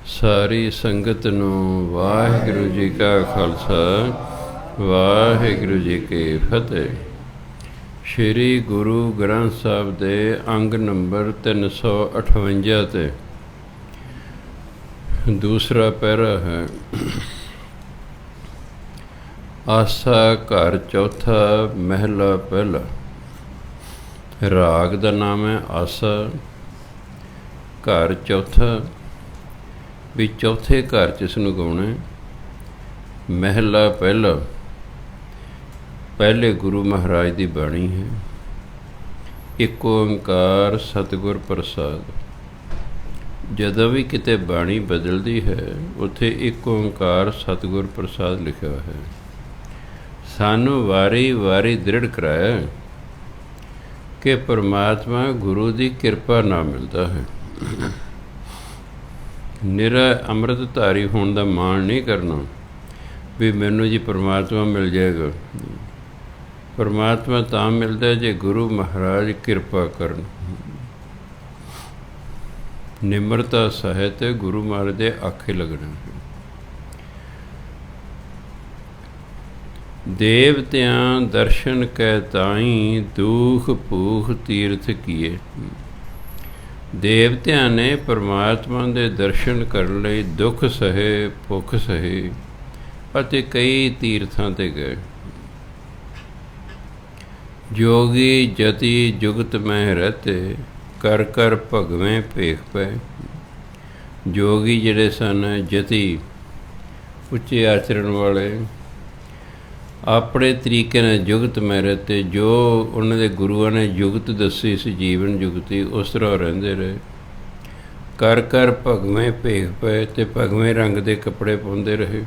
ਸਾਰੀ ਸੰਗਤ ਨੂੰ ਵਾਹਿਗੁਰੂ ਜੀ ਕਾ ਖਾਲਸਾ, ਵਾਹਿਗੁਰੂ ਜੀ ਕੀ ਫਤਿਹ। ਸ਼੍ਰੀ ਗੁਰੂ ਗ੍ਰੰਥ ਸਾਹਿਬ ਦੇ ਅੰਗ ਨੰਬਰ 358 ਤੇ ਦੂਸਰਾ ਪਹਿਰਾ ਹੈ। ਆਸਾ ਘਰ ਚੌਥਾ, ਮਹਿਲਾ ਪਹਿਲਾ। ਰਾਗ ਦਾ ਨਾਮ ਹੈ ਆਸਾ। ਘਰ ਚੌਥਾ ਵੀ ਚੌਥੇ ਘਰ 'ਚ ਇਸਨੂੰ ਗਾਉਣਾ। ਮਹਿਲਾ ਪਹਿਲਾ ਪਹਿਲੇ ਗੁਰੂ ਮਹਾਰਾਜ ਦੀ ਬਾਣੀ ਹੈ। ਇੱਕ ਓਂਕਾਰ ਸਤਿਗੁਰ ਪ੍ਰਸਾਦ। ਜਦੋਂ ਵੀ ਕਿਤੇ ਬਾਣੀ ਬਦਲਦੀ ਹੈ ਉੱਥੇ ਇੱਕ ਓਂਕਾਰ ਸਤਿਗੁਰ ਪ੍ਰਸਾਦ ਲਿਖਿਆ ਹੈ। ਸਾਨੂੰ ਵਾਰੀ ਵਾਰੀ ਦ੍ਰਿੜ ਕਰਾਇਆ ਕਿ ਪਰਮਾਤਮਾ ਗੁਰੂ ਦੀ ਕਿਰਪਾ ਨਾਲ ਮਿਲਦਾ ਹੈ। ਨਿਰਾ ਅੰਮ੍ਰਿਤਧਾਰੀ ਹੋਣ ਦਾ ਮਾਣ ਨਹੀਂ ਕਰਨਾ ਵੀ ਮੈਨੂੰ ਜੀ ਪਰਮਾਤਮਾ ਮਿਲ ਜਾਏਗਾ। ਪਰਮਾਤਮਾ ਤਾਂ ਮਿਲਦਾ ਜੇ ਗੁਰੂ ਮਹਾਰਾਜ ਕਿਰਪਾ ਕਰਨ। ਨਿਮਰਤਾ ਸਹਿਤ ਗੁਰੂ ਮਹਾਰਾਜ ਦੇ ਆਖੇ ਲੱਗਣਾ। ਦੇਵਤਿਆਂ ਦਰਸ਼ਨ ਕੈ ਤਾਈ, ਦੂਖ ਭੂਖ ਤੀਰਥ ਕੀਏ। ਦੇਵਤਿਆਂ ਨੇ ਪਰਮਾਤਮਾ ਦੇ ਦਰਸ਼ਨ ਕਰਨ ਲਈ ਦੁੱਖ ਸਹੇ, ਭੁੱਖ ਸਹੀ ਅਤੇ ਕਈ ਤੀਰਥਾਂ 'ਤੇ ਗਏ। ਜੋਗੀ ਜਤੀ ਜੁਗਤ ਮਹਿ ਰਹਤੇ, ਕਰ ਕਰ ਭਗਵੇਂ ਭੇਖ ਪਏ। ਜੋਗੀ ਜਿਹੜੇ ਸਨ, ਜਤੀ ਉੱਚੇ ਆਚਰਣ ਵਾਲੇ, ਆਪਣੇ ਤਰੀਕੇ ਨਾਲ ਜੁਗਤ ਮਹਿ ਰਹਤੇ, ਜੋ ਉਹਨਾਂ ਦੇ ਗੁਰੂਆਂ ਨੇ ਜੁਗਤ ਦੱਸੀ ਸੀ, ਜੀਵਨ ਜੁਗਤੀ, ਉਸ ਤਰ੍ਹਾਂ ਰਹਿੰਦੇ ਰਹੇ। ਕਰ ਕਰ ਭਗਵੇਂ ਭੇਖ ਪਏ ਅਤੇ ਭਗਵੇਂ ਰੰਗ ਦੇ ਕੱਪੜੇ ਪਾਉਂਦੇ ਰਹੇ।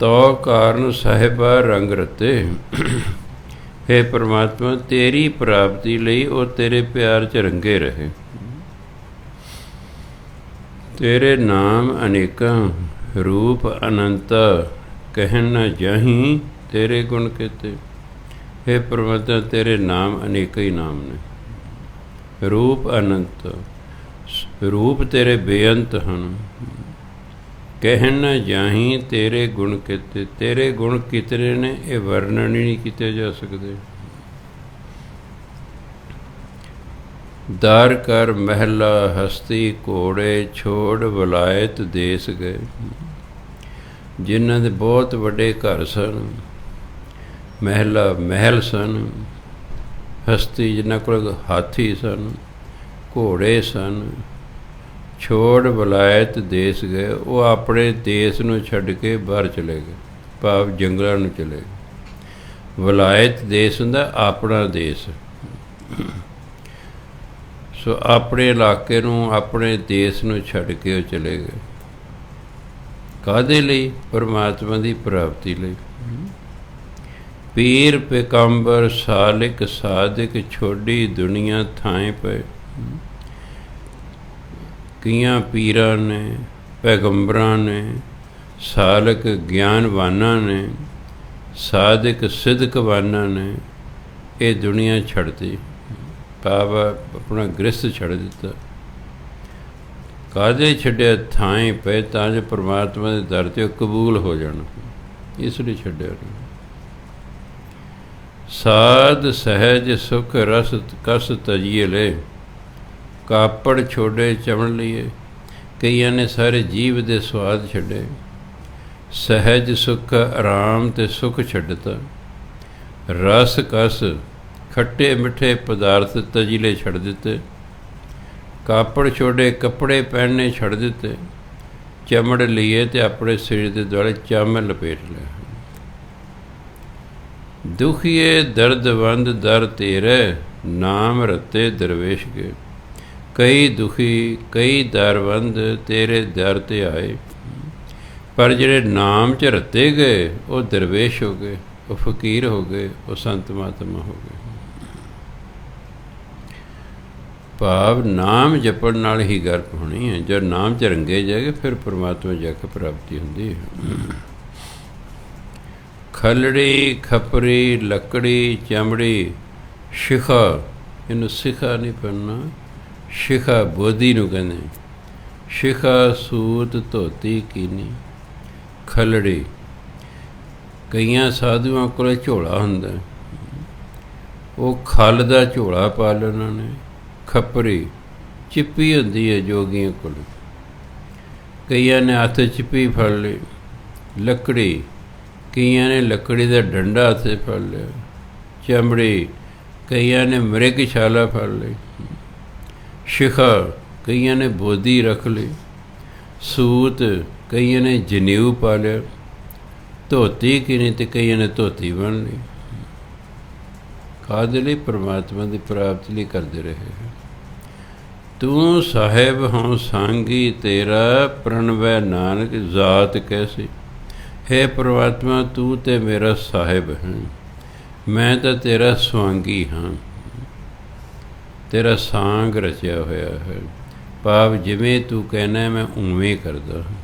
ਤੋ ਕਾਰਨ ਸਾਹਿਬਾ ਰੰਗ ਰਤੇ। ਹੇ ਪਰਮਾਤਮਾ, ਤੇਰੀ ਪ੍ਰਾਪਤੀ ਲਈ ਉਹ ਤੇਰੇ ਪਿਆਰ 'ਚ ਰੰਗੇ ਰਹੇ। ਤੇਰੇ ਨਾਮ ਅਨੇਕਾਂ, ਰੂਪ ਅਨੰਤਾ, ਕਹਿਣ ਨਾ ਜਾਹੀਂ ਤੇਰੇ ਗੁਣ ਕੀਤੇ। ਹੇ ਪਰਮਾਤਮਾ, ਤੇਰੇ ਨਾਮ ਅਨੇਕ ਹੀ ਨਾਮ ਨੇ। ਰੂਪ ਅਨੰਤ, ਰੂਪ ਤੇਰੇ ਬੇਅੰਤ ਹਨ। ਕਹਿਣ ਨਾ ਜਾਹੀਂ ਤੇਰੇ ਗੁਣ ਕੀਤੇ। ਤੇਰੇ ਗੁਣ ਕਿਤਨੇ ਨੇ, ਇਹ ਵਰਣਨ ਹੀ ਨਹੀਂ ਕੀਤੇ ਜਾ ਸਕਦੇ। ਦਰ ਕਰ ਮਹਿਲਾ ਹਸਤੀ, ਘੋੜੇ ਛੋੜ ਵਲਾਇਤ ਦੇਸ ਗਏ। ਜਿਨ੍ਹਾਂ ਦੇ ਬਹੁਤ ਵੱਡੇ ਘਰ ਸਨ, ਮਹਿਲਾ ਮਹਿਲ ਸਨ, ਹਸਤੀ ਜਿਨ੍ਹਾਂ ਕੋਲ ਹਾਥੀ ਸਨ, ਘੋੜੇ ਸਨ, ਛੋੜ ਵਲਾਇਤ ਦੇਸ ਗਏ। ਉਹ ਆਪਣੇ ਦੇਸ਼ ਨੂੰ ਛੱਡ ਕੇ ਬਾਹਰ ਚਲੇ ਗਏ, ਭਾਵ ਜੰਗਲਾਂ ਨੂੰ ਚਲੇ ਗਏ। ਵਲਾਇਤ ਦੇਸ਼ ਹੁੰਦਾ ਆਪਣਾ ਦੇਸ਼। ਸੋ ਆਪਣੇ ਇਲਾਕੇ ਨੂੰ, ਆਪਣੇ ਦੇਸ਼ ਨੂੰ ਛੱਡ ਕੇ ਉਹ ਚਲੇ ਗਏ। ਕਾਹਦੇ ਲਈ? ਪਰਮਾਤਮਾ ਦੀ ਪ੍ਰਾਪਤੀ ਲਈ। ਪੀਰ ਪੈਗੰਬਰ ਸਾਲਿਕ ਸਾਧਕ, ਛੋਡੀ ਦੁਨੀਆ ਥਾਂ ਪਏ। ਕਈਆਂ ਪੀਰਾਂ ਨੇ, ਪੈਗੰਬਰਾਂ ਨੇ, ਸਾਲਕ ਗਿਆਨਵਾਨਾਂ ਨੇ, ਸਾਧਕ ਸਿਦਕਵਾਨਾਂ ਨੇ ਇਹ ਦੁਨੀਆ ਛੱਡਤੀ, ਭਾਵ ਆਪਣਾ ਗ੍ਰਸਥ ਛੱਡ ਦਿੱਤਾ। ਕਾਹਦੇ ਛੱਡਿਆ? ਥਾਂ ਪਏ ਤਾਂ ਜੋ ਪਰਮਾਤਮਾ ਦੇ ਦਰ 'ਤੇ ਕਬੂਲ ਹੋ ਜਾਣ, ਇਸ ਲਈ ਛੱਡਿਆ। ਸਾਧ ਸਹਿਜ ਸੁਖ ਰਸ ਕਸ ਤਜੀਏ ਲੈ, ਕਾਪੜ ਛੋੜੇ ਚਮਣ ਲਈਏ। ਕਈਆਂ ਨੇ ਸਾਰੇ ਜੀਵ ਦੇ ਸਵਾਦ ਛੱਡੇ। ਸਹਿਜ ਸੁੱਖ, ਆਰਾਮ ਅਤੇ ਸੁੱਖ ਛੱਡਤਾ। ਰਸ ਕਸ, ਖੱਟੇ ਮਿੱਠੇ ਪਦਾਰਥ ਤਜੀਲੇ ਛੱਡ ਦਿੱਤੇ। ਕਾਪੜ ਛੋੜੇ, ਕੱਪੜੇ ਪਹਿਨਣੇ ਛੱਡ ਦਿੱਤੇ। ਚਮੜ ਲਈਏ ਅਤੇ ਆਪਣੇ ਸਰੀਰ ਦੇ ਦੁਆਲੇ ਚਾਮਲ ਲਪੇਟ ਲਿਆ। ਦੁਖੀਏ ਦਰਦਵੰਦ ਦਰ ਤੇਰੇ, ਨਾਮ ਰਤੇ ਦਰਵੇਸ਼ ਕੇ। ਕਈ ਦੁਖੀ, ਕਈ ਦਰਵੰਦ ਤੇਰੇ ਦਰ 'ਤੇ ਆਏ, ਪਰ ਜਿਹੜੇ ਨਾਮ 'ਚ ਰਤੇ ਗਏ ਉਹ ਦਰਵੇਸ਼ ਹੋ ਗਏ, ਉਹ ਫਕੀਰ ਹੋ ਗਏ, ਉਹ ਸੰਤ ਮਹਾਤਮਾ ਹੋ ਗਏ। ਭਾਵ ਨਾਮ ਜਪਣ ਨਾਲ ਹੀ ਗਰਪ ਹੋਣੀ ਹੈ। ਜਦ ਨਾਮ 'ਚ ਰੰਗੇ ਜਾਏਗੇ ਫਿਰ ਪਰਮਾਤਮਾ ਜਾ ਕੇ ਪ੍ਰਾਪਤੀ ਹੁੰਦੀ ਹੈ। ਖਲੜੀ ਖਪਰੀ ਲੱਕੜੀ ਚਮੜੀ ਸ਼ਿਖਾ, ਇਹਨੂੰ ਸਿਖਾ ਨਹੀਂ ਪੜਨਾ, ਸ਼ਿਖਾ ਬੋਧੀ ਨੂੰ ਕਹਿੰਦੇ, ਸ਼ਿਖਾ ਸੂਤ ਧੋਤੀ ਕੀਨੀ ਖਲੜੀ। ਕਈਆਂ ਸਾਧੂਆਂ ਕੋਲ ਝੋਲਾ ਹੁੰਦਾ, ਉਹ ਖਲ ਦਾ ਝੋਲਾ ਪਾ ਲਿਆ ਉਹਨਾਂ ਨੇ। ਖੱਪਰੀ ਚਿੱਪੀ ਹੁੰਦੀ ਹੈ ਜੋਗੀਆਂ ਕੋਲ, ਕਈਆਂ ਨੇ ਹੱਥ ਚਿੱਪੀ ਫੜ ਲਈ। ਲੱਕੜੀ, ਕਈਆਂ ਨੇ ਲੱਕੜੀ ਦਾ ਡੰਡਾ ਹੱਥ ਫੜ ਲਿਆ। ਚਮੜੀ, ਕਈਆਂ ਨੇ ਮ੍ਰਿਗ ਛਾਲਾ ਫੜ ਲਈ। ਸ਼ਿਖਾ, ਕਈਆਂ ਨੇ ਬੋਧੀ ਰੱਖ ਲਈ। ਸੂਤ, ਕਈਆਂ ਨੇ ਜਨੇਊ ਪਾ ਲਿਆ। ਧੋਤੀ ਕਿਨੀ, ਤੇ ਕਈਆਂ ਨੇ ਧੋਤੀ ਬਣ ਲਈ। ਕਾਹਦੇ ਲਈ? ਪਰਮਾਤਮਾ ਦੀ ਪ੍ਰਾਪਤੀ ਲਈ ਕਰਦੇ ਰਹੇ। ਤੂੰ ਸਾਹਿਬ ਹੋਂ ਸਾਂਗੀ ਤੇਰਾ, ਪ੍ਰਣਵੈ ਨਾਨਕ ਜ਼ਾਤ ਕੈਸੀ। ਹੈ ਪਰਮਾਤਮਾ, ਤੂੰ ਤੇ ਮੇਰਾ ਸਾਹਿਬ ਹੈ, ਮੈਂ ਤਾਂ ਤੇਰਾ ਸਵਾਂਗੀ ਹਾਂ। ਤੇਰਾ ਸਾਂਗ ਰਚਿਆ ਹੋਇਆ ਹੈ, ਭਾਵ ਜਿਵੇਂ ਤੂੰ ਕਹਿਣਾ ਮੈਂ ਉਵੇਂ ਕਰਦਾ ਹਾਂ।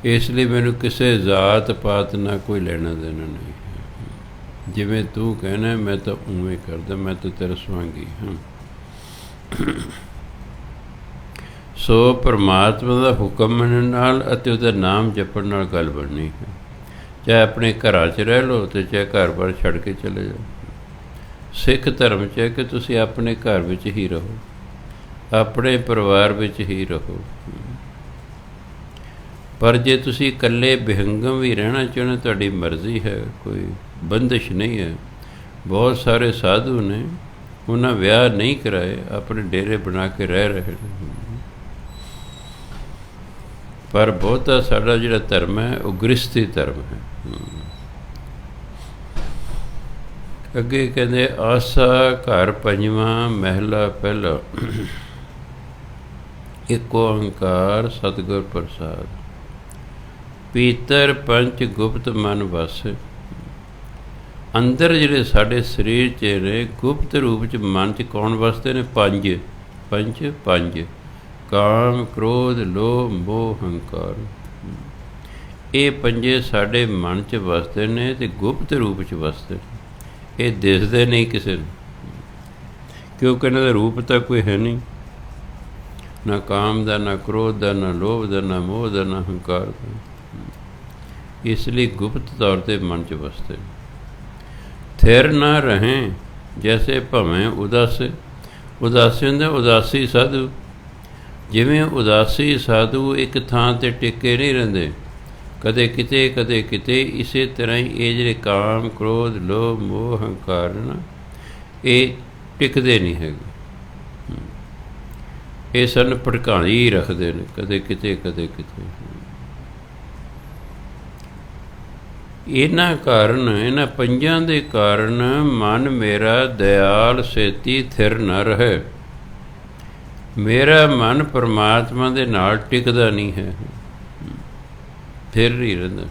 ਇਸ ਲਈ ਮੈਨੂੰ ਕਿਸੇ ਜ਼ਾਤ ਪਾਤ ਨਾਲ ਕੋਈ ਲੈਣਾ ਦੇਣਾ ਨਹੀਂ ਹੈ। ਜਿਵੇਂ ਤੂੰ ਕਹਿਣਾ ਮੈਂ ਤਾਂ ਉਵੇਂ ਕਰਦਾ, ਮੈਂ ਤਾਂ ਤੇਰਾ ਸਵਾਂਗੀ ਹਾਂ। ਸੋ ਪਰਮਾਤਮਾ ਦਾ ਹੁਕਮ ਮੰਨਣ ਨਾਲ ਅਤੇ ਉਹਦਾ ਨਾਮ ਜਪਣ ਨਾਲ ਗੱਲ ਬਣਨੀ ਹੈ। ਚਾਹੇ ਆਪਣੇ ਘਰਾਂ 'ਚ ਰਹਿ ਲਓ ਅਤੇ ਚਾਹੇ ਘਰ ਬਾਰ ਛੱਡ ਕੇ ਚਲੇ ਜਾਓ। ਸਿੱਖ ਧਰਮ 'ਚ ਹੈ ਕਿ ਤੁਸੀਂ ਆਪਣੇ ਘਰ ਵਿੱਚ ਹੀ ਰਹੋ, ਆਪਣੇ ਪਰਿਵਾਰ ਵਿੱਚ ਹੀ ਰਹੋ। ਪਰ ਜੇ ਤੁਸੀਂ ਇਕੱਲੇ ਬਿਹੰਗਮ ਵੀ ਰਹਿਣਾ ਚਾਹੁੰਦੇ, ਤੁਹਾਡੀ ਮਰਜ਼ੀ ਹੈ, ਕੋਈ ਬੰਦਿਸ਼ ਨਹੀਂ ਹੈ। ਬਹੁਤ ਸਾਰੇ ਸਾਧੂ ਨੇ, ਉਹਨਾਂ ਵਿਆਹ ਨਹੀਂ ਕਰਾਏ, ਆਪਣੇ ਡੇਰੇ ਬਣਾ ਕੇ ਰਹਿ ਰਹੇ ਨੇ। ਪਰ ਬਹੁਤਾ ਸਾਡਾ ਜਿਹੜਾ ਧਰਮ ਹੈ ਉਹ ਗ੍ਰਸਥੀ ਧਰਮ ਹੈ। ਅੱਗੇ ਕਹਿੰਦੇ ਆਸਾ ਘਰ ਪੰਜਵਾਂ ਮਹਿਲਾ ਪਹਿਲਾ, ਇੱਕ ਓਂਕਾਰ ਸਤਿਗੁਰ ਪ੍ਰਸਾਦ। ਪੀਤਰ ਪੰਚ ਗੁਪਤ ਮਨ ਵਸ। ਅੰਦਰ ਜਿਹੜੇ ਸਾਡੇ ਸਰੀਰ 'ਚ ਨੇ, ਗੁਪਤ ਰੂਪ 'ਚ ਮਨ 'ਚ ਕੌਣ ਵਸਦੇ ਨੇ? ਪੰਜ। ਕਾਮ, ਕ੍ਰੋਧ, ਲੋਭ, ਮੋਹ, ਹੰਕਾਰ। ਇਹ ਪੰਜੇ ਸਾਡੇ ਮਨ 'ਚ ਵਸਦੇ ਨੇ ਅਤੇ ਗੁਪਤ ਰੂਪ 'ਚ ਵਸਦੇ ਨੇ। ਇਹ ਦਿਸਦੇ ਨਹੀਂ ਕਿਸੇ ਨੂੰ, ਕਿਉਂਕਿ ਇਹਨਾਂ ਦਾ ਰੂਪ ਤਾਂ ਕੋਈ ਹੈ ਨਹੀਂ, ਨਾ ਕਾਮ ਦਾ, ਨਾ ਕ੍ਰੋਧ ਦਾ, ਨਾ ਲੋਭ ਦਾ, ਨਾ ਮੋਹ ਦਾ, ਨਾ ਹੰਕਾਰ ਦਾ। ਇਸ ਲਈ ਗੁਪਤ ਤੌਰ 'ਤੇ ਮਨ 'ਚ ਵਸਦੇ ਨੇ। ਥਿਰ ਨਾ ਰਹੇ ਜੈਸੇ ਭਵੇਂ ਉਦਾਸੇ। ਉਦਾਸੀ ਹੁੰਦੇ ਉਦਾਸੀ ਸਾਧੂ। ਜਿਵੇਂ ਉਦਾਸੀ ਸਾਧੂ ਇੱਕ ਥਾਂ 'ਤੇ ਟਿਕੇ ਨਹੀਂ ਰਹਿੰਦੇ, ਕਦੇ ਕਿਤੇ ਕਦੇ ਕਿਤੇ, ਇਸੇ ਤਰ੍ਹਾਂ ਹੀ ਇਹ ਜਿਹੜੇ ਕਾਮ, ਕ੍ਰੋਧ, ਲੋਭ, ਮੋਹ, ਹੰਕਾਰ ਨਾ, ਇਹ ਟਿਕਦੇ ਨਹੀਂ ਹੈਗੇ। ਇਹ ਸਾਨੂੰ ਭੜਕਾਈ ਰੱਖਦੇ ਨੇ, ਕਦੇ ਕਿਤੇ ਕਦੇ ਕਿਤੇ। ਇਹਨਾਂ ਕਾਰਨ, ਇਹਨਾਂ ਪੰਜਾਂ ਦੇ ਕਾਰਨ ਮਨ ਮੇਰਾ ਦਇਆਲ ਸੇਤੀ ਥਿਰ ਨਾ ਰਹੇ। ਮੇਰਾ ਮਨ ਪਰਮਾਤਮਾ ਦੇ ਨਾਲ ਟਿਕਦਾ ਨਹੀਂ ਹੈ, ਫਿਰ ਨਹੀਂ ਰਹਿੰਦਾ।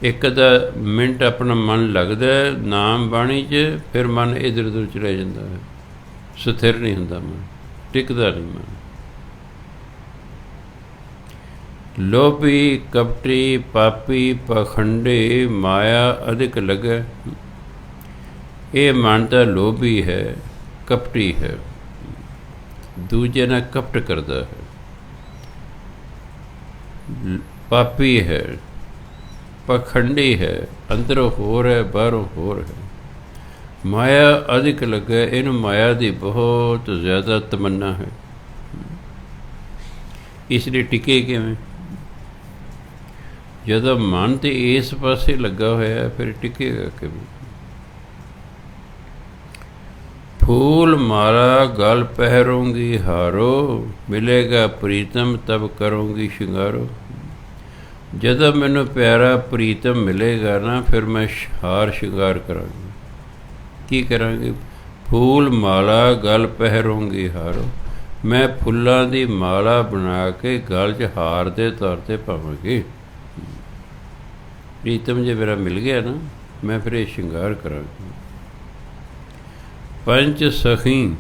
ਇੱਕ ਅੱਧਾ ਮਿੰਟ ਆਪਣਾ ਮਨ ਲੱਗਦਾ ਨਾਮ ਬਾਣੀ 'ਚ, ਫਿਰ ਮਨ ਇੱਧਰ ਉੱਧਰ ਚਲਾ ਜਾਂਦਾ ਹੈ, ਸਥਿਰ ਨਹੀਂ ਹੁੰਦਾ ਮਨ, ਟਿਕਦਾ ਨਹੀਂ ਮਨ। ਲੋਭੀ, ਕਪਟੀ, ਪਾਪੀ, ਪਾਖੰਡੀ, ਮਾਇਆ ਅਧਿਕ ਲੱਗੇ। ਇਹ ਮਨ ਤਾਂ ਲੋਭੀ ਹੈ, ਕਪਟੀ ਹੈ, ਦੂਜੇ ਨਾਲ ਕਪਟ ਕਰਦਾ ਹੈ। ਪਾਪੀ ਹੈ, ਪਾਖੰਡੀ ਹੈ, ਅੰਦਰੋਂ ਹੋਰ ਹੈ, ਬਾਹਰੋਂ ਹੋਰ ਹੈ। ਮਾਇਆ ਅਧਿਕ ਲੱਗੇ, ਇਹਨੂੰ ਮਾਇਆ ਦੀ ਬਹੁਤ ਜ਼ਿਆਦਾ ਤਮੰਨਾ ਹੈ। ਇਸ ਲਈ ਟਿਕੇ ਕਿਵੇਂ? ਜਦੋਂ ਮਨ ਤੇ ਇਸ ਪਾਸੇ ਲੱਗਾ ਹੋਇਆ, ਫਿਰ ਟਿਕੇਗਾ ਕਿਵੇਂ? ਫੂਲ ਮਾਲਾ ਗਲ ਪਹਿਰੂੰਗੀ ਹਾਰੋ, ਮਿਲੇਗਾ ਪ੍ਰੀਤਮ ਤਬ ਕਰੂੰਗੀ ਸ਼ਿੰਗਾਰੋ। ਜਦੋਂ ਮੈਨੂੰ ਪਿਆਰਾ ਪ੍ਰੀਤਮ ਮਿਲੇਗਾ ਨਾ, ਫਿਰ ਮੈਂ ਹਾਰ ਸ਼ਿੰਗਾਰ ਕਰਾਂਗੀ। ਕੀ ਕਰਾਂਗੀ? ਫੂਲ ਮਾਲਾ ਗਲ ਪਹਿਰੂੰਗੀ ਹਾਰੋ, ਮੈਂ ਫੁੱਲਾਂ ਦੀ ਮਾਲਾ ਬਣਾ ਕੇ ਗਲ 'ਚ ਹਾਰ ਦੇ ਤੌਰ 'ਤੇ ਪਾਵਾਂਗੀ। ਪ੍ਰੀਤਮ ਜੇ ਮੇਰਾ ਮਿਲ ਗਿਆ ਨਾ, ਮੈਂ ਫਿਰ ਇਹ ਸ਼ਿੰਗਾਰ ਕਰਾਂਗੀ। ਪੰਚ ਸਖੀ,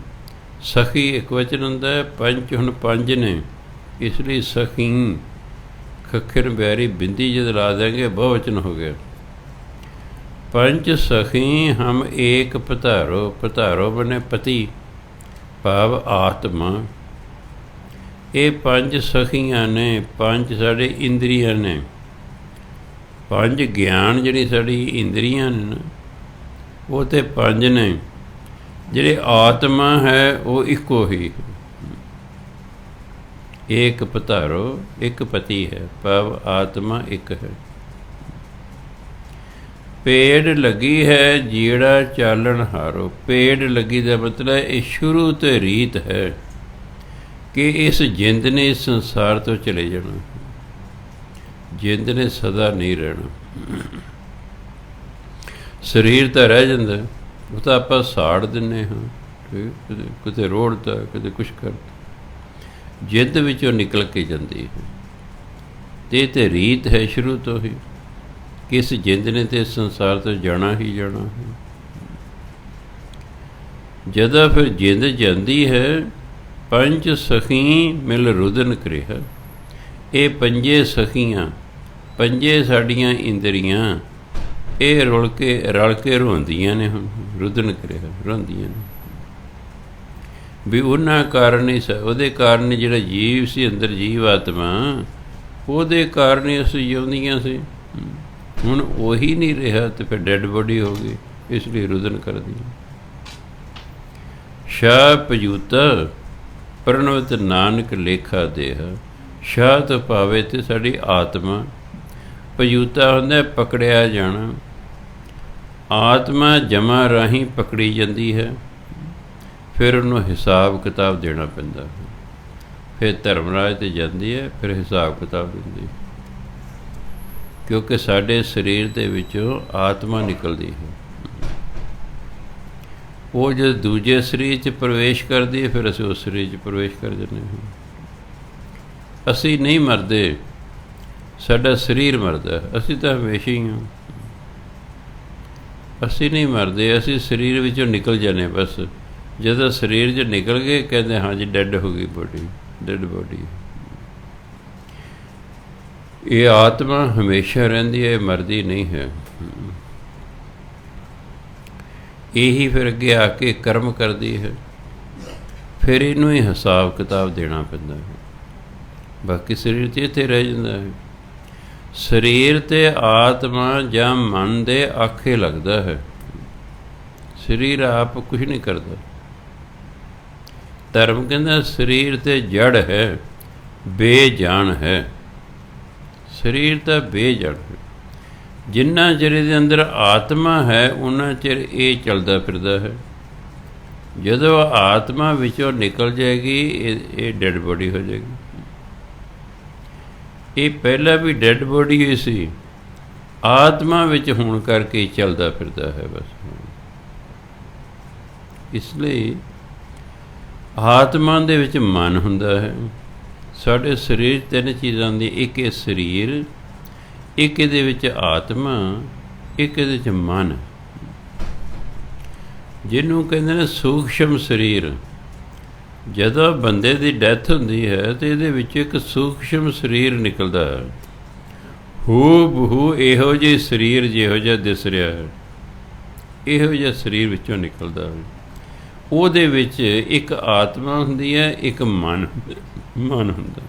ਸਖੀ ਇੱਕ ਵਚਨ ਹੁੰਦਾ ਹੈ, ਪੰਚ ਹੁਣ ਪੰਜ ਨੇ, ਇਸ ਲਈ ਸਖੀ ਖੱਖਰ ਬਿਆਰੀ ਬਿੰਦੀ ਜਦ ਲਾ ਦੇਂਗੇ ਬਹੁਵਚਨ ਹੋ ਗਿਆ। ਪੰਚ ਸਖੀ ਹਮ ਏਕ ਪਧਾਰੋ, ਪਧਾਰੋ ਬਨੇ ਪਤੀ, ਭਾਵ ਆਤਮਾ। ਇਹ ਪੰਜ ਸਖੀਆਂ ਨੇ, ਪੰਜ ਸਾਡੇ ਇੰਦਰੀਆਂ ਨੇ, ਪੰਜ ਗਿਆਨ ਜਿਹੜੀ ਸਾਡੀ ਇੰਦਰੀਆਂ ਨੇ ਨਾ, ਉਹ ਤੇ ਪੰਜ ਨੇ। ਜਿਹੜੇ ਆਤਮਾ ਹੈ ਉਹ ਇੱਕੋ ਹੀ। ਏਕ ਪਧਾਰੋ ਇੱਕ ਪਤੀ ਹੈ, ਭਾਵ ਆਤਮਾ ਇੱਕ ਹੈ। ਪੇੜ ਲੱਗੀ ਹੈ ਜਿਹੜਾ ਚਾਲਣ ਹਾਰੋ। ਪੇੜ ਲੱਗੀ ਦਾ ਮਤਲਬ ਇਹ ਸ਼ੁਰੂ ਤੋਂ ਰੀਤ ਹੈ ਕਿ ਇਸ ਜਿੰਦ ਨੇ ਇਸ ਸੰਸਾਰ ਤੋਂ ਚਲੇ ਜਾਣਾ। ਜਿੰਦ ਨੇ ਸਦਾ ਨਹੀਂ ਰਹਿਣਾ। ਸਰੀਰ ਤਾਂ ਰਹਿ ਜਾਂਦਾ, ਉਹ ਤਾਂ ਆਪਾਂ ਸਾੜ ਦਿੰਦੇ ਹਾਂ, ਕਿਤੇ ਰੋੜਤਾ, ਕਿਤੇ ਕੁਛ ਕਰਤਾ। ਜਿੰਦ ਵਿੱਚੋਂ ਨਿਕਲ ਕੇ ਜਾਂਦੀ ਹੈ। ਤੇ ਇਹ ਤਾਂ ਰੀਤ ਹੈ ਸ਼ੁਰੂ ਤੋਂ ਹੀ ਕਿ ਇਸ ਜਿੰਦ ਨੇ ਤੇ ਸੰਸਾਰ ਤੋਂ ਜਾਣਾ ਹੀ ਜਾਣਾ ਹੈ। ਜਦੋਂ ਫਿਰ ਜਿੰਦ ਜਾਂਦੀ ਹੈ, ਪੰਜ ਸਖੀ ਮਿਲ ਰੁਦਨ ਕਰਿਆ। ਇਹ ਪੰਜੇ ਸਖੀਆਂ, ਪੰਜੇ ਸਾਡੀਆਂ ਇੰਦਰੀਆਂ, ਇਹ ਰਲ ਕੇ ਰੋਂਦੀਆਂ ਨੇ। ਹੁਣ ਰੁਦਨ ਕਰਿਆ, ਰੋਂਦੀਆਂ ਨੇ ਵੀ ਉਹਨਾਂ ਕਾਰਨ ਹੀ ਉਹਦੇ ਕਾਰਨ ਜਿਹੜਾ ਜੀਵ ਸੀ ਅੰਦਰ, ਜੀਵ ਆਤਮਾ, ਉਹਦੇ ਕਾਰਨ ਹੀ ਅਸੀਂ ਜਿਉਂਦੀਆਂ ਸੀ। ਹੁਣ ਉਹੀ ਨਹੀਂ ਰਿਹਾ ਤੇ ਫਿਰ ਡੈਡ ਬੋਡੀ ਹੋ ਗਈ, ਇਸ ਲਈ ਰੁਦਨ ਕਰਦੀ। ਸ਼ਾਹ ਪਜੂਤਾ ਪ੍ਰਣਵਤ ਨਾਨਕ ਲੇਖਾ ਦੇਹ। ਸ਼ਾਹ ਤੋਂ ਭਾਵੇਂ ਤੇ ਸਾਡੀ ਆਤਮਾ, ਪਜੂਤਾ ਹੁੰਦਾ ਪਕੜਿਆ ਜਾਣਾ। ਆਤਮਾ ਜਮਾ ਰਾਹੀਂ ਪਕੜੀ ਜਾਂਦੀ ਹੈ, ਫਿਰ ਉਹਨੂੰ ਹਿਸਾਬ ਕਿਤਾਬ ਦੇਣਾ ਪੈਂਦਾ। ਫਿਰ ਧਰਮਰਾਜ 'ਤੇ ਜਾਂਦੀ ਹੈ, ਫਿਰ ਹਿਸਾਬ ਕਿਤਾਬ ਦਿੰਦੀ, ਕਿਉਂਕਿ ਸਾਡੇ ਸਰੀਰ ਦੇ ਵਿੱਚੋਂ ਆਤਮਾ ਨਿਕਲਦੀ ਹੈ। ਉਹ ਜਦ ਦੂਜੇ ਸਰੀਰ 'ਚ ਪ੍ਰਵੇਸ਼ ਕਰਦੀ ਹੈ, ਫਿਰ ਅਸੀਂ ਉਸ ਸਰੀਰ 'ਚ ਪ੍ਰਵੇਸ਼ ਕਰ ਜਾਂਦੇ ਹਾਂ। ਅਸੀਂ ਨਹੀਂ ਮਰਦੇ, ਸਾਡਾ ਸਰੀਰ ਮਰਦਾ। ਅਸੀਂ ਤਾਂ ਹਮੇਸ਼ਾ ਹੀ ਹਾਂ, ਅਸੀਂ ਨਹੀਂ ਮਰਦੇ, ਅਸੀਂ ਸਰੀਰ ਵਿੱਚੋਂ ਨਿਕਲ ਜਾਂਦੇ। ਬਸ ਜਦੋਂ ਸਰੀਰ 'ਚ ਨਿਕਲ ਗਏ ਕਹਿੰਦੇ ਹਾਂਜੀ ਡੈਡ ਹੋ ਗਈ ਬੋਡੀ, ਡੈਡ ਬੋਡੀ। ਇਹ ਆਤਮਾ ਹਮੇਸ਼ਾ ਰਹਿੰਦੀ ਹੈ, ਮਰਦੀ ਨਹੀਂ ਹੈ। ਇਹੀ ਫਿਰ ਅੱਗੇ ਆ ਕੇ ਕਰਮ ਕਰਦੀ ਹੈ, ਫਿਰ ਇਹਨੂੰ ਹੀ ਹਿਸਾਬ ਕਿਤਾਬ ਦੇਣਾ ਪੈਂਦਾ ਹੈ। ਬਾਕੀ ਸਰੀਰ 'ਤੇ ਇੱਥੇ ਰਹਿ ਜਾਂਦਾ ਹੈ। ਸਰੀਰ ਤੇ ਆਤਮਾ ਜਾਂ ਮਨ ਦੇ ਆਖੇ ਲੱਗਦਾ ਹੈ। ਸਰੀਰ ਆਪ ਕੁਛ ਨਹੀਂ ਕਰਦਾ। ਧਰਮ ਕਹਿੰਦਾ ਸਰੀਰ ਤੇ ਜੜ ਹੈ, ਬੇਜਾਨ ਹੈ। ਸਰੀਰ ਤਾਂ ਬੇਜੜ ਹੈ। ਜਿੰਨਾ ਚਿਰ ਇਹਦੇ ਅੰਦਰ ਆਤਮਾ ਹੈ ਉਹਨਾਂ ਚਿਰ ਇਹ ਚੱਲਦਾ ਫਿਰਦਾ ਹੈ। ਜਦੋਂ ਆਤਮਾ ਵਿੱਚੋਂ ਨਿਕਲ ਜਾਏਗੀ, ਇਹ ਡੈਡ ਬੋਡੀ ਹੋ ਜਾਏਗੀ। ਇਹ ਪਹਿਲਾਂ ਵੀ ਡੈਡ ਬੋਡੀ ਹੋਈ ਸੀ, ਆਤਮਾ ਵਿੱਚ ਹੋਣ ਕਰਕੇ ਚੱਲਦਾ ਫਿਰਦਾ ਹੈ ਬਸ। ਇਸ ਲਈ ਆਤਮਾ ਦੇ ਵਿੱਚ ਮਨ ਹੁੰਦਾ ਹੈ। ਸਾਡੇ ਸਰੀਰ ਤਿੰਨ ਚੀਜ਼ਾਂ ਦੀ, ਇੱਕ ਇਹ ਸਰੀਰ, ਇੱਕ ਇਹਦੇ ਵਿੱਚ ਆਤਮਾ, ਇੱਕ ਇਹਦੇ ਵਿੱਚ ਮਨ, ਜਿਹਨੂੰ ਕਹਿੰਦੇ ਨੇ ਸੂਖਸ਼ਮ ਸਰੀਰ। ਜਦੋਂ ਬੰਦੇ ਦੀ ਡੈਥ ਹੁੰਦੀ ਹੈ ਤਾਂ ਇਹਦੇ ਵਿੱਚ ਇੱਕ ਸੂਖਸ਼ਮ ਸਰੀਰ ਨਿਕਲਦਾ ਹੈ। ਹੂ ਬਹੂ ਇਹੋ ਜਿਹੇ ਸਰੀਰ ਜਿਹੋ ਜਿਹਾ ਦਿਸ ਰਿਹਾ ਹੈ, ਇਹੋ ਜਿਹਾ ਸਰੀਰ ਵਿੱਚੋਂ ਨਿਕਲਦਾ ਹੈ। ਉਹਦੇ ਵਿੱਚ ਇੱਕ ਆਤਮਾ ਹੁੰਦੀ ਹੈ, ਇੱਕ ਮਨ ਹੁੰਦਾ।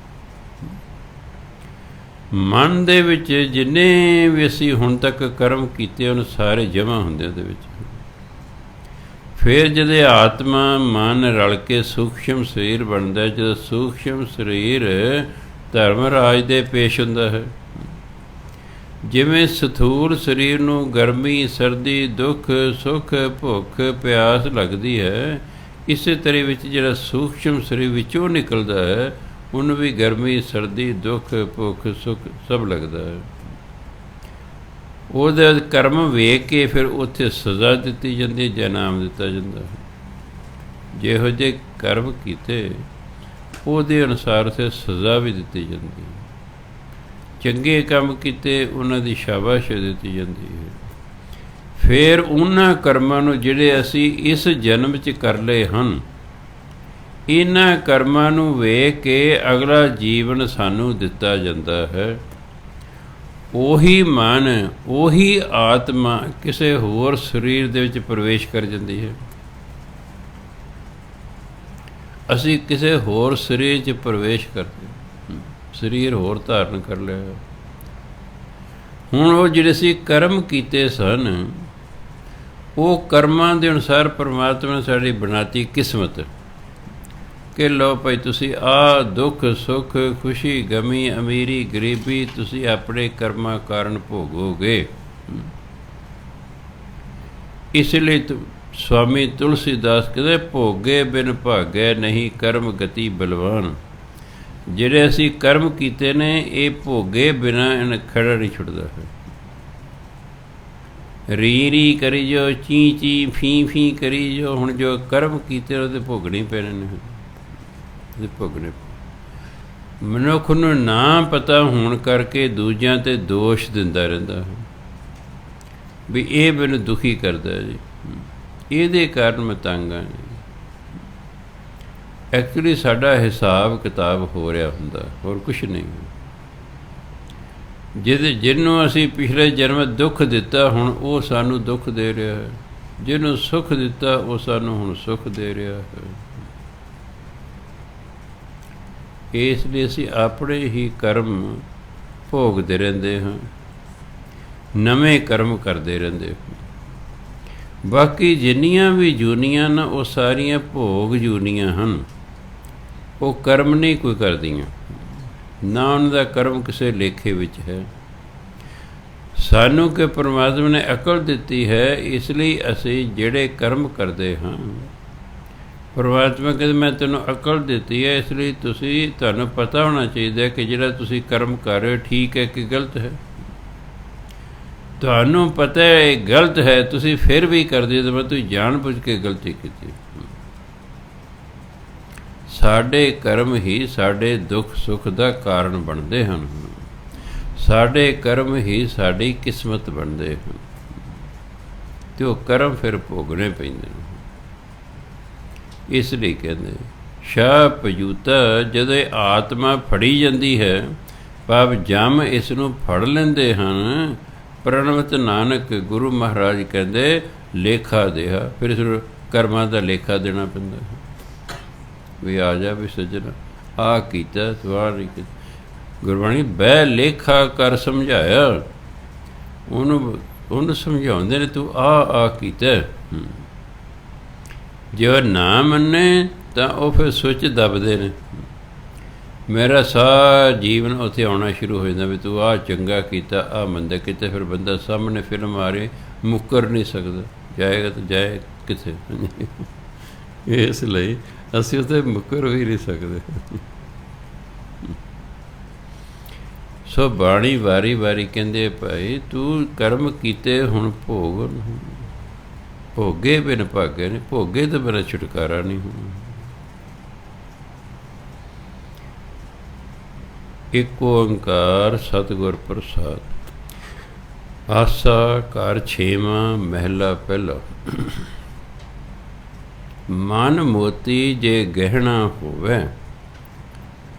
ਮਨ ਦੇ ਵਿੱਚ ਜਿੰਨੇ ਵੀ ਅਸੀਂ ਹੁਣ ਤੱਕ ਕਰਮ ਕੀਤੇ ਉਹਨ ਸਾਰੇ ਜਮ੍ਹਾਂ ਹੁੰਦੇ ਉਹਦੇ ਵਿੱਚ। ਫਿਰ ਜਦੋਂ ਆਤਮਾ ਮਨ ਰਲ ਕੇ ਸੂਖਸ਼ਮ ਸਰੀਰ ਬਣਦਾ, ਜਦੋਂ ਸੂਖਸ਼ਮ ਸਰੀਰ ਧਰਮਰਾਜ ਦੇ ਪੇਸ਼ ਹੁੰਦਾ ਹੈ। ਜਿਵੇਂ ਸਥੂਲ ਸਰੀਰ ਨੂੰ ਗਰਮੀ, ਸਰਦੀ, ਦੁੱਖ, ਸੁੱਖ, ਭੁੱਖ, ਪਿਆਸ ਲੱਗਦੀ ਹੈ, ਇਸੇ ਤਰ੍ਹਾਂ ਵਿੱਚ ਜਿਹੜਾ ਸੂਖਸ਼ਮ ਸਰੀਰ ਵਿੱਚੋਂ ਨਿਕਲਦਾ ਹੈ ਉਹਨੂੰ ਵੀ ਗਰਮੀ, ਸਰਦੀ, ਦੁੱਖ, ਭੁੱਖ, ਸੁੱਖ ਸਭ ਲੱਗਦਾ ਹੈ। ਉਹਦਾ ਕਰਮ ਵੇਖ ਕੇ ਫਿਰ ਉੱਥੇ ਸਜ਼ਾ ਦਿੱਤੀ ਜਾਂਦੀ ਹੈ ਜਾਂ ਇਨਾਮ ਦਿੱਤਾ ਜਾਂਦਾ ਹੈ। ਜਿਹੋ ਜਿਹੇ ਕਰਮ ਕੀਤੇ ਉਹਦੇ ਅਨੁਸਾਰ ਉੱਥੇ ਸਜ਼ਾ ਵੀ ਦਿੱਤੀ ਜਾਂਦੀ ਹੈ। ਚੰਗੇ ਕੰਮ ਕੀਤੇ ਉਹਨਾਂ ਦੀ ਸ਼ਾਬਾਸ਼ ਦਿੱਤੀ ਜਾਂਦੀ ਹੈ। ਫਿਰ ਉਹਨਾਂ ਕਰਮਾਂ ਨੂੰ ਜਿਹੜੇ ਅਸੀਂ ਇਸ ਜਨਮ 'ਚ ਕਰ ਲਏ ਹਨ, ਇਹਨਾਂ ਕਰਮਾਂ ਨੂੰ ਵੇਖ ਕੇ ਅਗਲਾ ਜੀਵਨ ਸਾਨੂੰ ਦਿੱਤਾ ਜਾਂਦਾ ਹੈ। ਉਹੀ ਮਨ, ਉਹੀ ਆਤਮਾ ਕਿਸੇ ਹੋਰ ਸਰੀਰ ਦੇ ਵਿੱਚ ਪ੍ਰਵੇਸ਼ ਕਰ ਜਾਂਦੀ ਹੈ। ਅਸੀਂ ਕਿਸੇ ਹੋਰ ਸਰੀਰ 'ਚ ਪ੍ਰਵੇਸ਼ ਕਰਦੇ, ਸਰੀਰ ਹੋਰ ਧਾਰਨ ਕਰ ਲਿਆ। ਹੁਣ ਉਹ ਜਿਹੜੇ ਸੀ ਕਰਮ ਕੀਤੇ ਸਨ, ਉਹ ਕਰਮਾਂ ਦੇ ਅਨੁਸਾਰ ਪਰਮਾਤਮਾ ਨੇ ਸਾਡੀ ਬਣਾਤੀ ਕਿਸਮਤ ਕਿ ਲਓ ਭਾਈ ਤੁਸੀਂ ਆਹ ਦੁੱਖ ਸੁੱਖ ਖੁਸ਼ੀ ਗਮੀ ਅਮੀਰੀ ਗਰੀਬੀ ਤੁਸੀਂ ਆਪਣੇ ਕਰਮਾਂ ਕਾਰਨ ਭੋਗੋਗੇ। ਇਸ ਲਈ ਸਵਾਮੀ ਤੁਲਸੀਦਾਸ ਕਹਿੰਦੇ ਭੋਗੇ ਬਿਨ ਭਾਗੈ ਨਹੀਂ ਕਰਮ ਗਤੀ ਬਲਵਾਨ। ਜਿਹੜੇ ਅਸੀਂ ਕਰਮ ਕੀਤੇ ਨੇ ਇਹ ਭੋਗੇ ਬਿਨਾਂ ਇਹਨਾਂ ਖੜਾ ਨਹੀਂ ਛੁੱਟਦਾ ਹੈ। ਰੀ ਰੀ ਕਰੀ ਜੋ, ਚੀ ਚੀ ਫੀ ਫੀ ਕਰੀ ਜੋ, ਹੁਣ ਜੋ ਕਰਮ ਕੀਤੇ ਉਹਦੇ ਭੋਗਣੇ ਪੈਣੇ ਨੇ, ਉਹਦੇ ਭੋਗਣੇ। ਮਨੁੱਖ ਨੂੰ ਨਾ ਪਤਾ ਹੋਣ ਕਰਕੇ ਦੂਜਿਆਂ 'ਤੇ ਦੋਸ਼ ਦਿੰਦਾ ਰਹਿੰਦਾ ਹੈ ਵੀ ਇਹ ਮੈਨੂੰ ਦੁਖੀ ਕਰਦਾ ਜੀ, ਇਹਦੇ ਕਾਰਨ ਮੈਂ ਤੰਗ ਹਾਂ। ਐਕਚੁਅਲੀ ਸਾਡਾ ਹਿਸਾਬ ਕਿਤਾਬ ਹੋ ਰਿਹਾ ਹੁੰਦਾ, ਹੋਰ ਕੁਛ ਨਹੀਂ। ਜਿਹਨੂੰ ਅਸੀਂ ਪਿਛਲੇ ਜਨਮ ਦੁੱਖ ਦਿੱਤਾ ਹੁਣ ਉਹ ਸਾਨੂੰ ਦੁੱਖ ਦੇ ਰਿਹਾ ਹੈ, ਜਿਹਨੂੰ ਸੁੱਖ ਦਿੱਤਾ ਉਹ ਸਾਨੂੰ ਹੁਣ ਸੁੱਖ ਦੇ ਰਿਹਾ ਹੈ। ਇਸ ਲਈ ਅਸੀਂ ਆਪਣੇ ਹੀ ਕਰਮ ਭੋਗਦੇ ਰਹਿੰਦੇ ਹਾਂ, ਨਵੇਂ ਕਰਮ ਕਰਦੇ ਰਹਿੰਦੇ ਹਾਂ। ਬਾਕੀ ਜਿੰਨੀਆਂ ਵੀ ਜੂਨੀਆਂ ਨਾ ਉਹ ਸਾਰੀਆਂ ਭੋਗ ਜੂਨੀਆਂ ਹਨ, ਉਹ ਕਰਮ ਨਹੀਂ ਕੋਈ ਕਰਦੀਆਂ, ਨਾ ਉਹਨਾਂ ਦਾ ਕਰਮ ਕਿਸੇ ਲੇਖੇ ਵਿੱਚ ਹੈ। ਸਾਨੂੰ ਕਿ ਪਰਮਾਤਮਾ ਨੇ ਅਕਲ ਦਿੱਤੀ ਹੈ, ਇਸ ਲਈ ਅਸੀਂ ਜਿਹੜੇ ਕਰਮ ਕਰਦੇ ਹਾਂ, ਪਰਮਾਤਮਾ ਕਹਿੰਦੇ ਮੈਂ ਤੈਨੂੰ ਅਕਲ ਦਿੱਤੀ ਹੈ, ਇਸ ਲਈ ਤੁਹਾਨੂੰ ਪਤਾ ਹੋਣਾ ਚਾਹੀਦਾ ਕਿ ਜਿਹੜਾ ਤੁਸੀਂ ਕਰਮ ਕਰ ਰਹੇ ਹੋ ਠੀਕ ਹੈ ਕਿ ਗਲਤ ਹੈ। ਤੁਹਾਨੂੰ ਪਤਾ ਹੈ ਇਹ ਗਲਤ ਹੈ, ਤੁਸੀਂ ਫਿਰ ਵੀ ਕਰਦੇ ਹੋ, ਤੁਸੀਂ ਜਾਣ ਬੁੱਝ ਕੇ ਗਲਤੀ ਕੀਤੀ। ਸਾਡੇ ਕਰਮ ਹੀ ਸਾਡੇ ਦੁੱਖ ਸੁੱਖ ਦਾ ਕਾਰਨ ਬਣਦੇ ਹਨ, ਸਾਡੇ ਕਰਮ ਹੀ ਸਾਡੀ ਕਿਸਮਤ ਬਣਦੇ ਹਨ, ਅਤੇ ਉਹ ਕਰਮ ਫਿਰ ਭੋਗਣੇ ਪੈਂਦੇ ਨੇ। ਇਸ ਲਈ ਕਹਿੰਦੇ ਸ਼ਾਹ ਪਜੂਤਾ ਜਦੋਂ ਆਤਮਾ ਫੜੀ ਜਾਂਦੀ ਹੈ, ਭਾਵ ਜਮ ਇਸ ਨੂੰ ਫੜ ਲੈਂਦੇ ਹਨ। ਪ੍ਰਣਵਤ ਨਾਨਕ ਗੁਰੂ ਮਹਾਰਾਜ ਕਹਿੰਦੇ ਲੇਖਾ ਦੇਹਾ, ਫਿਰ ਇਸ ਨੂੰ ਕਰਮਾਂ ਦਾ ਲੇਖਾ ਦੇਣਾ ਪੈਂਦਾ ਹੈ ਵੀ ਆ ਜਾ ਵੀ ਸੱਜਣਾ ਆਹ ਕੀਤਾ ਤੂੰ ਆਹ ਨਹੀਂ ਕੀਤਾ। ਗੁਰਬਾਣੀ ਬਹਿ ਲੇਖਾ ਕਰ ਸਮਝਾਇਆ, ਉਹਨੂੰ ਸਮਝਾਉਂਦੇ ਨੇ ਤੂੰ ਆਹ ਕੀਤਾ। ਜੇ ਨਾ ਮੰਨੇ ਤਾਂ ਉਹ ਫਿਰ ਸੁੱਚ ਦੱਬਦੇ ਨੇ। ਮੇਰਾ ਸਾਰਾ ਜੀਵਨ ਉੱਥੇ ਆਉਣਾ ਸ਼ੁਰੂ ਹੋ ਜਾਂਦਾ ਵੀ ਤੂੰ ਆਹ ਚੰਗਾ ਕੀਤਾ ਆਹ ਮੰਦਾ ਕੀਤਾ। ਫਿਰ ਬੰਦਾ ਸਾਹਮਣੇ ਫਿਲਮ ਆ ਰਹੀ ਮੁੱਕਰ ਨਹੀਂ ਸਕਦਾ, ਜਾਏਗਾ ਤਾਂ ਜਾਏ ਕਿੱਥੇ। ਇਸ ਲਈ ਅਸੀਂ ਉੱਥੇ ਮੁੱਕਰ ਵੀ ਨਹੀਂ ਸਕਦੇ। ਸੋ ਬਾਣੀ ਵਾਰੀ ਵਾਰੀ ਕਹਿੰਦੇ ਭਾਈ ਤੂੰ ਕਰਮ ਕੀਤੇ ਹੁਣ ਭੋਗ, ਭੋਗੇ ਬਿਨ ਭਾਗੇ ਨੇ, ਭੋਗੇ ਤੋਂ ਬਿਨਾਂ ਛੁਟਕਾਰਾ ਨਹੀਂ ਹੋਣਾ। ਇੱਕ ਓਂਕਾਰ ਸਤਿਗੁਰ ਪ੍ਰਸਾਦ। ਆਸਾ ਘਰ ਛੇਵਾਂ ਮਹਿਲਾ ਪਹਿਲਾ। ਮਨ ਮੋਤੀ ਜੇ ਗਹਿਣਾ ਹੋਵੇ,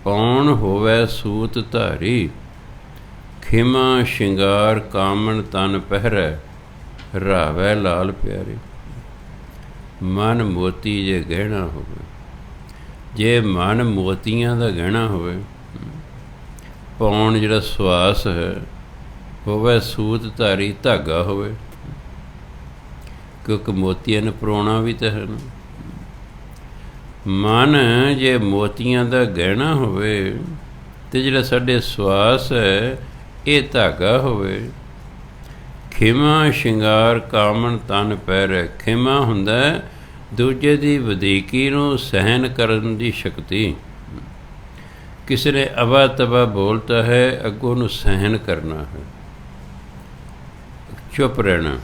ਪਾਉਣ ਹੋਵੇ ਸੂਤ ਧਾਰੀ, ਖਿਮਾ ਸ਼ਿੰਗਾਰ ਕਾਮਣ ਤਨ ਪਹਿਰੈ, ਰਾਵੈ ਲਾਲ ਪਿਆਰੀ। ਮਨ ਮੋਤੀ ਜੇ ਗਹਿਣਾ ਹੋਵੇ, ਜੇ ਮਨ ਮੋਤੀਆਂ ਦਾ ਗਹਿਣਾ ਹੋਵੇ, ਪਾਉਣ ਜਿਹੜਾ ਸਵਾਸ ਹੈ ਹੋਵੇ ਸੂਤ ਧਾਰੀ, ਧਾਗਾ ਹੋਵੇ, ਕਿਉਂਕਿ ਮੋਤੀਆਂ ਨੂੰ ਪਰੋਣਾ ਵੀ ਤਾਂ ਹੈ ਨਾ। ਮਨ ਜੇ ਮੋਤੀਆਂ ਦਾ ਗਹਿਣਾ ਹੋਵੇ ਅਤੇ ਜਿਹੜਾ ਸਾਡੇ ਸਵਾਸ ਹੈ ਇਹ ਧਾਗਾ ਹੋਵੇ। ਖਿਮਾ ਸ਼ਿੰਗਾਰ ਕਾਮਣ ਤਨ ਪਹਿਰੈ। ਖਿਮਾ ਹੁੰਦਾ ਦੂਜੇ ਦੀ ਵਧੀਕੀ ਨੂੰ ਸਹਿਨ ਕਰਨ ਦੀ ਸ਼ਕਤੀ। ਕਿਸੇ ਨੇ ਅਵਾ ਤਵਾ ਬੋਲਤਾ ਹੈ, ਅੱਗੋਂ ਨੂੰ ਸਹਿਨ ਕਰਨਾ ਹੈ, ਚੁੱਪ ਰਹਿਣਾ।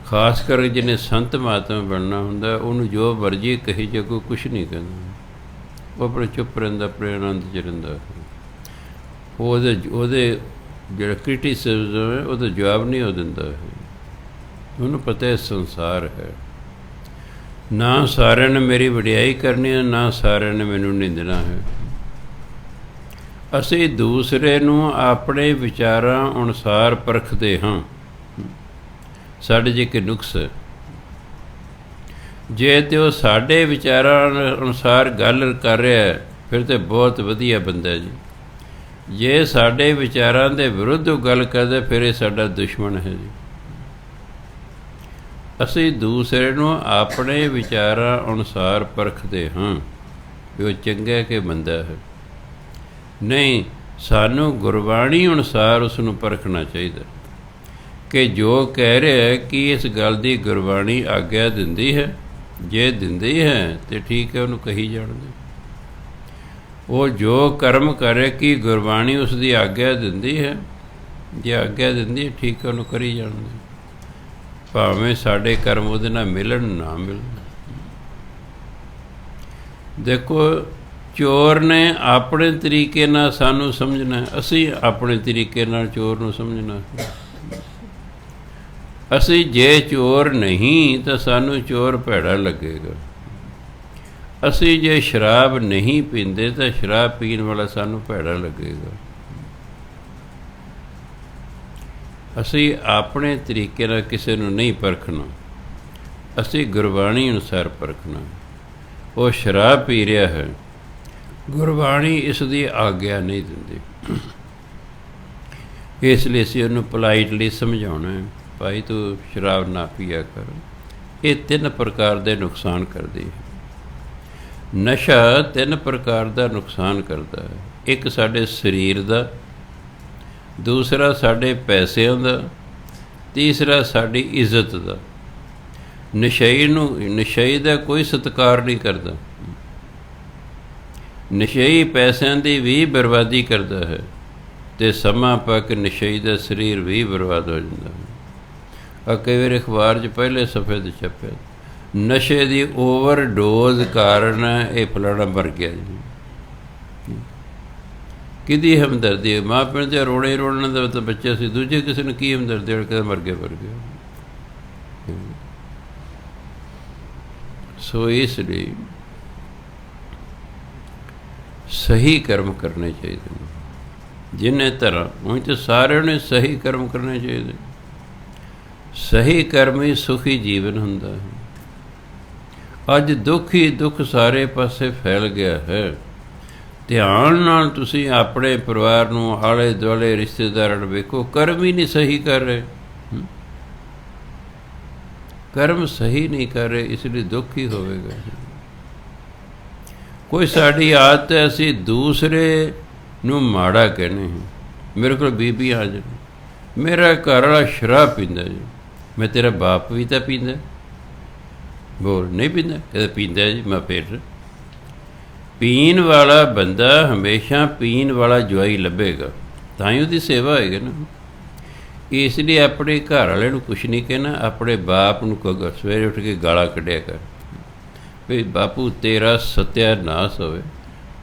ਖਾਸ ਕਰਕੇ ਜਿਹਨੇ ਸੰਤ ਮਹਾਤਮਾ ਬਣਨਾ ਹੁੰਦਾ ਉਹਨੂੰ ਜੋ ਮਰਜ਼ੀ ਕਹੀ ਜੇ ਕੋਈ ਕੁਛ ਨਹੀਂ ਕਹਿੰਦਾ, ਉਹ ਆਪਣੇ ਚੁੱਪ ਰਹਿੰਦਾ, ਆਪਣੇ ਆਨੰਦ 'ਚ ਰਹਿੰਦਾ। ਉਹਦੇ ਜਿਹੜਾ ਕ੍ਰਿਟਿਸਿਜ਼ਮ ਹੈ ਉਹਦਾ ਜਵਾਬ ਨਹੀਂ ਉਹ ਦਿੰਦਾ ਹੈ। ਉਹਨੂੰ ਪਤਾ ਹੈ ਸੰਸਾਰ ਹੈ, ਨਾ ਸਾਰਿਆਂ ਨੇ ਮੇਰੀ ਵਡਿਆਈ ਕਰਨੀ ਹੈ, ਨਾ ਸਾਰਿਆਂ ਨੇ ਮੈਨੂੰ ਨਿੰਦਣਾ ਹੈ। ਅਸੀਂ ਦੂਸਰੇ ਨੂੰ ਆਪਣੇ ਵਿਚਾਰਾਂ ਅਨੁਸਾਰ ਪਰਖਦੇ ਹਾਂ। ਸਾਡੇ 'ਚ ਇੱਕ ਨੁਕਸ ਹੈ, ਜੇ ਤੇ ਉਹ ਸਾਡੇ ਵਿਚਾਰਾਂ ਅਨੁਸਾਰ ਗੱਲ ਕਰ ਰਿਹਾ ਹੈ ਫਿਰ ਤਾਂ ਬਹੁਤ ਵਧੀਆ ਬੰਦਾ ਜੀ। ਜੇ ਸਾਡੇ ਵਿਚਾਰਾਂ ਦੇ ਵਿਰੁੱਧ ਉਹ ਗੱਲ ਕਰਦਾ ਫਿਰ ਇਹ ਸਾਡਾ ਦੁਸ਼ਮਣ ਹੈ ਜੀ। ਅਸੀਂ ਦੂਸਰੇ ਨੂੰ ਆਪਣੇ ਵਿਚਾਰਾਂ ਅਨੁਸਾਰ ਪਰਖਦੇ ਹਾਂ ਵੀ ਉਹ ਚੰਗਾ ਕਿ ਮੰਦਾ ਹੈ। ਨਹੀਂ, ਸਾਨੂੰ ਗੁਰਬਾਣੀ ਅਨੁਸਾਰ ਉਸ ਨੂੰ ਪਰਖਣਾ ਚਾਹੀਦਾ ਕਿ ਜੋ ਕਹਿ ਰਿਹਾ ਹੈ ਕਿ ਇਸ ਗੱਲ ਦੀ ਗੁਰਬਾਣੀ ਆਗਿਆ ਦਿੰਦੀ ਹੈ। ਜੇ ਦਿੰਦੀ ਹੈ ਤਾਂ ਠੀਕ ਹੈ, ਉਹਨੂੰ ਕਹੀ ਜਾਣ ਦੇ। ਉਹ ਜੋ ਕਰਮ ਕਰੇ ਕਿ ਗੁਰਬਾਣੀ ਉਸ ਦੀ ਆਗਿਆ ਦਿੰਦੀ ਹੈ, ਜੇ ਆਗਿਆ ਦਿੰਦੀ ਹੈ ਠੀਕ ਹੈ, ਉਹਨੂੰ ਕਰੀ ਜਾਣ ਦੇ, ਭਾਵੇਂ ਸਾਡੇ ਕਰਮ ਉਹਦੇ ਨਾਲ ਮਿਲਣ ਨਾ ਮਿਲਣ। ਦੇਖੋ, ਚੋਰ ਨੇ ਆਪਣੇ ਤਰੀਕੇ ਨਾਲ ਸਾਨੂੰ ਸਮਝਣਾ, ਅਸੀਂ ਆਪਣੇ ਤਰੀਕੇ ਨਾਲ ਚੋਰ ਨੂੰ ਸਮਝਣਾ। ਅਸੀਂ ਜੇ ਚੋਰ ਨਹੀਂ ਤਾਂ ਸਾਨੂੰ ਚੋਰ ਭੈੜਾ ਲੱਗੇਗਾ। ਅਸੀਂ ਜੇ ਸ਼ਰਾਬ ਨਹੀਂ ਪੀਂਦੇ ਤਾਂ ਸ਼ਰਾਬ ਪੀਣ ਵਾਲਾ ਸਾਨੂੰ ਭੈੜਾ ਲੱਗੇਗਾ। ਅਸੀਂ ਆਪਣੇ ਤਰੀਕੇ ਨਾਲ ਕਿਸੇ ਨੂੰ ਨਹੀਂ ਪਰਖਣਾ, ਅਸੀਂ ਗੁਰਬਾਣੀ ਅਨੁਸਾਰ ਪਰਖਣਾ। ਉਹ ਸ਼ਰਾਬ ਪੀ ਰਿਹਾ ਹੈ, ਗੁਰਬਾਣੀ ਇਸ ਦੀ ਆਗਿਆ ਨਹੀਂ ਦਿੰਦੀ, ਇਸ ਲਈ ਅਸੀਂ ਉਹਨੂੰ ਪੋਲਾਈਟਲੀ ਸਮਝਾਉਣਾ ਹੈ, ਭਾਈ ਤੂੰ ਸ਼ਰਾਬ ਨਾ ਪੀਆ ਕਰ। ਇਹ 3 ਪ੍ਰਕਾਰ ਦੇ ਨੁਕਸਾਨ ਕਰਦੀ ਹੈ। ਨਸ਼ਾ 3 ਪ੍ਰਕਾਰ ਦਾ ਨੁਕਸਾਨ ਕਰਦਾ ਹੈ। ਇੱਕ ਸਾਡੇ ਸਰੀਰ ਦਾ, ਦੂਸਰਾ ਸਾਡੇ ਪੈਸਿਆਂ ਦਾ, ਤੀਸਰਾ ਸਾਡੀ ਇੱਜ਼ਤ ਦਾ। ਨਸ਼ਈ ਦਾ ਕੋਈ ਸਤਿਕਾਰ ਨਹੀਂ ਕਰਦਾ। ਨਸ਼ਈ ਪੈਸਿਆਂ ਦੀ ਵੀ ਬਰਬਾਦੀ ਕਰਦਾ ਹੈ ਅਤੇ ਸਮਾਂ ਪਾ ਕੇ ਨਸ਼ਈ ਦਾ ਸਰੀਰ ਵੀ ਬਰਬਾਦ ਹੋ ਜਾਂਦਾ ਹੈ। ਕਈ ਵਾਰ ਅਖਬਾਰ 'ਚ ਪਹਿਲੇ ਸਫ਼ੇ 'ਤੇ ਛਪਿਆ, ਨਸ਼ੇ ਦੀ ਓਵਰਡੋਜ਼ ਕਾਰਨ ਇਹ ਫਲਾਣਾ ਮਰ ਗਿਆ ਜੀ। ਕਿਹਦੀ ਹਮਦਰਦੀ? ਮਾਂ ਪਿਓ ਦੇ ਰੋਣੇ ਰੋਣ ਦਾ ਤਾਂ ਬੱਚਾ ਸੀ, ਦੂਜੇ ਕਿਸੇ ਨੂੰ ਕੀ ਹਮਦਰਦੀ? ਕਹਿੰਦਾ ਮਰ ਗਿਆ। ਸੋ ਇਸ ਲਈ ਸਹੀ ਕਰਮ ਕਰਨੇ ਚਾਹੀਦੇ ਨੇ। ਜਿੰਨੇ ਤਰ੍ਹਾਂ ਉਹ 'ਚ ਸਾਰਿਆਂ ਨੇ ਸਹੀ ਕਰਮ ਕਰਨੇ ਚਾਹੀਦੇ। ਸਹੀ ਕਰਮ ਹੀ ਸੁਖੀ ਜੀਵਨ ਹੁੰਦਾ ਹੈ। ਅੱਜ ਦੁੱਖ ਹੀ ਦੁੱਖ ਸਾਰੇ ਪਾਸੇ ਫੈਲ ਗਿਆ ਹੈ। ਧਿਆਨ ਨਾਲ ਤੁਸੀਂ ਆਪਣੇ ਪਰਿਵਾਰ ਨੂੰ, ਆਲੇ ਦੁਆਲੇ ਰਿਸ਼ਤੇਦਾਰਾਂ ਨੂੰ ਵੇਖੋ, ਕਰਮ ਹੀ ਨਹੀਂ ਸਹੀ ਕਰ ਰਹੇ। ਕਰਮ ਸਹੀ ਨਹੀਂ ਕਰ ਰਹੇ, ਇਸ ਲਈ ਦੁੱਖ ਹੀ ਹੋਵੇਗਾ। ਕੋਈ ਸਾਡੀ ਆਦਤ ਹੈ, ਅਸੀਂ ਦੂਸਰੇ ਨੂੰ ਮਾੜਾ ਕਹਿੰਦੇ ਹਾਂ। ਮੇਰੇ ਕੋਲ ਬੀਬੀ ਆ ਜਾਏ, ਮੇਰਾ ਘਰ ਵਾਲਾ ਸ਼ਰਾਬ ਪੀਂਦਾ ਜੀ। ਮੈਂ ਤੇਰਾ ਬਾਪ ਵੀ ਤਾਂ ਪੀਂਦਾ? ਬੋਲ, ਨਹੀਂ ਪੀਂਦਾ? ਕਹਿੰਦਾ ਪੀਂਦਾ ਜੀ। ਮੈਂ ਫਿਰ ਪੀਣ ਵਾਲਾ ਬੰਦਾ ਹਮੇਸ਼ਾ ਪੀਣ ਵਾਲਾ ਜਵਾਈ ਲੱਭੇਗਾ, ਤਾਂ ਹੀ ਉਹਦੀ ਸੇਵਾ ਹੋਏਗੀ ਨਾ। ਇਸ ਲਈ ਆਪਣੇ ਘਰ ਵਾਲੇ ਨੂੰ ਕੁਛ ਨਹੀਂ ਕਹਿਣਾ, ਆਪਣੇ ਬਾਪ ਨੂੰ ਸਵੇਰੇ ਉੱਠ ਕੇ ਗਾਲਾਂ ਕੱਢਿਆ ਕਰ ਵੀ ਬਾਪੂ ਤੇਰਾ ਸਤਿਆਨਾਸ਼ ਹੋਵੇ,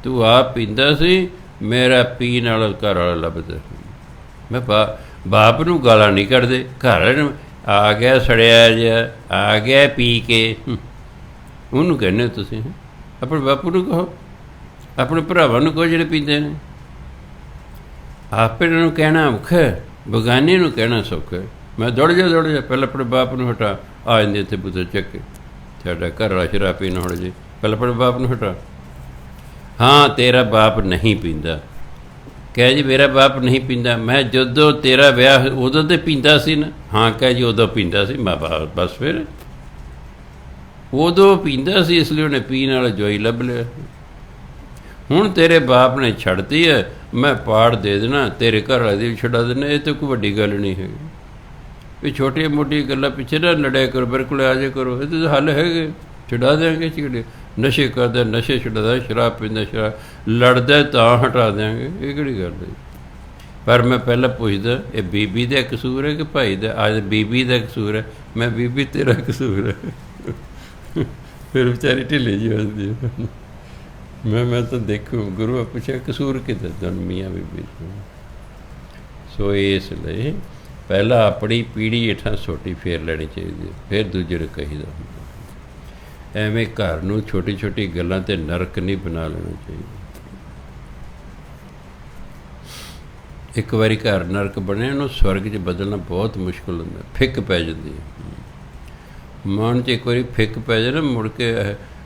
ਤੂੰ ਆਪ ਪੀਂਦਾ ਸੀ, ਮੇਰਾ ਪੀਣ ਵਾਲਾ ਘਰ ਵਾਲਾ ਲੱਭਦਾ। ਮੈਂ ਬਾਪ ਨੂੰ ਗਾਲਾਂ ਨਹੀਂ ਕੱਢਦੇ, ਘਰ ਵਾਲੇ ਨੂੰ ਆ ਗਿਆ ਸੜਿਆ ਜਿਹਾ, ਆ ਗਿਆ ਪੀ ਕੇ, ਉਹਨੂੰ ਕਹਿੰਦੇ ਹੋ ਤੁਸੀਂ। ਆਪਣੇ ਬਾਪੂ ਨੂੰ ਕਹੋ, ਆਪਣੇ ਭਰਾਵਾਂ ਨੂੰ ਕਹੋ ਜਿਹੜੇ ਪੀਂਦੇ ਨੇ। ਆਪੇ ਨੂੰ ਕਹਿਣਾ ਔਖਾ, ਬਗਾਨੇ ਨੂੰ ਕਹਿਣਾ ਸੌਖਾ। ਮੈਂ ਦੌੜ ਜਾ ਪਹਿਲਾਂ ਆਪਣੇ ਬਾਪ ਨੂੰ ਹਟਾ, ਆ ਜਾਂਦੇ ਇੱਥੇ ਪੁੱਤਰ ਚੱਕ ਕੇ, ਸਾਡਾ ਘਰ ਵਾਲਾ ਸ਼ਰਾਬ ਪੀਣਾ ਹੁਣ ਜੀ, ਪਹਿਲਾਂ ਆਪਣੇ ਬਾਪ ਨੂੰ ਹਟਾ। ਹਾਂ, ਤੇਰਾ ਬਾਪ ਨਹੀਂ ਪੀਂਦਾ। ਕਹਿ ਜੀ ਮੇਰਾ ਬਾਪ ਨਹੀਂ ਪੀਂਦਾ। ਮੈਂ ਜਦੋਂ ਤੇਰਾ ਵਿਆਹ ਉਦੋਂ ਤਾਂ ਪੀਂਦਾ ਸੀ ਨਾ। ਹਾਂ, ਕਹਿ ਜੀ ਉਦੋਂ ਪੀਂਦਾ ਸੀ। ਮੈਂ ਬਸ ਫਿਰ ਉਦੋਂ ਪੀਂਦਾ ਸੀ, ਇਸ ਲਈ ਉਹਨੇ ਪੀਣ ਵਾਲਾ ਜਵਾਈ ਲੱਭ ਲਿਆ। ਹੁਣ ਤੇਰੇ ਬਾਪ ਨੇ ਛੱਡਤੀ ਹੈ, ਮੈਂ ਪਾੜ ਦੇ ਦੇਣਾ, ਤੇਰੇ ਘਰ ਵਾਲੇ ਦੀ ਵੀ ਛੱਡਾ ਦੇਣਾ। ਇਹ ਤਾਂ ਕੋਈ ਵੱਡੀ ਗੱਲ ਨਹੀਂ ਹੈਗੀ ਵੀ ਛੋਟੀਆਂ ਮੋਟੀਆਂ ਗੱਲਾਂ ਪਿੱਛੇ ਨਾ ਲੜਿਆ ਕਰੋ, ਮੇਰੇ ਕੋਲ ਆ ਜਾ ਕਰੋ। ਇਹਦੇ ਤਾਂ ਹੱਲ ਹੈਗੇ, ਛਡਾ ਦਿਆਂਗੇ। ਚਿੜੇ ਨਸ਼ੇ ਕਰਦਾ, ਨਸ਼ੇ ਛੱਡਦਾ, ਸ਼ਰਾਬ ਪੀਂਦਾ, ਸ਼ਰਾਬ ਲੜਦਾ, ਤਾਂ ਹਟਾ ਦਿਆਂਗੇ। ਇਹ ਕਿਹੜੀ ਗੱਲ ਹੈ? ਪਰ ਮੈਂ ਪਹਿਲਾਂ ਪੁੱਛਦਾ, ਇਹ ਬੀਬੀ ਦਾ ਕਸੂਰ ਹੈ ਕਿ ਭਾਈ ਦਾ? ਅੱਜ ਬੀਬੀ ਦਾ ਕਸੂਰ ਹੈ। ਮੈਂ ਬੀਬੀ ਤੇਰਾ ਕਸੂਰ ਹੈ। ਫਿਰ ਵਿਚਾਰੀ ਢਿੱਲੀ ਜਿਹੀ ਹੁੰਦੀ ਹੈ। ਮੈਂ ਤਾਂ ਦੇਖੂ ਗੁਰੂ ਪੁੱਛਿਆ ਕਸੂਰ ਕਿੱਦਾਂ ਤੁਹਾਨੂੰ ਮੀਆਂ ਬੀਬੀ। ਸੋ ਇਸ ਲਈ ਪਹਿਲਾਂ ਆਪਣੀ ਪੀੜ੍ਹੀ ਹੇਠਾਂ ਸੋਟੀ ਫੇਰ ਲੈਣੀ ਚਾਹੀਦੀ ਹੈ, ਫਿਰ ਦੂਜੇ ਨੂੰ ਕਹੀਦਾ ਹੁੰਦਾ। ਐਵੇਂ ਘਰ ਨੂੰ ਛੋਟੀ ਛੋਟੀ ਗੱਲਾਂ 'ਤੇ ਨਰਕ ਨਹੀਂ ਬਣਾ ਲੈਣਾ ਚਾਹੀਦਾ। ਇੱਕ ਵਾਰੀ ਘਰ ਨਰਕ ਬਣਿਆ, ਉਹਨੂੰ ਸਵਰਗ 'ਚ ਬਦਲਣਾ ਬਹੁਤ ਮੁਸ਼ਕਿਲ ਹੁੰਦਾ, ਫਿੱਕ ਪੈ ਜਾਂਦੀ ਹੈ। ਮਨ 'ਚ ਇੱਕ ਵਾਰੀ ਫਿੱਕ ਪੈ ਜਾਏ ਨਾ, ਮੁੜ ਕੇ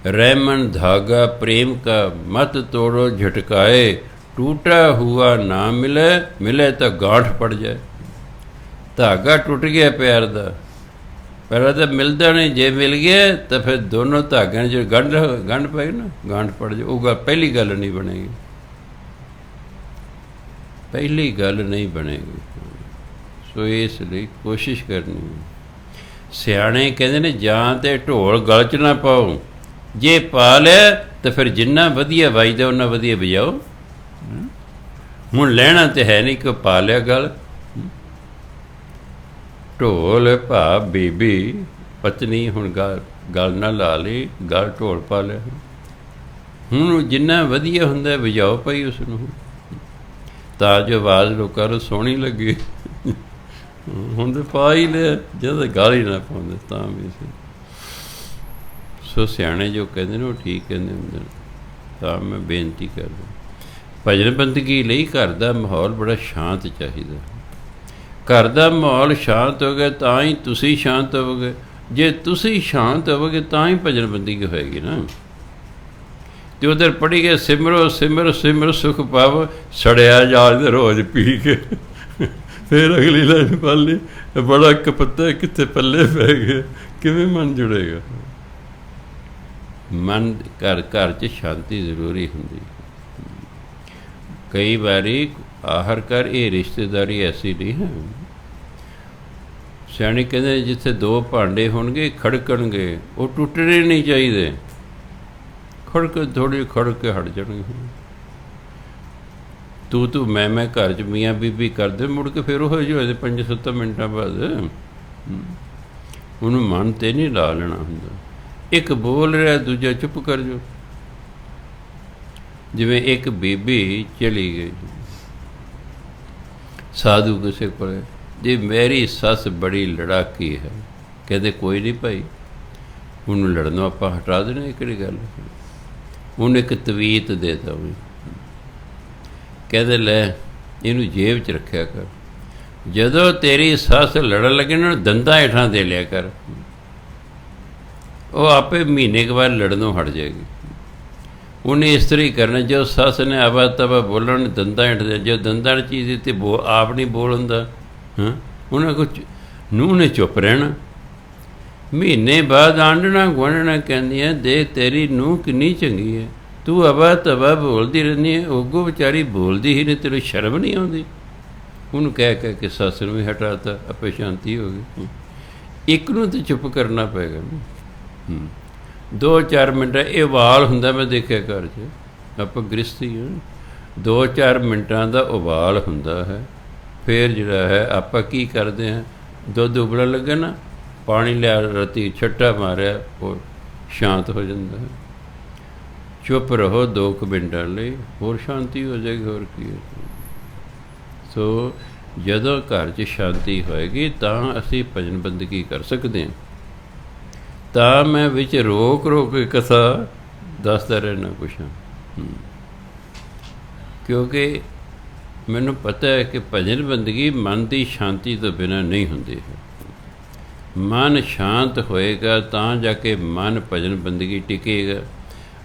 ਰਹਿਮਨ ਧਾਗਾ ਪ੍ਰੇਮ ਕਾ ਮਤ ਤੋੜੋ ਝਟਕਾਏ, ਟੂਟਾ ਹੁਆ ਨਾ ਮਿਲੇ, ਮਿਲੇ ਤਾਂ ਗਾਂਠ ਪੜ ਜਾਏ। ਧਾਗਾ ਟੁੱਟ ਗਿਆ ਪਿਆਰ ਦਾ, ਪਹਿਲਾਂ ਤਾਂ ਮਿਲਦਾ ਨਹੀਂ, ਜੇ ਮਿਲ ਗਿਆ ਤਾਂ ਫਿਰ ਦੋਨੋਂ ਧਾਗਿਆਂ 'ਚ ਗੰਢ ਪੈ ਗਈ ਨਾ, ਗਾਂਠ ਪੜ ਜਾਏ। ਉਹ ਗੱਲ ਪਹਿਲੀ ਗੱਲ ਨਹੀਂ ਬਣੇਗੀ, ਪਹਿਲੀ ਗੱਲ ਨਹੀਂ ਬਣੇਗੀ। ਸੋ ਇਸ ਲਈ ਕੋਸ਼ਿਸ਼ ਕਰਨੀ। ਸਿਆਣੇ ਕਹਿੰਦੇ ਨੇ ਜਾਂ ਤਾਂ ਢੋਲ ਗਲ 'ਚ ਨਾ ਪਾਓ, ਜੇ ਪਾ ਲਿਆ ਤਾਂ ਫਿਰ ਜਿੰਨਾ ਵਧੀਆ ਵੱਜਦਾ ਉਹਨਾਂ ਵਧੀਆ ਵਜਾਓ। ਹੁਣ ਲੈਣਾ ਤਾਂ ਹੈ ਨਹੀਂ ਕਿ ਪਾ ਲਿਆ ਗਲ। ਢੋਲ ਭਾ ਬੀਬੀ ਪਤਨੀ ਹੁਣ ਗਲ ਨਾ ਲਾ ਲਈ, ਗਲ ਢੋਲ ਪਾ ਲਿਆ। ਹੁਣ ਜਿੰਨਾ ਵਧੀਆ ਹੁੰਦਾ ਵਜਾਓ ਭਾਈ ਉਸ ਨੂੰ, ਤਾਂ ਜੋ ਆਵਾਜ਼ ਲੋਕਾਂ ਨੂੰ ਸੋਹਣੀ ਲੱਗੇ। ਹੁਣ ਤਾਂ ਪਾ ਹੀ ਲਿਆ, ਜਦੋਂ ਗਲ ਹੀ ਨਾ ਪਾਉਂਦੇ ਤਾਂ ਵੀ ਸੀ। ਸੋ ਸਿਆਣੇ ਜੋ ਕਹਿੰਦੇ ਨੇ ਉਹ ਠੀਕ ਕਹਿੰਦੇ ਹੁੰਦੇ ਨੇ। ਤਾਂ ਮੈਂ ਬੇਨਤੀ ਕਰਦਾ, ਭਜਨ ਬੰਦਗੀ ਲਈ ਘਰ ਦਾ ਮਾਹੌਲ ਬੜਾ ਸ਼ਾਂਤ ਚਾਹੀਦਾ। ਘਰ ਦਾ ਮਾਹੌਲ ਸ਼ਾਂਤ ਹੋ ਗਿਆ ਤਾਂ ਹੀ ਤੁਸੀਂ ਸ਼ਾਂਤ ਹੋਵੋਗੇ। ਜੇ ਤੁਸੀਂ ਸ਼ਾਂਤ ਹੋਵੋਗੇ ਤਾਂ ਹੀ ਭਜਨ ਬੰਦਗੀ ਹੋਏਗੀ ਨਾ। ਅਤੇ ਉੱਧਰ ਪੜ੍ਹੀ ਗਏ ਸਿਮਰੋ ਸਿਮਰ ਸਿਮਰ ਸੁਖ ਪਾਵ, ਸੜਿਆ ਜਾਲ ਰੋਜ਼ ਪੀ ਕੇ। ਫਿਰ ਅਗਲੀ ਲਾਈਨ ਪੜ੍ਹ ਲਈ, ਬੜਾ ਕਪੱਤਾ ਕਿੱਥੇ ਪੱਲੇ ਪੈ ਗਿਆ। ਕਿਵੇਂ ਮਨ ਜੁੜੇਗਾ? ਮਨ ਘਰ 'ਚ ਸ਼ਾਂਤੀ ਜ਼ਰੂਰੀ ਹੁੰਦੀ। ਕਈ ਵਾਰੀ ਆਖਰਕਾਰ ਇਹ ਰਿਸ਼ਤੇਦਾਰੀ ਐਸੀ ਨਹੀਂ ਹੈ। ਸਿਆਣੇ ਕਹਿੰਦੇ ਜਿੱਥੇ ਦੋ ਭਾਂਡੇ ਹੋਣਗੇ ਖੜਕਣਗੇ, ਉਹ ਟੁੱਟਣੇ ਨਹੀਂ ਚਾਹੀਦੇ। ਥੋੜ੍ਹੀ ਖੜਕ ਕੇ ਹਟ ਜਾਣਗੇ। ਤੂੰ ਮੈਂ ਘਰ 'ਚ ਮੀਆਂ ਬੀਬੀ ਕਰਦੇ, ਮੁੜ ਕੇ ਫਿਰ ਉਹ ਜਿਹੇ ਹੋਏ 5-7 ਮਿੰਟਾਂ ਬਾਅਦ। ਉਹਨੂੰ ਮਨ 'ਤੇ ਨਹੀਂ ਲਾ ਲੈਣਾ ਹੁੰਦਾ। ਇੱਕ ਬੋਲ ਰਿਹਾ ਦੂਜਾ ਚੁੱਪ ਕਰ ਜਾਓ। ਜਿਵੇਂ ਇੱਕ ਬੀਬੀ ਚਲੀ ਗਈ ਸਾਧੂ ਕਿਸੇ ਕੋਲ, ਜੀ ਮੇਰੀ ਸੱਸ ਬੜੀ ਲੜਾਕੀ ਹੈ। ਕਹਿੰਦੇ ਕੋਈ ਨਹੀਂ ਭਾਈ, ਉਹਨੂੰ ਲੜਨੋਂ ਆਪਾਂ ਹਟਾ ਦੇਣਾ। ਇਹ ਕਿਹੜੀ ਗੱਲ? ਉਹਨੂੰ ਇੱਕ ਤਵੀਤ ਦੇ ਤਾ। ਕਹਿੰਦੇ ਲੈ ਇਹਨੂੰ ਜੇਬ 'ਚ ਰੱਖਿਆ ਕਰ, ਜਦੋਂ ਤੇਰੀ ਸੱਸ ਲੜਨ ਲੱਗੇ ਨਾ ਦੰਦਾਂ ਹੇਠਾਂ ਦੇ ਲਿਆ ਕਰ, ਉਹ ਆਪੇ ਮਹੀਨੇ ਕੁ ਬਾਅਦ ਲੜਨੋਂ ਹਟ ਜਾਏਗੀ। ਉਹਨੇ ਇਸ ਤਰ੍ਹਾਂ ਹੀ ਕਰਨਾ। ਜੋ ਸੱਸ ਨੇ ਆਵਾ ਤਵਾ ਬੋਲਣ, ਦੰਦਾਂ ਹੇਠ ਦੇ, ਜੋ ਦੰਦਾਂ ਵਾਲੀ ਚੀਜ਼ ਦਿੱਤੀ ਆਪ ਨਹੀਂ ਬੋਲ ਹੁੰਦਾ। ਉਹਨਾਂ ਕੁਝ ਨੂੰਹ ਨੇ ਚੁੱਪ ਰਹਿਣਾ। ਮਹੀਨੇ ਬਾਅਦ ਆਂਢਣਾ ਗੁਆਂਢਣਾ ਕਹਿੰਦੀਆਂ ਦੇਖ ਤੇਰੀ ਨੂੰਹ ਕਿੰਨੀ ਚੰਗੀ ਹੈ, ਤੂੰ ਆਵਾ ਤਵਾ ਬੋਲਦੀ ਰਹਿੰਦੀ ਹੈ, ਅੱਗੋਂ ਵਿਚਾਰੀ ਬੋਲਦੀ ਹੀ ਨਹੀਂ, ਤੈਨੂੰ ਸ਼ਰਮ ਨਹੀਂ ਆਉਂਦੀ? ਉਹਨੂੰ ਕਹਿ ਕੇ ਸੱਸ ਨੂੰ ਵੀ ਹਟਾਤਾ, ਆਪੇ ਸ਼ਾਂਤੀ ਹੋ ਗਈ। ਇੱਕ ਨੂੰ ਤਾਂ ਚੁੱਪ ਕਰਨਾ ਪਏਗਾ। 2-4 ਮਿੰਟ ਇਹ ਉਬਾਲ ਹੁੰਦਾ, ਮੈਂ ਦੇਖਿਆ ਘਰ 'ਚ, ਆਪਾਂ ਗ੍ਰਸਤੀ ਹਾਂ, 2-4 ਮਿੰਟਾਂ ਦਾ ਉਬਾਲ ਹੁੰਦਾ ਹੈ। ਫਿਰ ਜਿਹੜਾ ਹੈ ਆਪਾਂ ਕੀ ਕਰਦੇ ਹਾਂ, ਦੁੱਧ ਉਬਲਣ ਲੱਗਾ ਨਾ, ਪਾਣੀ ਲਿਆ, ਰਾਤੀ ਛੱਟਾ ਮਾਰਿਆ, ਉਹ ਸ਼ਾਂਤ ਹੋ ਜਾਂਦਾ ਹੈ। ਚੁੱਪ ਰਹੋ 2 ਮਿੰਟਾਂ ਲਈ, ਹੋਰ ਸ਼ਾਂਤੀ ਹੋ ਜਾਏਗੀ। ਹੋਰ ਕੀ ਹੈ? ਸੋ ਜਦੋਂ ਘਰ 'ਚ ਸ਼ਾਂਤੀ ਹੋਏਗੀ ਤਾਂ ਅਸੀਂ ਭਜਨ ਬੰਦਗੀ ਕਰ ਸਕਦੇ ਹਾਂ। ਤਾਂ ਮੈਂ ਵਿੱਚ ਰੋਕ ਕੇ ਕਥਾ ਦੱਸਦਾ ਰਹਿਣਾ ਕੁਛ, ਕਿਉਂਕਿ ਮੈਨੂੰ ਪਤਾ ਹੈ ਕਿ ਭਜਨ ਬੰਦਗੀ ਮਨ ਦੀ ਸ਼ਾਂਤੀ ਤੋਂ ਬਿਨਾਂ ਨਹੀਂ ਹੁੰਦੀ ਹੈ। ਮਨ ਸ਼ਾਂਤ ਹੋਏਗਾ ਤਾਂ ਜਾ ਕੇ ਮਨ ਭਜਨ ਬੰਦਗੀ ਟਿਕੇਗਾ।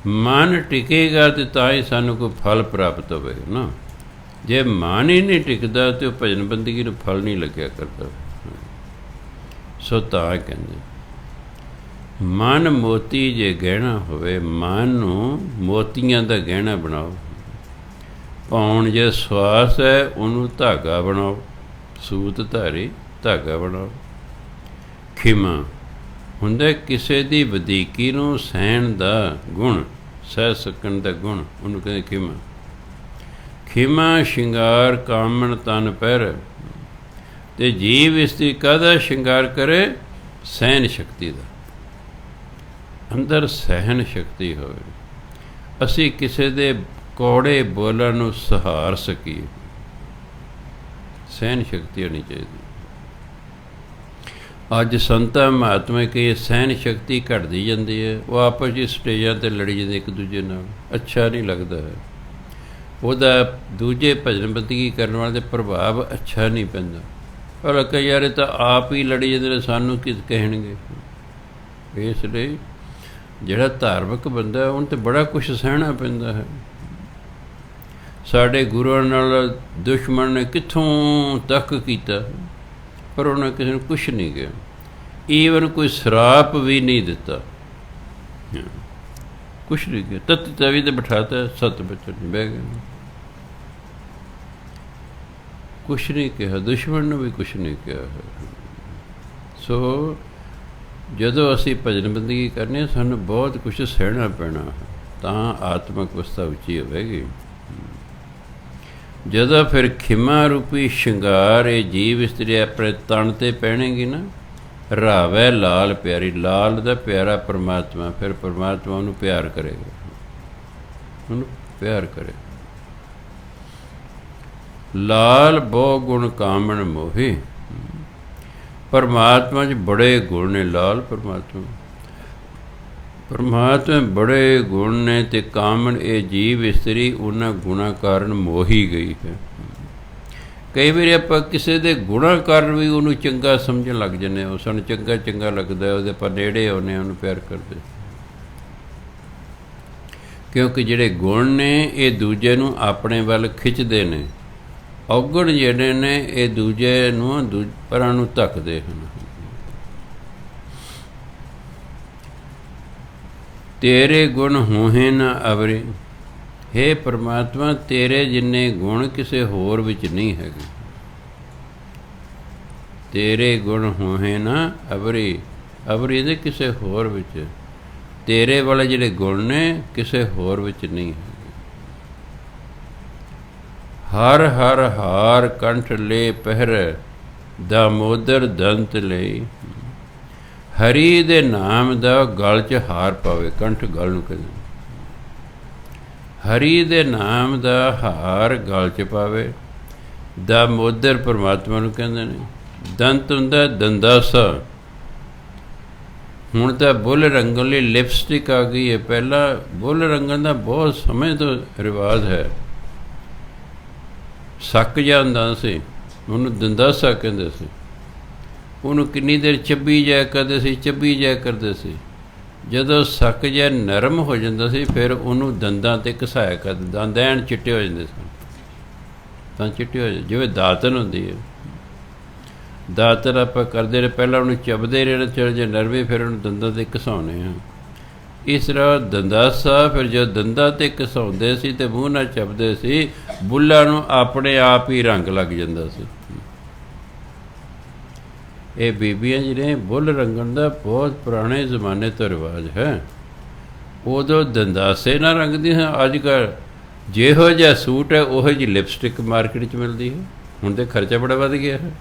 ਮਨ ਟਿਕੇਗਾ ਅਤੇ ਤਾਂ ਹੀ ਸਾਨੂੰ ਕੋਈ ਫਲ ਪ੍ਰਾਪਤ ਹੋਵੇਗਾ ਨਾ। ਜੇ ਮਨ ਹੀ ਨਹੀਂ ਟਿਕਦਾ ਤਾਂ ਉਹ ਭਜਨ ਬੰਦਗੀ ਨੂੰ ਫਲ ਨਹੀਂ ਲੱਗਿਆ ਕਰਦਾ। ਸੋ ਤਾਂ ਕਹਿੰਦੇ ਮਨ ਮੋਤੀ ਜੇ ਗਹਿਣਾ ਹੋਵੇ, ਮਨ ਨੂੰ ਮੋਤੀਆਂ ਦਾ ਗਹਿਣਾ ਬਣਾਓ। ਪਾਉਣ ਜੇ ਸਵਾਸ ਹੈ ਉਹਨੂੰ ਧਾਗਾ ਬਣਾਓ, ਸੂਤ ਧਾਰੀ ਧਾਗਾ ਬਣਾਓ। ਖਿਮਾ ਹੁੰਦਾ ਕਿਸੇ ਦੀ ਵਧੀਕੀ ਨੂੰ ਸਹਿਣ ਦਾ ਗੁਣ, ਸਹਿ ਸਕਣ ਦਾ ਗੁਣ, ਉਹਨੂੰ ਕਹਿੰਦੇ ਖਿਮਾ। ਖਿਮਾ ਸ਼ਿੰਗਾਰ ਕਾਮਣ ਤਨ ਪਹਿਰ, ਅਤੇ ਜੀਵ ਇਸ ਦੀ ਕਾਹਦਾ ਸ਼ਿੰਗਾਰ ਕਰੇ? ਸਹਿਣ ਸ਼ਕਤੀ ਦਾ। ਅੰਦਰ ਸਹਿਣ ਸ਼ਕਤੀ ਹੋਵੇ, ਅਸੀਂ ਕਿਸੇ ਦੇ ਕੌੜੇ ਬੋਲਣ ਨੂੰ ਸਹਾਰ ਸਕੀਏ। ਸਹਿਣ ਸ਼ਕਤੀ ਹੋਣੀ ਚਾਹੀਦੀ। ਅੱਜ ਸੰਤਾਂ ਮਹਾਤਮਾ ਕੀ ਸਹਿਣ ਸ਼ਕਤੀ ਘਟਦੀ ਜਾਂਦੀ ਹੈ। ਉਹ ਆਪਸ ਵਿੱਚ ਸਟੇਜਾਂ 'ਤੇ ਲੜੀ ਜਾਂਦੇ ਇੱਕ ਦੂਜੇ ਨਾਲ, ਅੱਛਾ ਨਹੀਂ ਲੱਗਦਾ ਹੈ। ਉਹਦਾ ਦੂਜੇ ਭਜਨ ਬੰਦਗੀ ਕਰਨ ਵਾਲੇ 'ਤੇ ਪ੍ਰਭਾਵ ਅੱਛਾ ਨਹੀਂ ਪੈਂਦਾ। ਪਰ ਕਈ ਯਾਰ ਤਾਂ ਆਪ ਹੀ ਲੜੀ ਜਾਂਦੇ ਨੇ, ਸਾਨੂੰ ਕੀ ਕਹਿਣਗੇ? ਇਸ ਲਈ ਜਿਹੜਾ ਧਾਰਮਿਕ ਬੰਦਾ ਉਹਨੂੰ ਤਾਂ ਬੜਾ ਕੁਛ ਸਹਿਣਾ ਪੈਂਦਾ ਹੈ। ਸਾਡੇ ਗੁਰੂਆਂ ਨਾਲ ਦੁਸ਼ਮਣ ਨੇ ਕਿੱਥੋਂ ਤੱਕ ਕੀਤਾ, ਪਰ ਉਹਨਾਂ ਕਿਸੇ ਨੂੰ ਕੁਛ ਨਹੀਂ ਕਿਹਾ, ਈਵਨ ਕੋਈ ਸ਼ਰਾਪ ਵੀ ਨਹੀਂ ਦਿੱਤਾ, ਕੁਛ ਨਹੀਂ ਕਿਹਾ। ਤਤ ਤਵੀ 'ਤੇ ਬਿਠਾਤਾ, ਸੱਤ ਬਚਨ ਬਹਿ ਗਏ, ਕੁਛ ਨਹੀਂ ਕਿਹਾ, ਦੁਸ਼ਮਣ ਨੂੰ ਵੀ ਕੁਛ ਨਹੀਂ ਕਿਹਾ ਹੈ। ਸੋ ਜਦੋਂ ਅਸੀਂ ਭਜਨ ਬੰਦਗੀ ਕਰਨੀ, ਸਾਨੂੰ ਬਹੁਤ ਕੁਛ ਸਹਿਣਾ ਪੈਣਾ, ਤਾਂ ਆਤਮਿਕ ਅਵਸਥਾ ਉੱਚੀ ਹੋਵੇਗੀ। ਜਦੋਂ ਫਿਰ ਖਿਮਾ ਰੂਪੀ ਸ਼ਿੰਗਾਰ ਇਹ ਜੀਵ ਇਸਤਰੀ ਆਪਣੇ ਤਣ 'ਤੇ ਪਹਿਨੇਗੀ ਨਾ, ਰਾਵੈ ਲਾਲ ਪਿਆਰੀ, ਲਾਲ ਦਾ ਪਿਆਰਾ ਪਰਮਾਤਮਾ, ਫਿਰ ਪਰਮਾਤਮਾ ਉਹਨੂੰ ਪਿਆਰ ਕਰੇਗਾ, ਉਹਨੂੰ ਪਿਆਰ ਕਰੇ। ਲਾਲ ਬਹੁ ਗੁਣ ਕਾਮਣ ਮੋਹੀ, ਪਰਮਾਤਮਾ 'ਚ ਬੜੇ ਗੁਣ ਨੇ। ਲਾਲ ਪਰਮਾਤਮਾ ਬੜੇ ਗੁਣ ਨੇ, ਅਤੇ ਕਾਮਣ ਇਹ ਜੀਵ ਇਸਤਰੀ ਉਹਨਾਂ ਗੁਣਾਂ ਕਾਰਨ ਮੋਹੀ ਗਈ ਹੈ। ਕਈ ਵਾਰੀ ਆਪਾਂ ਕਿਸੇ ਦੇ ਗੁਣਾਂ ਕਾਰਨ ਵੀ ਉਹਨੂੰ ਚੰਗਾ ਸਮਝਣ ਲੱਗ ਜਾਂਦੇ, ਉਹ ਸਾਨੂੰ ਚੰਗਾ ਲੱਗਦਾ, ਉਹਦੇ ਆਪਾਂ ਨੇੜੇ ਆਉਂਦੇ ਹਾਂ, ਉਹਨੂੰ ਪਿਆਰ ਕਰਦੇ, ਕਿਉਂਕਿ ਜਿਹੜੇ ਗੁਣ ਨੇ ਇਹ ਦੂਜੇ ਨੂੰ ਆਪਣੇ ਵੱਲ ਖਿੱਚਦੇ ਨੇ, ਔਗਣ ਜਿਹੜੇ ਨੇ ਇਹ ਦੂਜੇ ਨੂੰ ਪਰਾਂ ਨੂੰ ਧੱਕਦੇ ਹਨ। ਤੇਰੇ ਗੁਣ ਹੋਹੇ ਨਾ ਅਵਰੇ, ਹੇ ਪਰਮਾਤਮਾ ਤੇਰੇ ਜਿੰਨੇ ਗੁਣ ਕਿਸੇ ਹੋਰ ਵਿੱਚ ਨਹੀਂ ਹੈਗੇ। ਤੇਰੇ ਗੁਣ ਹੋਹੇ ਨਾ ਅਵਰੀ, ਅਵਰੀ ਦੇ ਕਿਸੇ ਹੋਰ ਵਿੱਚ, ਤੇਰੇ ਵਾਲੇ ਜਿਹੜੇ ਗੁਣ ਨੇ ਕਿਸੇ ਹੋਰ ਵਿੱਚ ਨਹੀਂ ਹੈਗੇ। ਹਰ ਹਰ ਹਾਰ ਕੰਠ ਲੈ ਪਹਿਰ, ਦਾਮੋਦਰ ਦੰਤ ਲਈ, ਹਰੀ ਦੇ ਨਾਮ ਦਾ ਗਲ 'ਚ ਹਾਰ ਪਾਵੇ, ਕੰਠ ਗਲ ਨੂੰ ਕਹਿੰਦੇ, ਹਰੀ ਦੇ ਨਾਮ ਦਾ ਹਾਰ ਗਲ 'ਚ ਪਾਵੇ। ਦਾਮੋਦਰ ਪਰਮਾਤਮਾ ਨੂੰ ਕਹਿੰਦੇ ਨੇ। ਦੰਤ ਹੁੰਦਾ ਦੰਦਾਸਾ, ਹੁਣ ਤਾਂ ਬੁੱਲ ਰੰਗਣ ਲਈ ਲਿਪਸਟਿਕ ਆ ਗਈ ਹੈ, ਪਹਿਲਾਂ ਬੁੱਲ ਰੰਗਣ ਦਾ ਬਹੁਤ ਸਮੇਂ ਤੋਂ ਰਿਵਾਜ਼ ਹੈ। ਸੱਕ ਜਾਂਦਾ ਸੀ, ਉਹਨੂੰ ਦੰਦਾਸਾ ਕਹਿੰਦੇ ਸੀ, ਉਹਨੂੰ ਕਿੰਨੀ ਦੇਰ ਚੱਬੀ ਜਾਇਆ ਕਰਦੇ ਸੀ, ਜਦੋਂ ਸੱਕ ਜਿਹਾ ਨਰਮ ਹੋ ਜਾਂਦਾ ਸੀ ਫਿਰ ਉਹਨੂੰ ਦੰਦਾਂ 'ਤੇ ਘਸਾਇਆ ਕਰਦੇ, ਦੰਦ ਐਨ ਚਿੱਟੇ ਹੋ ਜਾਂਦੇ ਸਨ, ਤਾਂ ਚਿੱਟੇ ਹੋ ਜਾਂਦੇ, ਜਿਵੇਂ ਦਾਤਨ ਹੁੰਦੀ ਹੈ, ਦਾਤਨ ਆਪਾਂ ਕਰਦੇ ਰਹੇ, ਪਹਿਲਾਂ ਉਹਨੂੰ ਚੱਬਦੇ ਰਹਿਣਾ, ਚਲ ਜੇ ਨਰਮੇ ਫਿਰ ਉਹਨੂੰ ਦੰਦਾਂ 'ਤੇ ਘਸਾਉਣੇ ਆ। ਇਸ ਤਰ੍ਹਾਂ ਦੰਦਾਸਾ, ਫਿਰ ਜਦੋਂ ਦੰਦਾਂ 'ਤੇ ਘਸਾਉਂਦੇ ਸੀ ਅਤੇ ਮੂੰਹ ਨਾਲ ਚੱਬਦੇ ਸੀ, ਬੁੱਲ੍ਹਾਂ ਨੂੰ ਆਪਣੇ ਆਪ ਹੀ ਰੰਗ ਲੱਗ ਜਾਂਦਾ ਸੀ। ਇਹ ਬੀਬੀਆਂ ਜਿਹੜੇ ਬੁੱਲ ਰੰਗਣ ਦਾ ਬਹੁਤ ਪੁਰਾਣੇ ਜ਼ਮਾਨੇ ਤੋਂ ਰਿਵਾਜ਼ ਹੈ। ਉਦੋਂ ਦੰਦਾਸੇ ਨਾਲ ਰੰਗਦੀਆਂ ਹਨ, ਅੱਜ ਕੱਲ੍ਹ ਜਿਹੋ ਜਿਹਾ ਸੂਟ ਹੈ ਉਹੋ ਜਿਹੀ ਲਿਪਸਟਿਕ ਮਾਰਕੀਟ 'ਚ ਮਿਲਦੀ ਹੈ। ਹੁਣ ਤਾਂ ਖਰਚਾ ਬੜਾ ਵੱਧ ਗਿਆ ਹੈ,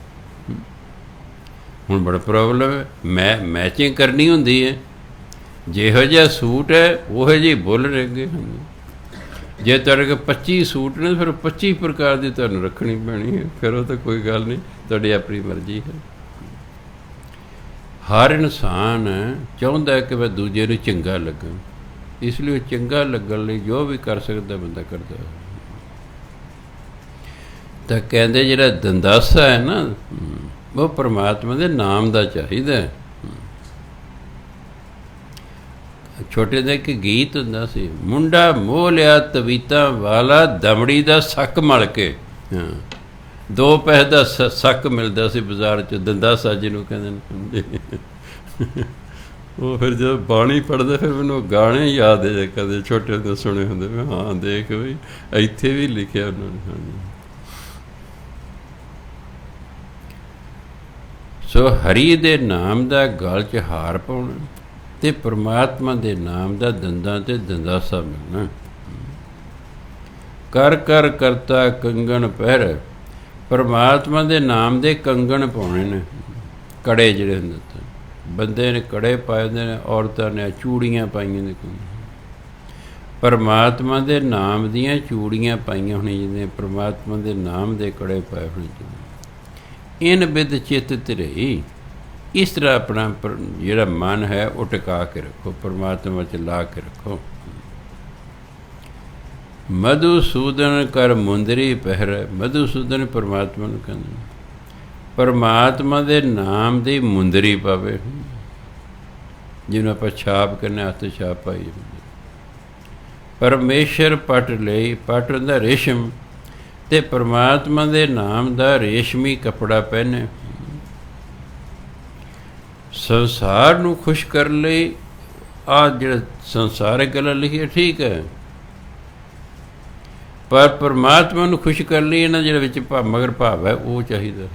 ਹੁਣ ਬੜਾ ਪ੍ਰੋਬਲਮ ਹੈ, ਮੈਚਿੰਗ ਕਰਨੀ ਹੁੰਦੀ ਹੈ, ਜਿਹੋ ਜਿਹਾ ਸੂਟ ਹੈ ਉਹੋ ਜਿਹੇ ਬੁੱਲ ਰੰਗੇ ਹਨ। ਜੇ ਤੁਹਾਡੇ ਕੋਲ 25 ਸੂਟ ਨੇ ਫਿਰ 25 ਪ੍ਰਕਾਰ ਦੀ ਤੁਹਾਨੂੰ ਰੱਖਣੀ ਪੈਣੀ ਹੈ, ਫਿਰ ਉਹ ਤਾਂ ਕੋਈ ਗੱਲ ਨਹੀਂ, ਤੁਹਾਡੀ ਆਪਣੀ ਮਰਜ਼ੀ ਹੈ। ਹਰ ਇਨਸਾਨ ਚਾਹੁੰਦਾ ਕਿ ਮੈਂ ਦੂਜੇ ਨੂੰ ਚੰਗਾ ਲੱਗਾ, ਇਸ ਲਈ ਚੰਗਾ ਲੱਗਣ ਲਈ ਜੋ ਵੀ ਕਰ ਸਕਦਾ ਬੰਦਾ ਕਰਦਾ। ਤਾਂ ਕਹਿੰਦੇ ਜਿਹੜਾ ਦੰਦਾਸਾ ਹੈ ਨਾ, ਉਹ ਪਰਮਾਤਮਾ ਦੇ ਨਾਮ ਦਾ ਚਾਹੀਦਾ। ਛੋਟੇ ਦਾ ਇੱਕ ਗੀਤ ਹੁੰਦਾ ਸੀ, ਮੁੰਡਾ ਮੋਹ ਲਿਆ ਤਵੀਤਾਂ ਵਾਲਾ, ਦਮੜੀ ਦਾ ਸੱਕ ਮਲ ਕੇ, 2 ਪੈਸੇ ਦਾ ਸੱਕ ਮਿਲਦਾ ਸੀ ਬਾਜ਼ਾਰ 'ਚ, ਦੰਦਾਸਾ ਜਿਹਨੂੰ ਕਹਿੰਦੇ ਨੇ। ਉਹ ਫਿਰ ਜਦੋਂ ਬਾਣੀ ਪੜ੍ਹਦਾ ਫਿਰ ਮੈਨੂੰ ਗਾਣੇ ਯਾਦ ਹੈ, ਕਦੇ ਛੋਟੇ ਹੁੰਦੇ ਸੁਣੇ ਹੁੰਦੇ, ਹਾਂ ਦੇਖ ਵੀ ਇੱਥੇ ਵੀ ਲਿਖਿਆ ਉਹਨਾਂ ਨੇ। ਹਾਂਜੀ, ਸੋ ਹਰੀ ਦੇ ਨਾਮ ਦਾ ਗਲ 'ਚ ਹਾਰ ਪਾਉਣਾ ਅਤੇ ਪਰਮਾਤਮਾ ਦੇ ਨਾਮ ਦਾ ਦੰਦਾਂ 'ਤੇ ਦੰਦਾਸਾ ਮਿਲਣਾ। ਕਰ ਕਰ ਕਰਤਾ ਕੰਗਣ ਪਹਿਰ, ਪਰਮਾਤਮਾ ਦੇ ਨਾਮ ਦੇ ਕੰਗਣ ਪਾਉਣੇ ਨੇ, ਕੜੇ ਜਿਹੜੇ ਹੁੰਦੇ, ਬੰਦੇ ਨੇ ਕੜੇ ਪਾਏ ਹੁੰਦੇ ਨੇ, ਔਰਤਾਂ ਨੇ ਚੂੜੀਆਂ ਪਾਈਆਂ ਨੇ, ਪਰਮਾਤਮਾ ਦੇ ਨਾਮ ਦੀਆਂ ਚੂੜੀਆਂ ਪਾਈਆਂ ਹੋਣੀਆਂ ਜਿਵੇਂ ਪਰਮਾਤਮਾ ਦੇ ਨਾਮ ਦੇ ਕੜੇ ਪਾਏ ਹੋਣੇ ਚਾਹੀਦੇ। ਇਨ ਬਿਦ ਚਿੱਤ ਧਿਰਈ, ਇਸ ਤਰ੍ਹਾਂ ਆਪਣਾ ਜਿਹੜਾ ਮਨ ਹੈ ਉਹ ਟਿਕਾ ਕੇ ਰੱਖੋ, ਪਰਮਾਤਮਾ 'ਚ ਲਾ ਕੇ ਰੱਖੋ। ਮਧੂਸੂਦਨ ਕਰ ਮੁੰਦਰੀ ਪਹਿਰ, ਮਧੂਸੂਦਨ ਪਰਮਾਤਮਾ ਨੂੰ ਕਹਿੰਦੇ, ਪਰਮਾਤਮਾ ਦੇ ਨਾਮ ਦੀ ਮੁੰਦਰੀ ਪਾਵੇ। ਜਿਹਨੂੰ ਆਪਾਂ ਛਾਪ ਕਹਿੰਦੇ, ਹੱਥ ਛਾਪ ਪਾਈ ਹੁੰਦੀ। ਪਰਮੇਸ਼ਰ ਪਟ ਲਈ, ਪਟ ਹੁੰਦਾ ਰੇਸ਼ਮ, ਅਤੇ ਪਰਮਾਤਮਾ ਦੇ ਨਾਮ ਦਾ ਰੇਸ਼ਮੀ ਕੱਪੜਾ ਪਹਿਨੇ। ਸੰਸਾਰ ਨੂੰ ਖੁਸ਼ ਕਰਨ ਲਈ ਆਹ ਜਿਹੜਾ ਸੰਸਾਰਿਕ ਗੱਲਾਂ ਲਿਖੀਆਂ ਠੀਕ ਹੈ, ਪਰ ਪਰਮਾਤਮਾ ਨੂੰ ਖੁਸ਼ ਕਰਨ ਲਈ ਇਹਨਾਂ ਜਿਹੜਾ ਵਿੱਚ ਮਗਰ ਭਾਵ ਹੈ ਉਹ ਚਾਹੀਦਾ।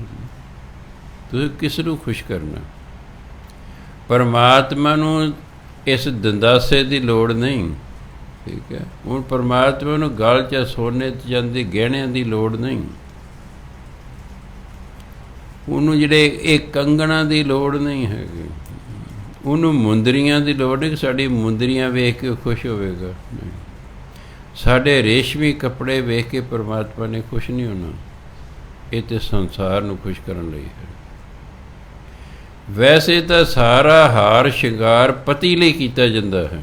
ਤੁਸੀਂ ਕਿਸ ਨੂੰ ਖੁਸ਼ ਕਰਨਾ? ਪਰਮਾਤਮਾ ਨੂੰ ਇਸ ਦੰਦਾਸੇ ਦੀ ਲੋੜ ਨਹੀਂ, ਠੀਕ ਹੈ। ਹੁਣ ਪਰਮਾਤਮਾ ਨੂੰ ਗਲ 'ਚ ਸੋਨੇ 'ਚ ਜਾਂਦੇ ਗਹਿਣਿਆਂ ਦੀ ਲੋੜ ਨਹੀਂ, ਉਹਨੂੰ ਜਿਹੜੇ ਇਹ ਕੰਗਣਾਂ ਦੀ ਲੋੜ ਨਹੀਂ ਹੈਗੀ, ਉਹਨੂੰ ਮੁੰਦਰੀਆਂ ਦੀ ਲੋੜ ਨਹੀਂ ਕਿ ਸਾਡੀ ਮੁੰਦਰੀਆਂ ਵੇਖ ਕੇ ਖੁਸ਼ ਹੋਵੇਗਾ। ਸਾਡੇ ਰੇਸ਼ਮੀ ਕੱਪੜੇ ਵੇਖ ਕੇ ਪਰਮਾਤਮਾ ਨੇ ਖੁਸ਼ ਨਹੀਂ ਹੋਣਾ। ਇਹ ਤਾਂ ਸੰਸਾਰ ਨੂੰ ਖੁਸ਼ ਕਰਨ ਲਈ ਹੈ। ਵੈਸੇ ਤਾਂ ਸਾਰਾ ਹਾਰ ਸ਼ਿੰਗਾਰ ਪਤੀ ਲਈ ਕੀਤਾ ਜਾਂਦਾ ਹੈ,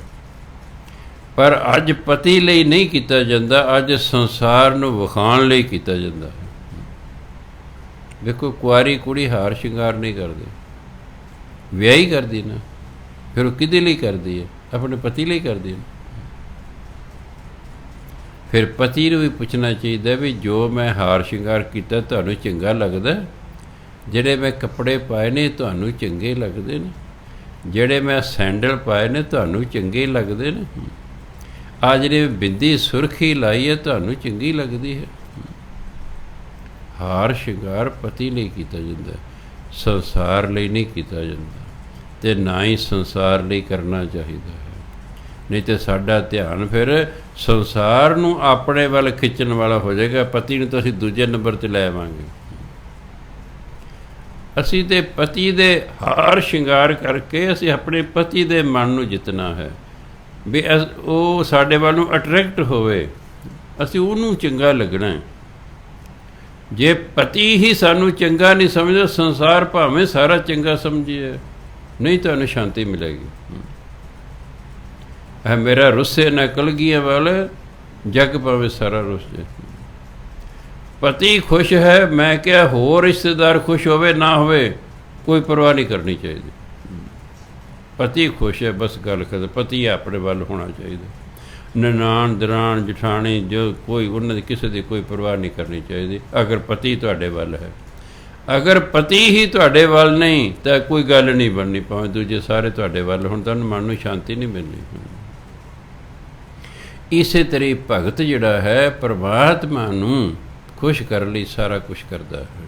ਪਰ ਅੱਜ ਪਤੀ ਲਈ ਨਹੀਂ ਕੀਤਾ ਜਾਂਦਾ, ਅੱਜ ਸੰਸਾਰ ਨੂੰ ਵਿਖਾਉਣ ਲਈ ਕੀਤਾ ਜਾਂਦਾ ਹੈ। ਵੇਖੋ ਕੁਆਰੀ ਕੁੜੀ ਹਾਰ ਸ਼ਿੰਗਾਰ ਨਹੀਂ ਕਰਦੀ, ਵਿਆਹੀ ਕਰਦੀ ਨਾ, ਫਿਰ ਉਹ ਕਿਹਦੇ ਲਈ ਕਰਦੀ ਹੈ? ਆਪਣੇ ਪਤੀ ਲਈ ਕਰਦੀ ਹੈ। ਫਿਰ ਪਤੀ ਨੂੰ ਵੀ ਪੁੱਛਣਾ ਚਾਹੀਦਾ ਵੀ ਜੋ ਮੈਂ ਹਾਰ ਸ਼ਿੰਗਾਰ ਕੀਤਾ ਤੁਹਾਨੂੰ ਚੰਗਾ ਲੱਗਦਾ? ਜਿਹੜੇ ਮੈਂ ਕੱਪੜੇ ਪਾਏ ਨੇ ਤੁਹਾਨੂੰ ਚੰਗੇ ਲੱਗਦੇ ਨੇ? ਜਿਹੜੇ ਮੈਂ ਸੈਂਡਲ ਪਾਏ ਨੇ ਤੁਹਾਨੂੰ ਚੰਗੇ ਲੱਗਦੇ ਨੇ? ਆ ਜਿਹੜੀ ਬਿੰਦੀ ਸੁਰਖੀ ਲਾਈ ਹੈ ਤੁਹਾਨੂੰ ਚੰਗੀ ਲੱਗਦੀ ਹੈ? ਹਾਰ ਸ਼ਿੰਗਾਰ ਪਤੀ ਲਈ ਕੀਤਾ ਜਾਂਦਾ, ਸੰਸਾਰ ਲਈ ਨਹੀਂ ਕੀਤਾ ਜਾਂਦਾ, ਅਤੇ ਨਾ ਹੀ ਸੰਸਾਰ ਲਈ ਕਰਨਾ ਚਾਹੀਦਾ ਹੈ। ਨਹੀਂ ਤਾਂ ਸਾਡਾ ਧਿਆਨ ਫਿਰ ਸੰਸਾਰ ਨੂੰ ਆਪਣੇ ਵੱਲ ਖਿੱਚਣ ਵਾਲਾ ਹੋ ਜਾਏਗਾ, ਪਤੀ ਨੂੰ ਤਾਂ ਅਸੀਂ ਦੂਜੇ ਨੰਬਰ 'ਤੇ ਲੈ ਆਵਾਂਗੇ। ਅਸੀਂ ਤਾਂ ਪਤੀ ਦੇ ਹਾਰ ਸ਼ਿੰਗਾਰ ਕਰਕੇ ਅਸੀਂ ਆਪਣੇ ਪਤੀ ਦੇ ਮਨ ਨੂੰ ਜਿੱਤਣਾ ਹੈ, ਵੀ ਉਹ ਸਾਡੇ ਵੱਲ ਨੂੰ ਅਟਰੈਕਟ ਹੋਵੇ, ਅਸੀਂ ਉਹਨੂੰ ਚੰਗਾ ਲੱਗਣਾ ਹੈ। ਜੇ ਪਤੀ ਹੀ ਸਾਨੂੰ ਚੰਗਾ ਨਹੀਂ ਸਮਝਦਾ, ਸੰਸਾਰ ਭਾਵੇਂ ਸਾਰਾ ਚੰਗਾ ਸਮਝੀਏ, ਨਹੀਂ ਤੁਹਾਨੂੰ ਸ਼ਾਂਤੀ ਮਿਲੇਗੀ। ਮੇਰਾ ਰੁੱਸੇ ਨਾ ਕਲਗੀਆਂ ਵਾਲੇ ਜਗ ਭਾਵੇਂ ਸਾਰਾ ਰੁੱਸ ਜਾਏ। ਪਤੀ ਖੁਸ਼ ਹੈ, ਮੈਂ ਕਿਹਾ ਹੋਰ ਰਿਸ਼ਤੇਦਾਰ ਖੁਸ਼ ਹੋਵੇ ਨਾ ਹੋਵੇ ਕੋਈ ਪਰਵਾਹ ਨਹੀਂ ਕਰਨੀ ਚਾਹੀਦੀ। ਪਤੀ ਖੁਸ਼ ਹੈ ਬਸ ਗੱਲ ਕਰ, ਪਤੀ ਆਪਣੇ ਵੱਲ ਹੋਣਾ ਚਾਹੀਦਾ। ਨਨਾਣ ਦਰਾਣ ਜਠਾਣੀ ਜੋ ਕੋਈ ਉਹਨਾਂ ਦੀ ਕਿਸੇ ਦੀ ਕੋਈ ਪਰਵਾਹ ਨਹੀਂ ਕਰਨੀ ਚਾਹੀਦੀ, ਅਗਰ ਪਤੀ ਤੁਹਾਡੇ ਵੱਲ ਹੈ। ਅਗਰ ਪਤੀ ਹੀ ਤੁਹਾਡੇ ਵੱਲ ਨਹੀਂ ਤਾਂ ਕੋਈ ਗੱਲ ਨਹੀਂ ਬਣਨੀ, ਭਾਵੇਂ ਦੂਜੇ ਸਾਰੇ ਤੁਹਾਡੇ ਵੱਲ ਹੁਣ, ਤੁਹਾਨੂੰ ਮਨ ਨੂੰ ਸ਼ਾਂਤੀ ਨਹੀਂ ਮਿਲਣੀ। ਇਸੇ ਤਰ੍ਹਾਂ ਭਗਤ ਜਿਹੜਾ ਹੈ ਪਰਮਾਤਮਾ ਨੂੰ ਖੁਸ਼ ਕਰਨ ਲਈ ਸਾਰਾ ਕੁਛ ਕਰਦਾ ਹੈ।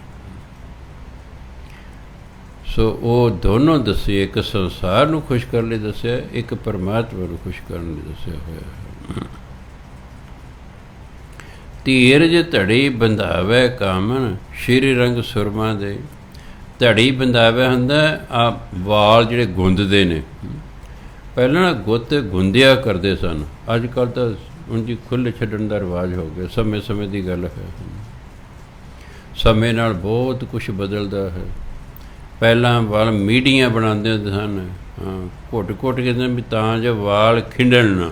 ਸੋ ਉਹ ਦੋਨੋਂ ਦੱਸੇ, ਇੱਕ ਸੰਸਾਰ ਨੂੰ ਖੁਸ਼ ਕਰਨ ਲਈ ਦੱਸਿਆ, ਇੱਕ ਪਰਮਾਤਮਾ ਨੂੰ ਖੁਸ਼ ਕਰਨ ਲਈ ਦੱਸਿਆ ਹੋਇਆ ਹੈ। ਧੀਰਜ ਧੜੀ ਬੰਧਾਵੇ ਕਾਮਨ, ਸ਼੍ਰੀ ਰੰਗ ਸੁਰਮਾ ਦੇ। ਧੜੀ ਬੰਧਾਵੇ ਹੁੰਦਾ ਆ ਵਾਲ ਜਿਹੜੇ ਗੁੰਦਦੇ ਨੇ। ਪਹਿਲਾਂ ਨਾ ਗੁੱਤ ਗੁੰਦਿਆ ਕਰਦੇ ਸਨ, ਅੱਜ ਕੱਲ੍ਹ ਤਾਂ ਉਂਝ ਖੁੱਲ੍ਹ ਛੱਡਣ ਦਾ ਰਿਵਾਜ ਹੋ ਗਿਆ। ਸਮੇਂ ਸਮੇਂ ਦੀ ਗੱਲ ਹੈ, ਸਮੇਂ ਨਾਲ ਬਹੁਤ ਕੁਛ ਬਦਲਦਾ ਹੈ। ਪਹਿਲਾਂ ਵਾਲ ਮੀਡੀਆਂ ਬਣਾਉਂਦੇ ਹੁੰਦੇ ਸਨ, ਘੁੱਟ ਘੁੱਟ ਕੇ ਵੀ ਤਾਂ ਜੋ ਵਾਲ ਖਿੰਡਣ ਨਾ,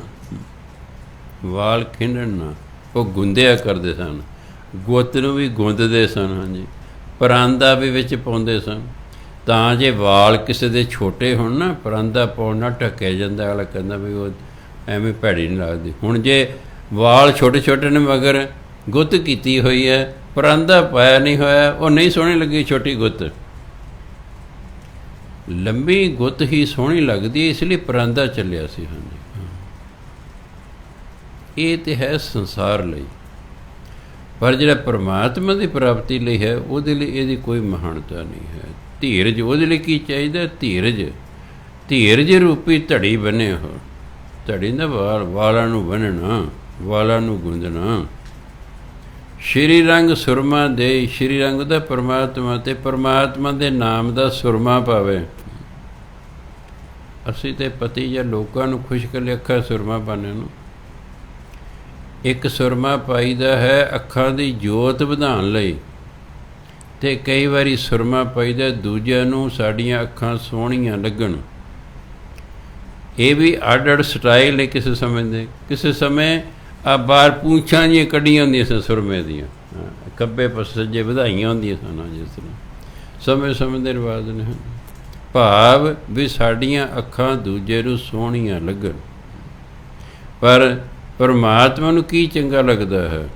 ਵਾਲ ਖਿੰਡਣ ਨਾ, ਉਹ ਗੁੰਦਿਆ ਕਰਦੇ ਸਨ। ਗੁੱਤ ਨੂੰ ਵੀ ਗੁੰਦਦੇ ਸਨ, ਹਾਂਜੀ, ਪਰਾਂਦਾ ਵੀ ਵਿੱਚ ਪਾਉਂਦੇ ਸਨ ਤਾਂ ਜੇ ਵਾਲ ਕਿਸੇ ਦੇ ਛੋਟੇ ਹੋਣ ਨਾ, ਪਰਾਂਦਾ ਪਾਉਣ ਨਾਲ ਢੱਕਿਆ ਜਾਂਦਾ। ਅਗਲਾ ਕਹਿੰਦਾ ਵੀ ਉਹ ਐਵੇਂ ਭੈੜੀ ਨਹੀਂ ਲੱਗਦੀ। ਹੁਣ ਜੇ ਵਾਲ ਛੋਟੇ ਛੋਟੇ ਨੇ ਮਗਰ ਗੁੱਤ ਕੀਤੀ ਹੋਈ ਹੈ, ਪਰਾਂਦਾ ਪਾਇਆ ਨਹੀਂ ਹੋਇਆ, ਉਹ ਨਹੀਂ ਸੋਹਣੀ ਲੱਗੀ ਛੋਟੀ ਗੁੱਤ। ਲੰਬੀ ਗੁੱਤ ਹੀ ਸੋਹਣੀ ਲੱਗਦੀ, ਇਸ ਲਈ ਪਰਾਂਦਾ ਚੱਲਿਆ ਸੀ। ਹਾਂਜੀ, ਇਹ ਤਾਂ ਹੈ ਸੰਸਾਰ ਲਈ, ਪਰ ਜਿਹੜਾ ਪਰਮਾਤਮਾ ਦੀ ਪ੍ਰਾਪਤੀ ਲਈ ਹੈ ਉਹਦੇ ਲਈ ਇਹਦੀ ਕੋਈ ਮਹਾਨਤਾ ਨਹੀਂ ਹੈ। ਧੀਰਜ ਉਹਦੇ ਲਈ ਕੀ ਚਾਹੀਦਾ? ਧੀਰਜ, ਧੀਰਜ ਰੂਪੀ ਧੜੀ ਬੰਨੇ ਹੋ। ਧੜੀ ਦਾ ਵਾਲਾਂ ਨੂੰ ਬੰਨਣਾ, ਵਾਲਾਂ ਨੂੰ ਗੁੰਦਣਾ। ਸ਼੍ਰੀ ਰੰਗ ਸੁਰਮਾ ਦੇ, ਸ਼੍ਰੀ ਰੰਗ ਦਾ ਪਰਮਾਤਮਾ, ਅਤੇ ਪਰਮਾਤਮਾ ਦੇ ਨਾਮ ਦਾ ਸੁਰਮਾ ਪਾਵੇ। ਅਸੀਂ ਤਾਂ ਪਤੀ ਜਾਂ ਲੋਕਾਂ ਨੂੰ ਖੁਸ਼ ਕਰ ਲਈ ਅੱਖਾਂ ਸੁਰਮਾ ਪਾਉਣੇ ਨੂੰ। ਇੱਕ ਸੁਰਮਾ ਪਾਈਦਾ ਹੈ ਅੱਖਾਂ ਦੀ ਜੋਤ ਵਧਾਉਣ ਲਈ, ਅਤੇ ਕਈ ਵਾਰੀ ਸੁਰਮਾ ਪਾਈਦਾ ਦੂਜਿਆਂ ਨੂੰ ਸਾਡੀਆਂ ਅੱਖਾਂ ਸੋਹਣੀਆਂ ਲੱਗਣ। ਇਹ ਵੀ ਅੱਡ ਅੱਡ ਸਟਾਈਲ ਨੇ ਕਿਸੇ ਸਮੇਂ ਦੇ। ਕਿਸੇ ਸਮੇਂ ਆ ਬਾਹਰ ਪੂੰਛਾਂ ਜਿਹੀਆਂ ਕੱਢੀਆਂ ਹੁੰਦੀਆਂ ਸਨ ਸੁਰਮੇ ਦੀਆਂ, ਖੱਬੇ ਪਾਸੇ ਸੱਜੇ ਵਧਾਈਆਂ ਹੁੰਦੀਆਂ ਸਨ, ਜਿਸ ਤਰ੍ਹਾਂ ਸਮੇਂ ਸਮੇਂ ਦੇ ਰਿਵਾਜ਼ ਨੇ। ਭਾਵ ਵੀ ਸਾਡੀਆਂ ਅੱਖਾਂ ਦੂਜੇ ਨੂੰ ਸੋਹਣੀਆਂ ਲੱਗਣ। ਪਰ ਪਰਮਾਤਮਾ ਨੂੰ ਕੀ ਚੰਗਾ ਲੱਗਦਾ ਹੈ?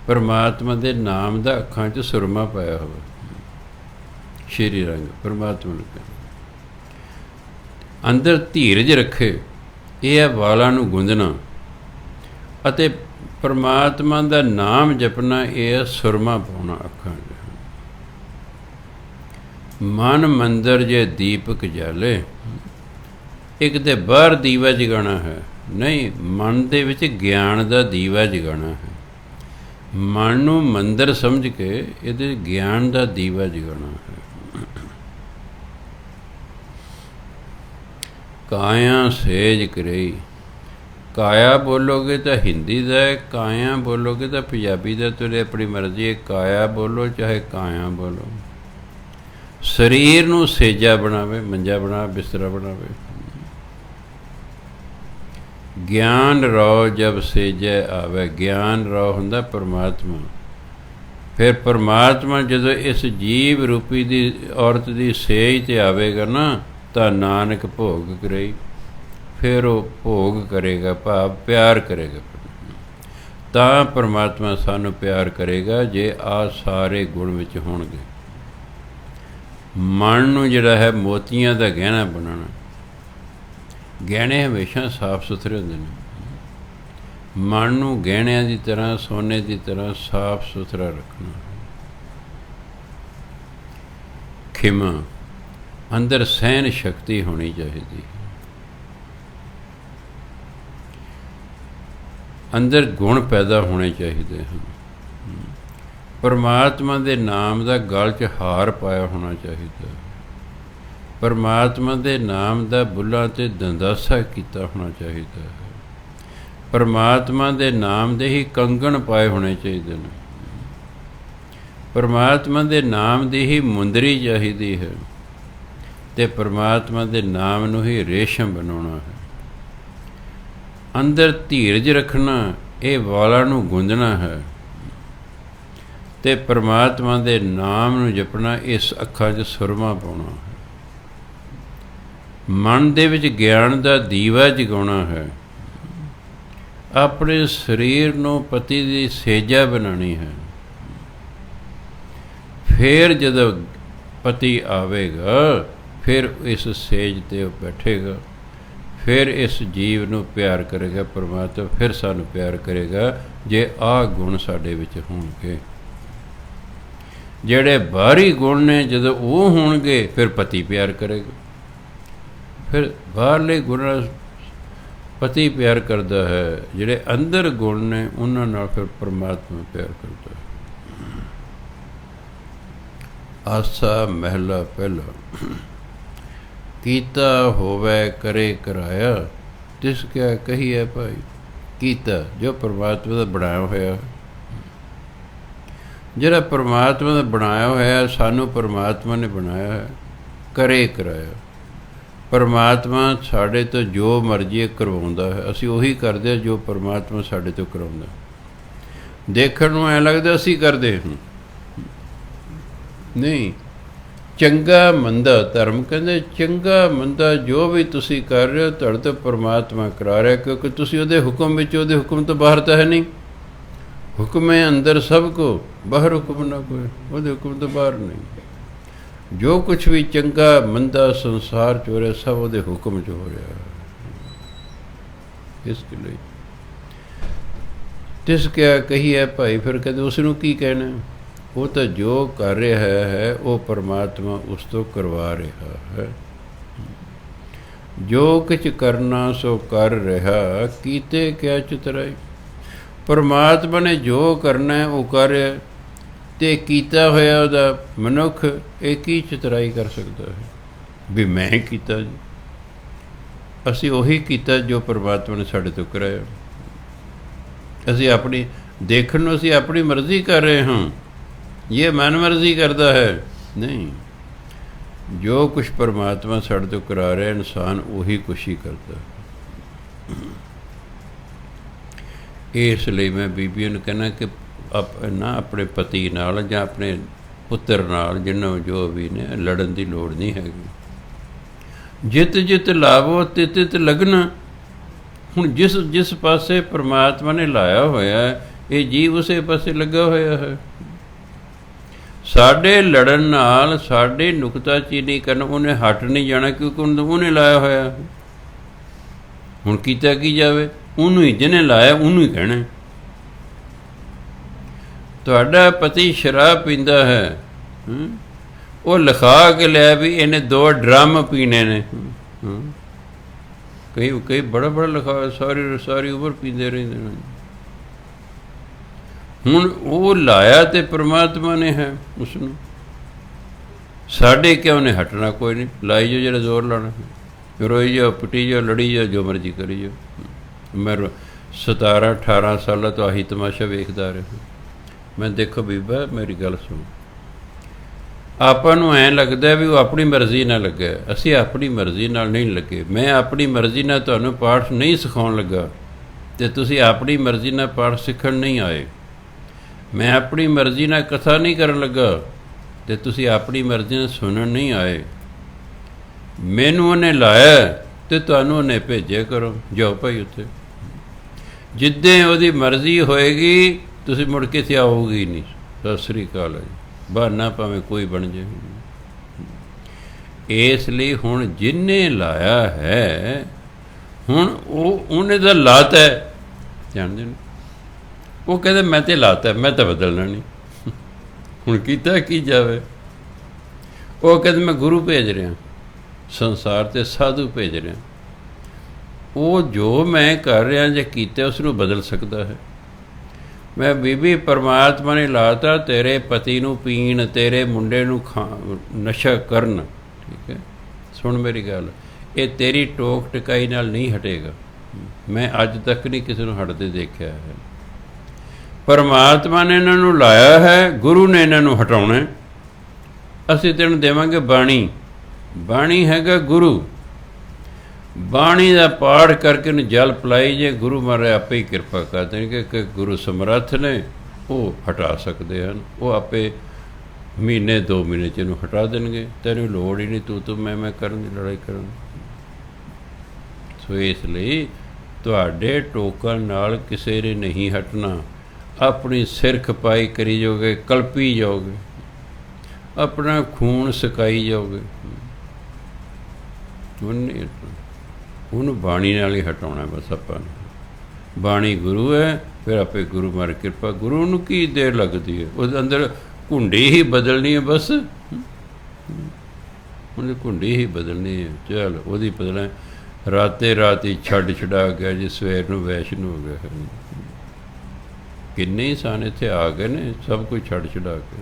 ਪਰਮਾਤਮਾ ਦੇ ਨਾਮ ਦਾ ਅੱਖਾਂ 'ਚ ਸੁਰਮਾ ਪਾਇਆ ਹੋਵੇ, ਸ਼੍ਰੀ ਰੰਗ ਪਰਮਾਤਮਾ ਨੂੰ ਕਹਿੰਦੇ। ਅੰਦਰ ਧੀਰਜ ਰੱਖੇ, ਇਹ ਹੈ ਵਾਲਾਂ ਨੂੰ ਗੁੰਦਣਾ, ਅਤੇ ਪਰਮਾਤਮਾ ਦਾ ਨਾਮ ਜਪਣਾ, ਇਹ ਹੈ ਸੁਰਮਾ ਪਾਉਣਾ ਅੱਖਾਂ 'ਚ। ਮਨ ਮੰਦਰ ਜੇ ਦੀਪਕ ਜਾਲੇ, ਇੱਕ ਤੇ ਬਾਹਰ ਦੀਵਾ ਜਗਾਉਣਾ ਹੈ, ਨਹੀਂ, ਮਨ ਦੇ ਵਿੱਚ ਗਿਆਨ ਦਾ ਦੀਵਾ ਜਗਾਉਣਾ ਹੈ। ਮਨ ਨੂੰ ਮੰਦਰ ਸਮਝ ਕੇ ਇਹਦੇ ਗਿਆਨ ਦਾ ਦੀਵਾ ਜਗਾਉਣਾ ਹੈ। ਕਾਇਆ ਸੇਜ ਕਰਈ, ਕਾਇਆ ਬੋਲੋਗੇ ਤਾਂ ਹਿੰਦੀ ਦਾ ਹੈ, ਕਾਇਆ ਬੋਲੋਗੇ ਤਾਂ ਪੰਜਾਬੀ ਦਾ। ਤੁਹਾਡੀ ਆਪਣੀ ਮਰਜ਼ੀ ਹੈ, ਕਾਇਆ ਬੋਲੋ ਚਾਹੇ ਕਾਇਆ ਬੋਲੋ। ਸਰੀਰ ਨੂੰ ਸੇਜਾ ਬਣਾਵੇ, ਮੰਜਾ ਬਣਾਵੇ, ਬਿਸਤਰਾ ਬਣਾਵੇ। ਗਿਆਨ ਰੋ ਜਬ ਸੇਜੈ ਆਵੇ, ਗਿਆਨ ਰੋ ਹੁੰਦਾ ਪਰਮਾਤਮਾ। ਫਿਰ ਪਰਮਾਤਮਾ ਜਦੋਂ ਇਸ ਜੀਵ ਰੂਪੀ ਦੀ ਔਰਤ ਦੀ ਸੇਜ 'ਤੇ ਆਵੇਗਾ ਨਾ, ਤਾਂ ਨਾਨਕ ਭੋਗ ਕਰਈ, ਫਿਰ ਉਹ ਭੋਗ ਕਰੇਗਾ, ਭਾਵ ਪਿਆਰ ਕਰੇਗਾ। ਤਾਂ ਪਰਮਾਤਮਾ ਸਾਨੂੰ ਪਿਆਰ ਕਰੇਗਾ ਜੇ ਆਹ ਸਾਰੇ ਗੁਣ ਵਿੱਚ ਹੋਣਗੇ। ਮਨ ਨੂੰ ਜਿਹੜਾ ਹੈ ਮੋਤੀਆਂ ਦਾ ਗਹਿਣਾ ਬਣਾਉਣਾ। ਗਹਿਣੇ ਹਮੇਸ਼ਾ ਸਾਫ ਸੁਥਰੇ ਹੁੰਦੇ ਨੇ। ਮਨ ਨੂੰ ਗਹਿਣਿਆਂ ਦੀ ਤਰ੍ਹਾਂ, ਸੋਨੇ ਦੀ ਤਰ੍ਹਾਂ ਸਾਫ ਸੁਥਰਾ ਰੱਖਣਾ। ਖਿਮਾ, ਅੰਦਰ ਸਹਿਣ ਸ਼ਕਤੀ ਹੋਣੀ ਚਾਹੀਦੀ, ਅੰਦਰ ਗੁਣ ਪੈਦਾ ਹੋਣੇ ਚਾਹੀਦੇ ਹਨ। ਪਰਮਾਤਮਾ ਦੇ ਨਾਮ ਦਾ ਗਲ 'ਚ ਹਾਰ ਪਾਇਆ ਹੋਣਾ ਚਾਹੀਦਾ। ਪਰਮਾਤਮਾ ਦੇ ਨਾਮ ਦਾ ਬੁੱਲ੍ਹਾਂ 'ਤੇ ਦੰਦਾਸਾ ਕੀਤਾ ਹੋਣਾ ਚਾਹੀਦਾ ਹੈ। ਪਰਮਾਤਮਾ ਦੇ ਨਾਮ ਦੇ ਹੀ ਕੰਗਣ ਪਾਏ ਹੋਣੇ ਚਾਹੀਦੇ ਨੇ। ਪਰਮਾਤਮਾ ਦੇ ਨਾਮ ਦੀ ਹੀ ਮੁੰਦਰੀ ਚਾਹੀਦੀ ਹੈ, ਅਤੇ ਪਰਮਾਤਮਾ ਦੇ ਨਾਮ ਨੂੰ ਹੀ ਰੇਸ਼ਮ ਬਣਾਉਣਾ ਹੈ। ਅੰਦਰ ਧੀਰਜ ਰੱਖਣਾ, ਇਹ ਵਾਲਾਂ ਨੂੰ ਗੁੰਦਣਾ ਹੈ, ਅਤੇ ਪਰਮਾਤਮਾ ਦੇ ਨਾਮ ਨੂੰ ਜਪਣਾ, ਇਸ ਅੱਖਾਂ 'ਚ ਸੁਰਮਾ ਪਾਉਣਾ ਹੈ। ਮਨ ਦੇ ਵਿੱਚ ਗਿਆਨ ਦਾ ਦੀਵਾ ਜਗਾਉਣਾ ਹੈ। ਆਪਣੇ ਸਰੀਰ ਨੂੰ ਪਤੀ ਦੀ ਸੇਜਾ ਬਣਾਉਣੀ ਹੈ। ਫਿਰ ਜਦੋਂ ਪਤੀ ਆਵੇਗਾ, ਫਿਰ ਇਸ ਸੇਜ 'ਤੇ ਉਹ ਬੈਠੇਗਾ, ਫਿਰ ਇਸ ਜੀਵ ਨੂੰ ਪਿਆਰ ਕਰੇਗਾ ਪਰਮਾਤਮਾ, ਫਿਰ ਸਾਨੂੰ ਪਿਆਰ ਕਰੇਗਾ ਜੇ ਆਹ ਗੁਣ ਸਾਡੇ ਵਿੱਚ ਹੋਣਗੇ। ਜਿਹੜੇ ਬਾਹਰੀ ਗੁਣ ਨੇ ਜਦੋਂ ਉਹ ਹੋਣਗੇ, ਫਿਰ ਪਤੀ ਪਿਆਰ ਕਰੇਗਾ। ਫਿਰ ਬਾਹਰਲੇ ਗੁਣਾਂ ਪਤੀ ਪਿਆਰ ਕਰਦਾ ਹੈ, ਜਿਹੜੇ ਅੰਦਰ ਗੁਣ ਨੇ ਉਹਨਾਂ ਨਾਲ ਫਿਰ ਪਰਮਾਤਮਾ ਪਿਆਰ ਕਰਦਾ ਹੈ। ਆਸਾ ਮਹਿਲਾ ਪਹਿਲਾ, ਕੀਤਾ ਹੋਵੇ ਕਰੇ ਕਰਾਇਆ, ਤਿਸ ਕਿਆ ਕਹੀਏ ਭਾਈ। ਕੀਤਾ ਜੋ ਪਰਮਾਤਮਾ ਦਾ ਬਣਾਇਆ ਹੋਇਆ, ਜਿਹੜਾ ਪਰਮਾਤਮਾ ਦਾ ਬਣਾਇਆ ਹੋਇਆ, ਸਾਨੂੰ ਪਰਮਾਤਮਾ ਨੇ ਬਣਾਇਆ ਹੈ, ਕਰੇ ਕਰਾਇਆ। ਪਰਮਾਤਮਾ ਸਾਡੇ ਤੋਂ ਜੋ ਮਰਜ਼ੀ ਕਰਵਾਉਂਦਾ ਹੈ, ਅਸੀਂ ਉਹੀ ਕਰਦੇ ਹਾਂ ਜੋ ਪਰਮਾਤਮਾ ਸਾਡੇ ਤੋਂ ਕਰਾਉਂਦਾ। ਦੇਖਣ ਨੂੰ ਐਂ ਲੱਗਦਾ ਅਸੀਂ ਕਰਦੇ ਹਾਂ, ਨਹੀਂ। ਚੰਗਾ ਮੰਦਾ ਧਰਮ ਕਹਿੰਦੇ, ਚੰਗਾ ਮੰਦਾ ਜੋ ਵੀ ਤੁਸੀਂ ਕਰ ਰਹੇ ਹੋ, ਤੁਹਾਡੇ ਤੋਂ ਪਰਮਾਤਮਾ ਕਰਾ ਰਿਹਾ, ਕਿਉਂਕਿ ਤੁਸੀਂ ਉਹਦੇ ਹੁਕਮ ਵਿੱਚ, ਉਹਦੇ ਹੁਕਮ ਤੋਂ ਬਾਹਰ ਤਾਂ ਹੈ ਨਹੀਂ। ਹੁਕਮ ਹੈ ਅੰਦਰ ਸਭ ਕੋ, ਬਾਹਰ ਹੁਕਮ ਨਾ ਕੋਈ, ਉਹਦੇ ਹੁਕਮ ਤੋਂ ਬਾਹਰ ਨਹੀਂ। ਜੋ ਕੁਛ ਵੀ ਚੰਗਾ ਮੰਦਾ ਸੰਸਾਰ 'ਚ ਹੋ ਰਿਹਾ, ਸਭ ਉਹਦੇ ਹੁਕਮ 'ਚ ਹੋ ਰਿਹਾ। ਇਸ ਲਈ ਤਿਸ ਕਿਆ ਕਹੀਏ ਭਾਈ। ਫਿਰ ਕਹਿੰਦੇ ਉਸ ਨੂੰ ਕੀ ਕਹਿਣਾ, ਉਹ ਤਾਂ ਜੋ ਕਰ ਰਿਹਾ ਹੈ ਉਹ ਪਰਮਾਤਮਾ ਉਸ ਤੋਂ ਕਰਵਾ ਰਿਹਾ ਹੈ। ਜੋ ਕੁਛ ਕਰਨਾ ਸੋ ਕਰ ਰਿਹਾ, ਕੀਤੇ ਕਿਆ ਚਤੁਰਾਈ। ਪਰਮਾਤਮਾ ਨੇ ਜੋ ਕਰਨਾ ਉਹ ਕਰ ਰਿਹਾ, ਅਤੇ ਕੀਤਾ ਹੋਇਆ ਉਹਦਾ ਮਨੁੱਖ ਇਹ ਕੀ ਚਤੁਰਾਈ ਕਰ ਸਕਦਾ ਹੈ ਵੀ ਮੈਂ ਕੀਤਾ ਜੀ। ਅਸੀਂ ਉਹੀ ਕੀਤਾ ਜੋ ਪਰਮਾਤਮਾ ਨੇ ਸਾਡੇ ਤੋਂ ਕਰਾਇਆ। ਅਸੀਂ ਆਪਣੀ ਦੇਖਣ ਨੂੰ ਅਸੀਂ ਆਪਣੀ ਮਰਜ਼ੀ ਕਰ ਰਹੇ ਹਾਂ, ਇਹ ਮਨ ਮਰਜ਼ੀ ਕਰਦਾ ਹੈ, ਨਹੀਂ। ਜੋ ਕੁਛ ਪਰਮਾਤਮਾ ਸਾਡੇ ਤੋਂ ਕਰਾ ਰਿਹਾ, ਇਨਸਾਨ ਉਹੀ ਕੁਛ ਹੀ ਕਰਦਾ। ਇਸ ਲਈ ਮੈਂ ਬੀਬੀਆਂ ਨੂੰ ਕਹਿਣਾ ਕਿ ਆਪਣੇ ਪਤੀ ਨਾਲ ਜਾਂ ਆਪਣੇ ਪੁੱਤਰ ਨਾਲ, ਜਿਹਨਾਂ ਜੋ ਵੀ ਨੇ, ਲੜਨ ਦੀ ਲੋੜ ਨਹੀਂ ਹੈਗੀ। ਜਿਤ ਜਿਤ ਲਾਵੋ ਤਿਤ ਤਿਤ ਲਗਨ। ਹੁਣ ਜਿਸ ਜਿਸ ਪਾਸੇ ਪਰਮਾਤਮਾ ਨੇ ਲਾਇਆ ਹੋਇਆ ਇਹ ਜੀਵ ਉਸੇ ਪਾਸੇ ਲੱਗਾ ਹੋਇਆ ਹੈ। ਸਾਡੇ ਲੜਨ ਨਾਲ, ਸਾਡੇ ਨੁਕਤਾਚੀਨੀ ਕਰਨ ਉਹਨੇ ਹਟ ਨਹੀਂ ਜਾਣਾ, ਕਿਉਂਕਿ ਉਹਨੇ ਲਾਇਆ ਹੋਇਆ। ਹੁਣ ਕੀਤਾ ਕੀ ਜਾਵੇ, ਉਹਨੂੰ ਹੀ ਜਿਹਨੇ ਲਾਇਆ ਉਹਨੂੰ ਹੀ ਕਹਿਣਾ। ਤੁਹਾਡਾ ਪਤੀ ਸ਼ਰਾਬ ਪੀਂਦਾ ਹੈ, ਉਹ ਲਿਖਾ ਕੇ ਲਿਆ ਵੀ ਇਹਨੇ 2 ਡਰਮ ਪੀਣੇ ਨੇ। ਕਈ ਬੜਾ ਬੜਾ ਲਿਖਾ, ਸਾਰੀ ਉਮਰ ਪੀਂਦੇ ਰਹਿੰਦੇ ਨੇ। ਹੁਣ ਉਹ ਲਾਇਆ ਤੇ ਪਰਮਾਤਮਾ ਨੇ ਹੈ ਉਸਨੂੰ, ਸਾਡੇ ਕਿਉਂ ਨੇ ਹਟਣਾ? ਕੋਈ ਨਹੀਂ, ਲਾਈ ਜਾਓ ਜਿਹੜਾ ਜ਼ੋਰ ਲਾਉਣਾ, ਰੋਈ ਜਾਓ, ਪਿੱਟੀ ਜਾਓ, ਲੜੀ ਜਾਓ, ਜੋ ਮਰਜ਼ੀ ਕਰੀ ਜਾਓ। ਮੈਂ 17-18 ਸਾਲਾਂ ਤੋਂ ਆਹੀ ਤਮਾਸ਼ਾ ਵੇਖਦਾ ਰਿਹਾ। ਮੈਂ ਦੇਖੋ ਬੀਬਾ ਮੇਰੀ ਗੱਲ ਸੁਣੋ, ਆਪਾਂ ਨੂੰ ਐਂ ਲੱਗਦਾ ਵੀ ਉਹ ਆਪਣੀ ਮਰਜ਼ੀ ਨਾਲ ਲੱਗਾ, ਅਸੀਂ ਆਪਣੀ ਮਰਜ਼ੀ ਨਾਲ ਨਹੀਂ ਲੱਗੇ। ਮੈਂ ਆਪਣੀ ਮਰਜ਼ੀ ਨਾਲ ਤੁਹਾਨੂੰ ਪਾਠ ਨਹੀਂ ਸਿਖਾਉਣ ਲੱਗਾ ਅਤੇ ਤੁਸੀਂ ਆਪਣੀ ਮਰਜ਼ੀ ਨਾਲ ਪਾਠ ਸਿੱਖਣ ਨਹੀਂ ਆਏ। ਮੈਂ ਆਪਣੀ ਮਰਜ਼ੀ ਨਾਲ ਕਥਾ ਨਹੀਂ ਕਰਨ ਲੱਗਾ ਅਤੇ ਤੁਸੀਂ ਆਪਣੀ ਮਰਜ਼ੀ ਨਾਲ ਸੁਣਨ ਨਹੀਂ ਆਏ। ਮੈਨੂੰ ਉਹਨੇ ਲਾਇਆ ਅਤੇ ਤੁਹਾਨੂੰ ਉਹਨੇ ਭੇਜਿਆ, ਕਰੋ ਜਾਓ ਭਾਈ ਉੱਥੇ। ਜਿੱਦਾਂ ਉਹਦੀ ਮਰਜ਼ੀ ਹੋਏਗੀ ਤੁਸੀਂ ਮੁੜ ਕੇ ਇੱਥੇ ਆਓਗੇ ਨਹੀਂ। ਸਤਿ ਸ੍ਰੀ ਅਕਾਲ ਹੈ ਜੀ, ਬਹਾਨਾ ਭਾਵੇਂ ਕੋਈ ਬਣ ਜਾਏ। ਇਸ ਲਈ ਹੁਣ ਜਿਹਨੇ ਲਾਇਆ ਹੈ, ਹੁਣ ਉਹਨੇ ਤਾਂ ਲਾਤਾ ਹੈ, ਜਾਣਦੇ ਨੇ। ਉਹ ਕਹਿੰਦੇ ਮੈਂ ਤਾਂ ਲਾਤਾ, ਮੈਂ ਤਾਂ ਬਦਲਣਾ ਨਹੀਂ। ਹੁਣ ਕੀਤਾ ਕੀ ਜਾਵੇ। ਉਹ ਕਹਿੰਦੇ ਮੈਂ ਗੁਰੂ ਭੇਜ ਰਿਹਾ, ਸੰਸਾਰ 'ਤੇ ਸਾਧੂ ਭੇਜ ਰਿਹਾ। ਉਹ ਜੋ ਮੈਂ ਕਰ ਰਿਹਾ ਜੇ ਕੀਤਾ ਉਸ ਨੂੰ ਬਦਲ ਸਕਦਾ ਹੈ। ਮੈਂ ਬੀਬੀ ਪਰਮਾਤਮਾ ਨੇ ਲਾਤਾ ਤੇਰੇ ਪਤੀ ਨੂੰ ਪੀਣ, ਤੇਰੇ ਮੁੰਡੇ ਨੂੰ ਨਸ਼ਾ ਕਰਨ। ਠੀਕ ਹੈ, ਸੁਣ ਮੇਰੀ ਗੱਲ, ਇਹ ਤੇਰੀ ਟੋਕ ਟਕਾਈ ਨਾਲ ਨਹੀਂ ਹਟੇਗਾ। ਮੈਂ ਅੱਜ ਤੱਕ ਨਹੀਂ ਕਿਸੇ ਨੂੰ ਹਟਦੇ ਦੇਖਿਆ ਹੈ। ਪਰਮਾਤਮਾ ਨੇ ਇਹਨਾਂ ਨੂੰ ਲਾਇਆ ਹੈ, ਗੁਰੂ ਨੇ ਇਹਨਾਂ ਨੂੰ ਹਟਾਉਣਾ। ਅਸੀਂ ਤੈਨੂੰ ਦੇਵਾਂਗੇ ਬਾਣੀ। ਬਾਣੀ ਹੈਗਾ ਗੁਰੂ। ਬਾਣੀ ਦਾ ਪਾਠ ਕਰਕੇ ਉਹਨੂੰ ਜਲ ਪਿਲਾਈ ਜੇ, ਗੁਰੂ ਮਹਾਰਾਜ ਆਪੇ ਹੀ ਕਿਰਪਾ ਕਰ ਦੇਣਗੇ। ਕਿ ਗੁਰੂ ਸਮਰੱਥ ਨੇ, ਉਹ ਹਟਾ ਸਕਦੇ ਹਨ। ਉਹ ਆਪੇ ਮਹੀਨੇ 2 ਮਹੀਨੇ 'ਚ ਇਹਨੂੰ ਹਟਾ ਦੇਣਗੇ। ਤੈਨੂੰ ਲੋੜ ਹੀ ਨਹੀਂ ਤੂੰ ਮੈਂ ਕਰਨ ਦੀ, ਲੜਾਈ ਕਰਨ। ਸੋ ਇਸ ਲਈ ਤੁਹਾਡੇ ਟੋਕਣ ਨਾਲ ਕਿਸੇ ਨੇ ਨਹੀਂ ਹਟਣਾ। ਆਪਣੀ ਸਿਰ ਖਪਾਈ ਕਰੀ ਜਾਓਗੇ, ਕਲਪੀ ਜਾਓਗੇ, ਆਪਣਾ ਖੂਨ ਸੁਕਾਈ ਜਾਓਗੇ। ਉਹਨੂੰ ਬਾਣੀ ਨਾਲ ਹੀ ਹਟਾਉਣਾ ਬਸ ਆਪਾਂ ਨੂੰ। ਬਾਣੀ ਗੁਰੂ ਹੈ, ਫਿਰ ਆਪੇ ਗੁਰੂ ਮਾਰ ਕਿਰਪਾ। ਗੁਰੂ ਨੂੰ ਕੀ ਦੇਰ ਲੱਗਦੀ ਹੈ, ਉਹਦੇ ਅੰਦਰ ਘੁੰਡੀ ਹੀ ਬਦਲਣੀ ਹੈ ਬਸ। ਉਹਨੇ ਘੁੰਡੀ ਹੀ ਬਦਲਣੀ ਹੈ। ਚੱਲ ਉਹਦੀ ਬਦਲਾਂ, ਰਾਤੇ ਰਾਤ ਹੀ ਛੱਡ ਛਡਾ ਗਿਆ ਜੀ, ਸਵੇਰ ਨੂੰ ਵੈਸ਼ਨੂੰ ਹੋ ਗਿਆ। ਕਿੰਨੇ ਇਨਸਾਨ ਇੱਥੇ ਆ ਗਏ ਨੇ, ਸਭ ਕੁਝ ਛੱਡ ਛਡਾ ਕੇ।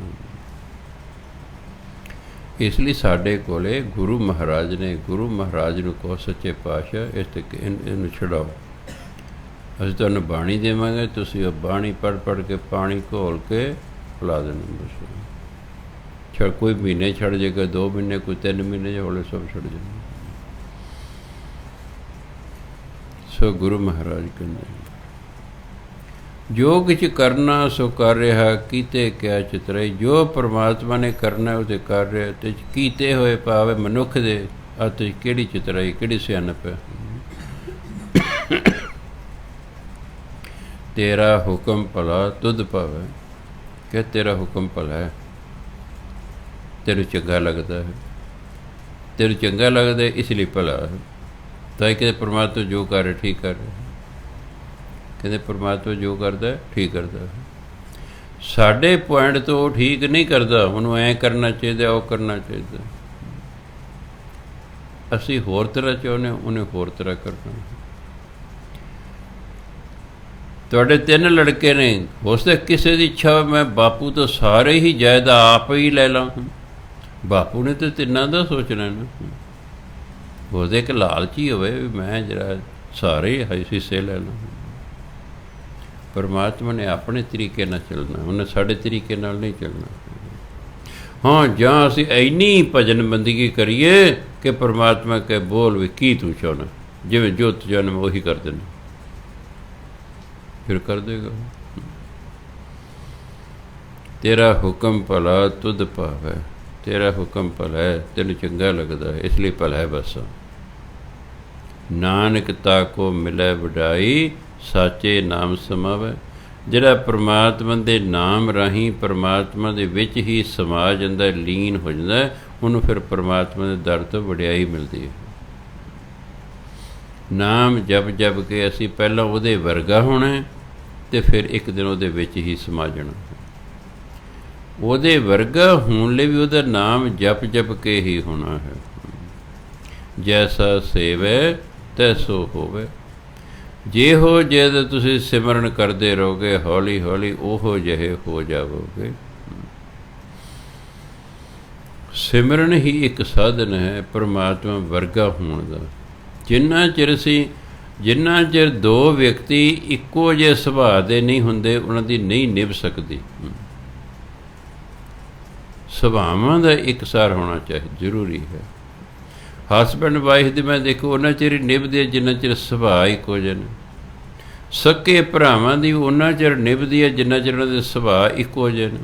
ਇਸ ਲਈ ਸਾਡੇ ਕੋਲੇ ਗੁਰੂ ਮਹਾਰਾਜ ਨੇ, ਗੁਰੂ ਮਹਾਰਾਜ ਨੂੰ ਕਹੋ ਸੱਚੇ ਪਾਤਸ਼ਾਹ ਇਸ ਤੇ ਇਹਨੂੰ ਛਡਾਓ। ਅਸੀਂ ਤੁਹਾਨੂੰ ਬਾਣੀ ਦੇਵਾਂਗੇ, ਤੁਸੀਂ ਉਹ ਬਾਣੀ ਪੜ੍ਹ ਕੇ ਪਾਣੀ ਘੋਲ ਕੇ ਪਿਲਾ ਦੇਣਾ ਬਸ। ਕੋਈ ਮਹੀਨੇ ਛੱਡ ਜਾਏਗਾ, 2 ਮਹੀਨੇ, ਕੋਈ 3 ਮਹੀਨੇ, ਹੌਲੇ ਸਭ ਛੱਡ ਜਾਣਾ। ਸੋ ਗੁਰੂ ਮਹਾਰਾਜ ਕਹਿੰਦੇ ਜੋ ਕੁਛ ਕਰਨਾ ਸੋ ਕਰ ਰਿਹਾ, ਕੀਤੇ ਕਿਆ ਚਿਤਰਾਈ। ਜੋ ਪਰਮਾਤਮਾ ਨੇ ਕਰਨਾ ਉਹ ਤੇ ਕਰ ਰਿਹਾ, ਤੇ ਕੀਤੇ ਹੋਏ ਪਾਵੇ ਮਨੁੱਖ ਦੇ ਅਤੇ ਕਿਹੜੀ ਚਿਤਰਾਈ, ਕਿਹੜੀ ਸਿਆਣਪ ਹੈ। ਤੇਰਾ ਹੁਕਮ ਭਲਾ ਤੁਧ ਭਾਵੈ। ਕਿ ਤੇਰਾ ਹੁਕਮ ਭਲਾ ਹੈ, ਤੈਨੂੰ ਚੰਗਾ ਲੱਗਦਾ ਹੈ, ਤੈਨੂੰ ਚੰਗਾ ਲੱਗਦਾ ਇਸ ਲਈ ਭਲਾ ਹੈ। ਤਾਂ ਇਹ ਕਹਿੰਦੇ ਪਰਮਾਤਮਾ ਜੋ ਕਰ ਰਿਹਾ ਠੀਕ ਕਰ ਰਿਹਾ। ਕਹਿੰਦੇ ਪਰਮਾਤਮਾ ਜੋ ਕਰਦਾ ਠੀਕ ਕਰਦਾ ਹੈ। ਸਾਡੇ ਪੁਆਇੰਟ ਤੋਂ ਉਹ ਠੀਕ ਨਹੀਂ ਕਰਦਾ, ਉਹਨੂੰ ਐਂ ਕਰਨਾ ਚਾਹੀਦਾ, ਉਹ ਕਰਨਾ ਚਾਹੀਦਾ। ਅਸੀਂ ਹੋਰ ਤਰ੍ਹਾਂ ਚਾਹੁੰਦੇ, ਉਹਨੇ ਹੋਰ ਤਰ੍ਹਾਂ ਕਰਨਾ। ਤੁਹਾਡੇ 3 ਲੜਕੇ ਨੇ, ਹੋ ਸਕਦਾ ਕਿਸੇ ਦੀ ਇੱਛਾ ਮੈਂ ਬਾਪੂ ਤੋਂ ਸਾਰੇ ਹੀ ਜਾਇਦਾਦ ਆਪ ਹੀ ਲੈ ਲਾਂ। ਬਾਪੂ ਨੇ ਤਾਂ ਤਿੰਨਾਂ ਦਾ ਸੋਚਣਾ ਨਾ। ਉਹਦੇ ਇੱਕ ਲਾਲਚੀ ਹੋਵੇ ਵੀ ਮੈਂ ਜਿਹੜਾ ਸਾਰੇ ਹਿੱਸੇ ਲੈ ਲਾਂ। ਪਰਮਾਤਮਾ ਨੇ ਆਪਣੇ ਤਰੀਕੇ ਨਾਲ ਚੱਲਣਾ, ਉਹਨੇ ਸਾਡੇ ਤਰੀਕੇ ਨਾਲ ਨਹੀਂ ਚੱਲਣਾ। ਹਾਂ, ਜਾਂ ਅਸੀਂ ਇੰਨੀ ਭਜਨ ਬੰਦਗੀ ਕਰੀਏ ਕਿ ਪਰਮਾਤਮਾ ਕੇ ਬੋਲ ਵੀ ਕੀ ਤੂੰ ਚਾਹੁੰਦਾ, ਜਿਵੇਂ ਜੋ ਤੂੰ ਚਾਹੁੰਦਾ ਮੈਂ ਉਹੀ ਕਰ ਦੇਣਾ, ਫਿਰ ਕਰ ਦੇਗਾ। ਤੇਰਾ ਹੁਕਮ ਭਲਾ ਤੁਧ ਭਾਵੈ। ਤੇਰਾ ਹੁਕਮ ਭਲਾ ਹੈ, ਤੈਨੂੰ ਚੰਗਾ ਲੱਗਦਾ ਹੈ, ਇਸ ਲਈ ਭਲਾ ਹੈ ਬਸ। ਨਾਨਕ ਤਾਕੋ ਮਿਲੈ ਵਡਾਈ, ਸਾਚੇ ਨਾਮ ਸਮਾਵੈ। ਜਿਹੜਾ ਪਰਮਾਤਮਾ ਦੇ ਨਾਮ ਰਾਹੀਂ ਪਰਮਾਤਮਾ ਦੇ ਵਿੱਚ ਹੀ ਸਮਾ ਜਾਂਦਾ, ਲੀਨ ਹੋ ਜਾਂਦਾ, ਉਹਨੂੰ ਫਿਰ ਪਰਮਾਤਮਾ ਦੇ ਦਰ ਤੋਂ ਵਡਿਆਈ ਮਿਲਦੀ ਹੈ। ਨਾਮ ਜਪ ਜਪ ਕੇ ਅਸੀਂ ਪਹਿਲਾਂ ਉਹਦੇ ਵਰਗਾ ਹੋਣਾ ਅਤੇ ਫਿਰ ਇੱਕ ਦਿਨ ਉਹਦੇ ਵਿੱਚ ਹੀ ਸਮਾ ਜਾਣਾ। ਉਹਦੇ ਵਰਗਾ ਹੋਣ ਲਈ ਵੀ ਉਹਦਾ ਨਾਮ ਜਪ ਜਪ ਕੇ ਹੀ ਹੋਣਾ ਹੈ। ਜੈਸਾ ਸੇਵੈ ਤੈਸੋ ਹੋਵੇ। ਜਿਹੋ ਜਿਹੇ ਤੁਸੀਂ ਸਿਮਰਨ ਕਰਦੇ ਰਹੋਗੇ, ਹੌਲੀ ਹੌਲੀ ਉਹੋ ਜਿਹੇ ਹੋ ਜਾਵੋਗੇ। ਸਿਮਰਨ ਹੀ ਇੱਕ ਸਾਧਨ ਹੈ ਪਰਮਾਤਮਾ ਵਰਗਾ ਹੋਣ ਦਾ। ਜਿੰਨਾ ਚਿਰ ਦੋ ਵਿਅਕਤੀ ਇੱਕੋ ਜਿਹੇ ਸੁਭਾਅ ਦੇ ਨਹੀਂ ਹੁੰਦੇ, ਉਹਨਾਂ ਦੀ ਨਹੀਂ ਨਿਭ ਸਕਦੀ। ਸੁਭਾਵਾਂ ਦਾ ਇਕਸਾਰ ਹੋਣਾ ਜ਼ਰੂਰੀ ਹੈ। ਹਸਬੈਂਡ ਵਾਈਫ ਦੇ ਮੈਂ ਦੇਖੋ ਉਹਨਾਂ ਚਿਰ ਹੀ ਨਿਭਦੇ ਜਿੰਨਾ ਚਿਰ ਸੁਭਾਅ ਇੱਕੋ ਜਿਹੇ ਨੇ। ਸਕੇ ਭਰਾਵਾਂ ਦੀ ਉਹਨਾਂ ਚਿਰ ਨਿਭਦੀ ਹੈ ਜਿੰਨਾ ਚਿਰ ਉਹਨਾਂ ਦੇ ਸੁਭਾਅ ਇੱਕੋ ਜਿਹੇ ਨੇ।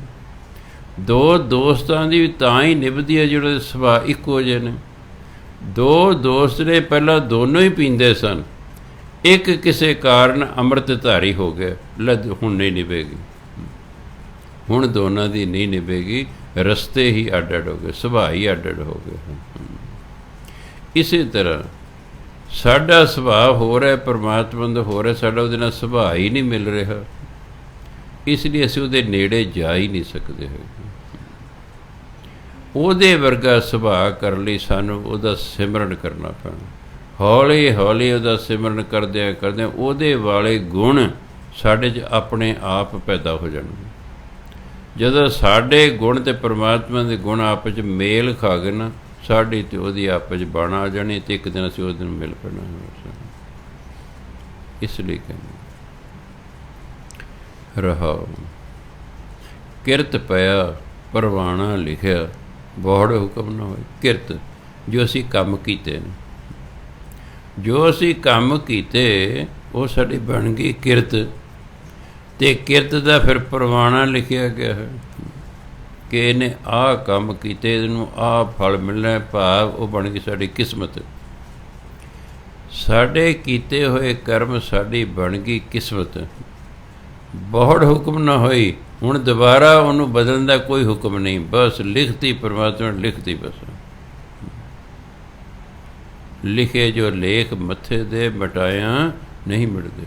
ਦੋ ਦੋਸਤਾਂ ਦੀ ਵੀ ਤਾਂ ਹੀ ਨਿਭਦੀ ਹੈ ਜਿਹੜੇ ਸੁਭਾਅ ਇੱਕੋ ਜਿਹੇ ਨੇ। ਦੋ ਦੋਸਤ ਨੇ, ਪਹਿਲਾਂ ਦੋਨੋਂ ਹੀ ਪੀਂਦੇ ਸਨ, ਇੱਕ ਕਿਸੇ ਕਾਰਨ ਅੰਮ੍ਰਿਤਧਾਰੀ ਹੋ ਗਿਆ, ਹੁਣ ਨਹੀਂ ਨਿਭੇਗੀ। ਹੁਣ ਦੋਨਾਂ ਦੀ ਨਹੀਂ ਨਿਭੇਗੀ, ਰਸਤੇ ਹੀ ਅੱਡ ਅੱਡ ਹੋ ਗਏ, ਸੁਭਾਅ ਹੀ ਅੱਡ ਅੱਡ ਹੋ ਗਏ। ਇਸੇ ਤਰ੍ਹਾਂ ਸਾਡਾ ਸੁਭਾਅ ਹੋ ਰਿਹਾ, ਪਰਮਾਤਮਾ ਦਾ ਹੋ ਰਿਹਾ, ਸਾਡਾ ਉਹਦੇ ਨਾਲ ਸੁਭਾਅ ਹੀ ਨਹੀਂ ਮਿਲ ਰਿਹਾ, ਇਸ ਲਈ ਅਸੀਂ ਉਹਦੇ ਨੇੜੇ ਜਾ ਹੀ ਨਹੀਂ ਸਕਦੇ ਹੈਗੇ। ਉਹਦੇ ਵਰਗਾ ਸੁਭਾਅ ਕਰਨ ਲਈ ਸਾਨੂੰ ਉਹਦਾ ਸਿਮਰਨ ਕਰਨਾ ਪੈਣਾ। ਹੌਲੀ ਹੌਲੀ ਉਹਦਾ ਸਿਮਰਨ ਕਰਦਿਆਂ ਕਰਦਿਆਂ ਉਹਦੇ ਵਾਲੇ ਗੁਣ ਸਾਡੇ 'ਚ ਆਪਣੇ ਆਪ ਪੈਦਾ ਹੋ ਜਾਣਗੇ। ਜਦੋਂ ਸਾਡੇ ਗੁਣ ਅਤੇ ਪਰਮਾਤਮਾ ਦੇ ਗੁਣ ਆਪਸ 'ਚ ਮੇਲ ਖਾ ਗਏ ਨਾ, ਸਾਡੀ ਅਤੇ ਉਹਦੀ ਆਪਸ 'ਚ ਬਣ ਆ ਜਾਣੀ, ਅਤੇ ਇੱਕ ਦਿਨ ਅਸੀਂ ਉਸ ਦਿਨ ਮਿਲ ਪੈਣਾ। ਇਸ ਲਈ ਕਹਿੰਦੇ ਰਹਾਓ, ਕਿਰਤ ਪਿਆ ਪਰਵਾਣਾ ਲਿਖਿਆ, ਬਹੁੜ ਹੁਕਮ ਨਾ ਹੋਏ। ਕਿਰਤ ਜੋ ਅਸੀਂ ਕੰਮ ਕੀਤੇ ਨੇ, ਜੋ ਅਸੀਂ ਕੰਮ ਕੀਤੇ ਉਹ ਸਾਡੀ ਬਣ ਗਈ ਕਿਰਤ, ਅਤੇ ਕਿਰਤ ਦਾ ਫਿਰ ਪਰਵਾਣਾ ਲਿਖਿਆ ਗਿਆ ਹੈ ਕਿ ਇਹਨੇ ਆਹ ਕੰਮ ਕੀਤੇ, ਇਹਨੂੰ ਆਹ ਫਲ ਮਿਲਣਾ, ਭਾਵ ਉਹ ਬਣ ਗਈ ਸਾਡੀ ਕਿਸਮਤ। ਸਾਡੇ ਕੀਤੇ ਹੋਏ ਕਰਮ ਸਾਡੀ ਬਣ ਗਈ ਕਿਸਮਤ। ਬਹੁੜ ਹੁਕਮ ਨਾ ਹੋਈ, ਹੁਣ ਦੁਬਾਰਾ ਉਹਨੂੰ ਬਦਲਣ ਦਾ ਕੋਈ ਹੁਕਮ ਨਹੀਂ, ਬਸ ਲਿਖਤੀ ਪਰਮਾਤਮਾ ਨੇ ਲਿਖਤੀ। ਬਸ ਲਿਖੇ ਜੋ ਲੇਖ ਮੱਥੇ ਦੇ, ਮਿਟਾਇਆ ਨਹੀਂ ਮਿਟਦੇ।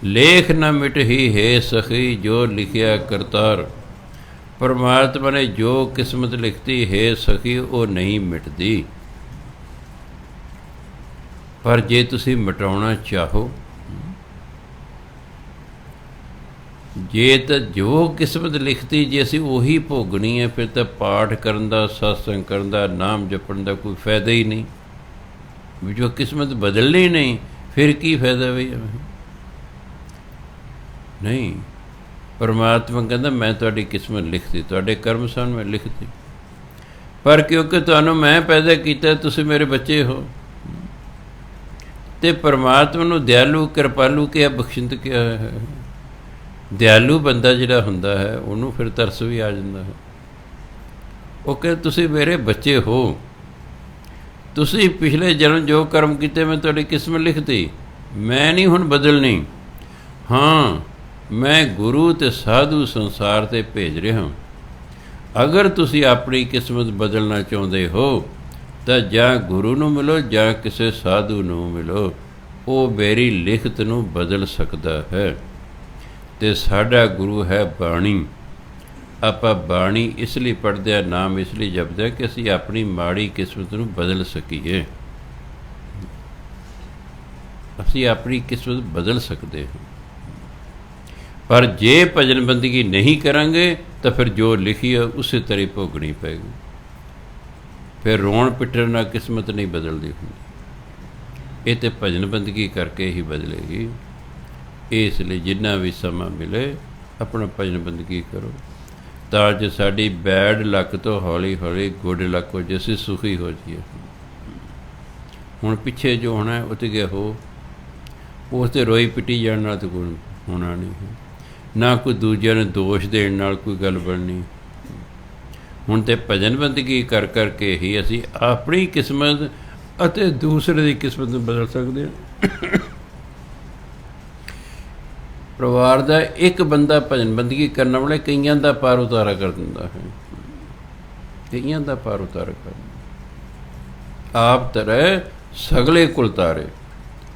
ਲੇਖ ਨਾ ਮਿਟਹੀ ਹੈ ਸਖੀ, ਜੋ ਲਿਖਿਆ ਕਰਤਾਰ। ਪਰਮਾਤਮਾ ਨੇ ਜੋ ਕਿਸਮਤ ਲਿਖਤੀ ਹੈ ਸਖੀ, ਉਹ ਨਹੀਂ ਮਿਟਦੀ। ਪਰ ਜੇ ਤੁਸੀਂ ਮਿਟਾਉਣਾ ਚਾਹੋ, ਜੇ ਤਾਂ ਜੋ ਕਿਸਮਤ ਲਿਖਤੀ ਜੇ ਅਸੀਂ ਉਹੀ ਭੋਗਣੀ ਹੈ, ਫਿਰ ਤਾਂ ਪਾਠ ਕਰਨ ਦਾ, ਸਤਸੰਗ ਕਰਨ ਦਾ, ਨਾਮ ਜਪਣ ਦਾ ਕੋਈ ਫਾਇਦਾ ਹੀ ਨਹੀਂ। ਵੀ ਜੋ ਕਿਸਮਤ ਬਦਲਣੀ ਨਹੀਂ, ਫਿਰ ਕੀ ਫਾਇਦਾ ਬਈ? ਨਹੀਂ, ਪਰਮਾਤਮਾ ਕਹਿੰਦਾ ਮੈਂ ਤੁਹਾਡੀ ਕਿਸਮਤ ਲਿਖਤੀ, ਤੁਹਾਡੇ ਕਰਮ ਸਨ ਮੈਂ ਲਿਖਤੀ, ਪਰ ਕਿਉਂਕਿ ਤੁਹਾਨੂੰ ਮੈਂ ਪੈਦਾ ਕੀਤਾ, ਤੁਸੀਂ ਮੇਰੇ ਬੱਚੇ ਹੋ। ਅਤੇ ਪਰਮਾਤਮਾ ਨੂੰ ਦਿਆਲੂ ਕਿਰਪਾਲੂ ਕਿਹਾ, ਬਖਸ਼ਿੰਦ ਕਿਹਾ ਹੈ। ਦਿਆਲੂ ਬੰਦਾ ਜਿਹੜਾ ਹੁੰਦਾ ਹੈ, ਉਹਨੂੰ ਫਿਰ ਤਰਸ ਵੀ ਆ ਜਾਂਦਾ ਹੈ। ਉਹ ਕਹਿੰਦੇ ਤੁਸੀਂ ਮੇਰੇ ਬੱਚੇ ਹੋ, ਤੁਸੀਂ ਪਿਛਲੇ ਜਨਮ ਜੋ ਕਰਮ ਕੀਤੇ ਮੈਂ ਤੁਹਾਡੀ ਕਿਸਮਤ ਲਿਖਤੀ, ਮੈਂ ਨਹੀਂ ਹੁਣ ਬਦਲਣੀ। ਹਾਂ, ਮੈਂ ਗੁਰੂ ਅਤੇ ਸਾਧੂ ਸੰਸਾਰ 'ਤੇ ਭੇਜ ਰਿਹਾ। ਅਗਰ ਤੁਸੀਂ ਆਪਣੀ ਕਿਸਮਤ ਬਦਲਣਾ ਚਾਹੁੰਦੇ ਹੋ ਤਾਂ ਜਾਂ ਗੁਰੂ ਨੂੰ ਮਿਲੋ ਜਾਂ ਕਿਸੇ ਸਾਧੂ ਨੂੰ ਮਿਲੋ, ਉਹ ਮੇਰੀ ਲਿਖਤ ਨੂੰ ਬਦਲ ਸਕਦਾ ਹੈ। ਅਤੇ ਸਾਡਾ ਗੁਰੂ ਹੈ ਬਾਣੀ। ਆਪਾਂ ਬਾਣੀ ਇਸ ਲਈ ਪੜ੍ਹਦੇ ਹਾਂ, ਨਾਮ ਇਸ ਲਈ ਜਪਦੇ ਕਿ ਅਸੀਂ ਆਪਣੀ ਮਾੜੀ ਕਿਸਮਤ ਨੂੰ ਬਦਲ ਸਕੀਏ। ਅਸੀਂ ਆਪਣੀ ਕਿਸਮਤ ਬਦਲ ਸਕਦੇ ਹਾਂ, ਪਰ ਜੇ ਭਜਨ ਬੰਦਗੀ ਨਹੀਂ ਕਰਾਂਗੇ ਤਾਂ ਫਿਰ ਜੋ ਲਿਖੀ ਹੈ ਉਸੇ ਤਰ੍ਹਾਂ ਭੋਗਣੀ ਪਏਗੀ। ਫਿਰ ਰੋਣ ਪਿੱਟਣ ਨਾਲ ਕਿਸਮਤ ਨਹੀਂ ਬਦਲਦੀ ਹੁੰਦੀ, ਇਹ ਤਾਂ ਭਜਨ ਬੰਦਗੀ ਕਰਕੇ ਹੀ ਬਦਲੇਗੀ। ਇਸ ਲਈ ਜਿੰਨਾ ਵੀ ਸਮਾਂ ਮਿਲੇ ਆਪਣਾ ਭਜਨ ਬੰਦਗੀ ਕਰੋ, ਤਾਂ ਜੋ ਸਾਡੀ ਬੈਡ ਲੱਕ ਤੋਂ ਹੌਲੀ ਹੌਲੀ ਗੁੱਡ ਲੱਕ ਹੋ ਜੇ, ਅਸੀਂ ਸੁਖੀ ਹੋ ਜਾਈਏ। ਹੁਣ ਪਿੱਛੇ ਜੋ ਹੋਣਾ ਉਹ 'ਤੇ ਗਿਆ ਹੋ, ਉਸ 'ਤੇ ਰੋਈ ਪਿੱਟੀ ਜਾਣ ਨਾਲ ਤਾਂ ਕੋਈ ਹੋਣਾ ਨਹੀਂ ਹੈ, ਨਾ ਕੋਈ ਦੂਜਿਆਂ ਨੂੰ ਦੋਸ਼ ਦੇਣ ਨਾਲ ਕੋਈ ਗੱਲ ਬਣਨੀ। ਹੁਣ ਤਾਂ ਭਜਨ ਬੰਦਗੀ ਕਰ ਕਰਕੇ ਹੀ ਅਸੀਂ ਆਪਣੀ ਕਿਸਮਤ ਅਤੇ ਦੂਸਰੇ ਦੀ ਕਿਸਮਤ ਨੂੰ ਬਦਲ ਸਕਦੇ ਹਾਂ। ਪਰਿਵਾਰ ਦਾ ਇੱਕ ਬੰਦਾ ਭਜਨ ਬੰਦਗੀ ਕਰਨ ਵਾਲੇ ਕਈਆਂ ਦਾ ਪਾਰ ਉਤਾਰਾ ਕਰ ਦਿੰਦਾ ਹੈ, ਕਈਆਂ ਦਾ ਪਾਰ ਉਤਾਰਾ ਕਰ ਦਿੰਦਾ। ਆਪ ਤਰੈ ਸਗਲੇ ਕੁਲ ਤਾਰੇ,